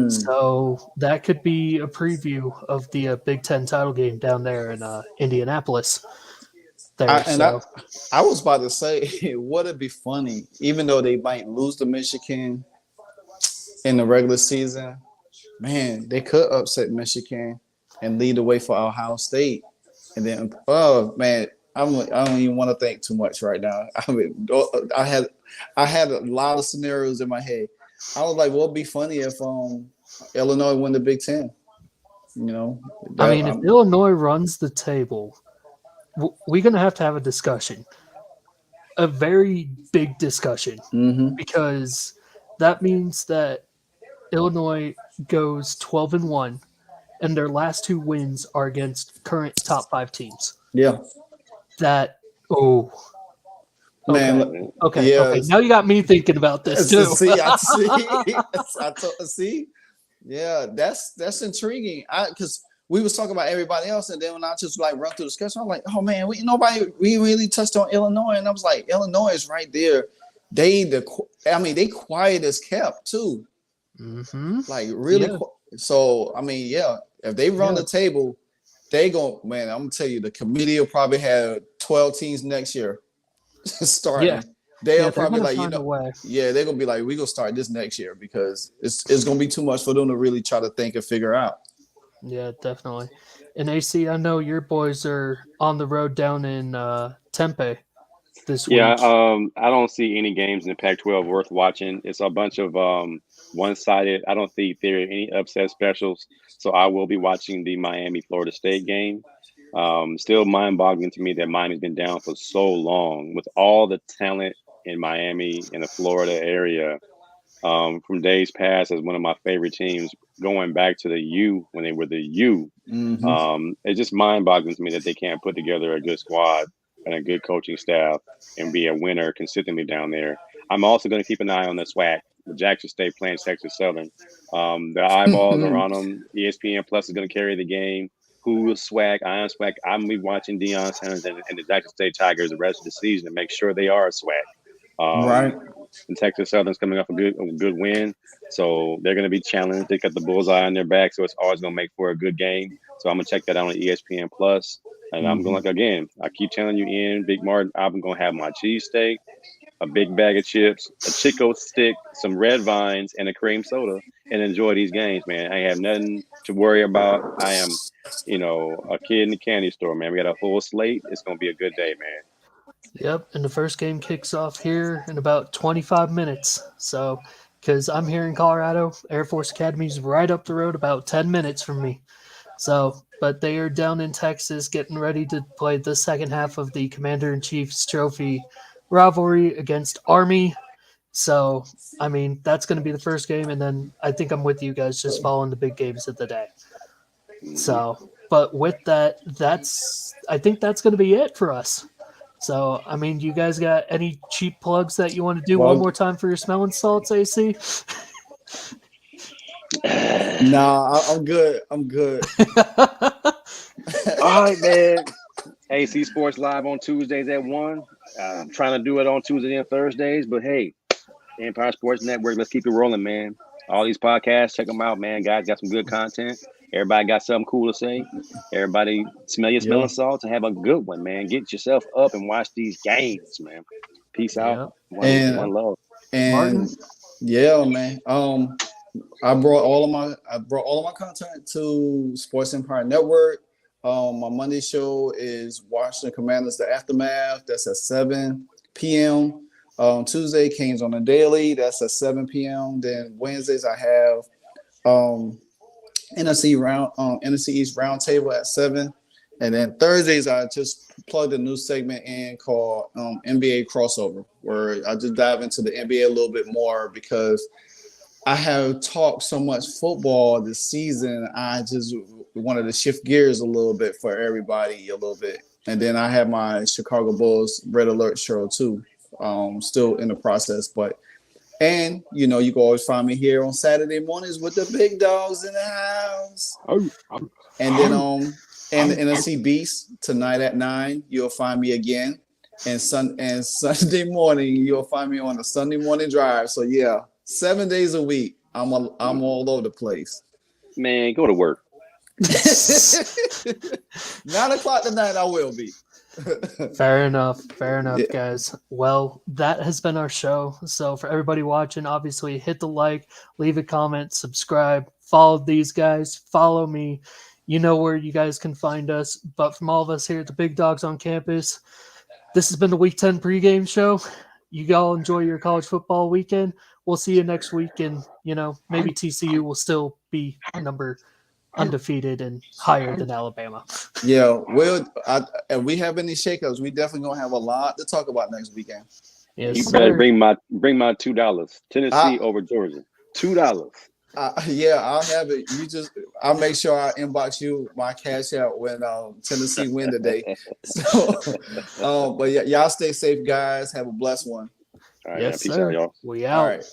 A: So that could be a preview of the Big Ten title game down there in Indianapolis.
C: I was about to say, would it be funny, even though they might lose to Michigan in the regular season, man, they could upset Michigan and lead the way for Ohio State. And then, oh man, I don't even want to think too much right now. I mean, I had a lot of scenarios in my head. I was like, what would be funny if Illinois win the Big Ten?
A: If Illinois runs the table, we're going to have a discussion, a very big discussion, because that means that Illinois goes 12-1, and their last two wins are against current top 5 teams.
C: Yeah.
A: Man, okay.
C: Yeah.
A: Okay. Now you got me thinking about this too.
C: See. Yeah, that's intriguing. Because we was talking about everybody else, and then when I just like run through the schedule, I'm like, oh man, we really touched on Illinois, and I was like, Illinois is right there. They quiet as kept too. Like really.
A: Yeah.
C: So I mean, yeah, if they run the table, they go. Man, I'm gonna tell you, the committee will probably have 12 teams next year starting.
A: Yeah.
C: They'll probably like, they're gonna be like, we gonna start this next year because it's gonna be too much for them to really try to think and figure out.
A: Yeah, definitely. And AC, I know your boys are on the road down in Tempe this week.
B: Yeah, I don't see any games in the Pac-12 worth watching. It's a bunch of one-sided. I don't think there are any upset specials. So I will be watching the Miami-Florida State game. Still mind-boggling to me that Miami's been down for so long with all the talent in Miami and the Florida area. From days past as one of my favorite teams, going back to the U when they were the U. It's just mind-boggling to me that they can't put together a good squad and a good coaching staff and be a winner consistently down there. I'm also going to keep an eye on the SWAC, the Jackson State playing Texas Southern. The eyeballs are on them. ESPN Plus is going to carry the game. Who is SWAC? I am SWAC. I'm going to be watching Deion Sanders and the Jackson State Tigers the rest of the season to make sure they are a SWAC.
C: Right.
B: And Texas Southern's coming off a good win, so they're going to be challenged. They got the bullseye on their back, so it's always going to make for a good game. So I'm going to check that out on ESPN Plus, and I'm going I keep telling you, Ian, Big Martin, I'm going to have my cheesesteak, a big bag of chips, a Chico stick, some red vines, and a cream soda, and enjoy these games, man. I have nothing to worry about. I am, a kid in the candy store, man. We got a full slate. It's going to be a good day, man.
A: Yep, and the first game kicks off here in about 25 minutes. So, because I'm here in Colorado, Air Force Academy's right up the road, about 10 minutes from me. So, but they are down in Texas getting ready to play the second half of the Commander-in-Chief's Trophy rivalry against Army. So, I mean, that's going to be the first game, and then I think I'm with you guys just following the big games of the day. So, but with that, I think that's going to be it for us. So, I mean, you guys got any cheap plugs that you want to do one more time for your smelling salts, AC?
C: Nah, I'm good.
B: All right, man. AC Sports Live on Tuesdays at 1. I'm trying to do it on Tuesdays and Thursdays, but hey, Empire Sports Network, let's keep it rolling, man. All these podcasts, check them out, man. Guys got some good content. Everybody got something cool to say. Everybody smell your smelling salts and have a good one, man. Get yourself up and watch these games, man. Peace out. One love.
C: And
A: Martin?
C: Yeah, man. I brought all of my content to Sports Empire Network. My Monday show is Washington Commanders: The Aftermath. That's at 7 p.m. Tuesday, Kings on the Daily. That's at 7 p.m. Then Wednesdays, I have NFC East Roundtable at 7. And then Thursdays, I just plugged a new segment in called NBA Crossover, where I just dive into the NBA a little bit more because I have talked so much football this season. I just wanted to shift gears a little bit for everybody a little bit. And then I have my Chicago Bulls Red Alert show too. Still in the process, and you can always find me here on Saturday mornings with the big dogs in the house. And then and the NFC Beast tonight at 9, you'll find me again. And Sunday morning, you'll find me on the Sunday morning drive. So yeah, 7 days a week. I'm all over the place.
B: Man, go to work.
C: 9 o'clock tonight, I will be.
A: Fair enough,
C: Yeah.
A: guys. Well, that has been our show. So for everybody watching, obviously hit the like, leave a comment, subscribe, follow these guys, follow me. You know where you guys can find us. But from all of us here at the Big Dogs on Campus, this has been the Week 10 pregame show. You all enjoy your college football weekend. We'll see you next week, and maybe TCU will still be number undefeated and higher than Alabama.
C: Yeah, well, if we have any shakeups, we definitely gonna have a lot to talk about next weekend.
A: Yes,
B: You
A: sir.
B: better bring my $2. Tennessee over Georgia. $2.
C: Yeah, I'll have it. I'll make sure I inbox you my cash out when Tennessee win today. So, but yeah, y'all stay safe, guys. Have a blessed one.
B: All right,
A: Yes,
B: peace
A: sir.
B: out, y'all.
A: We out.
C: All right.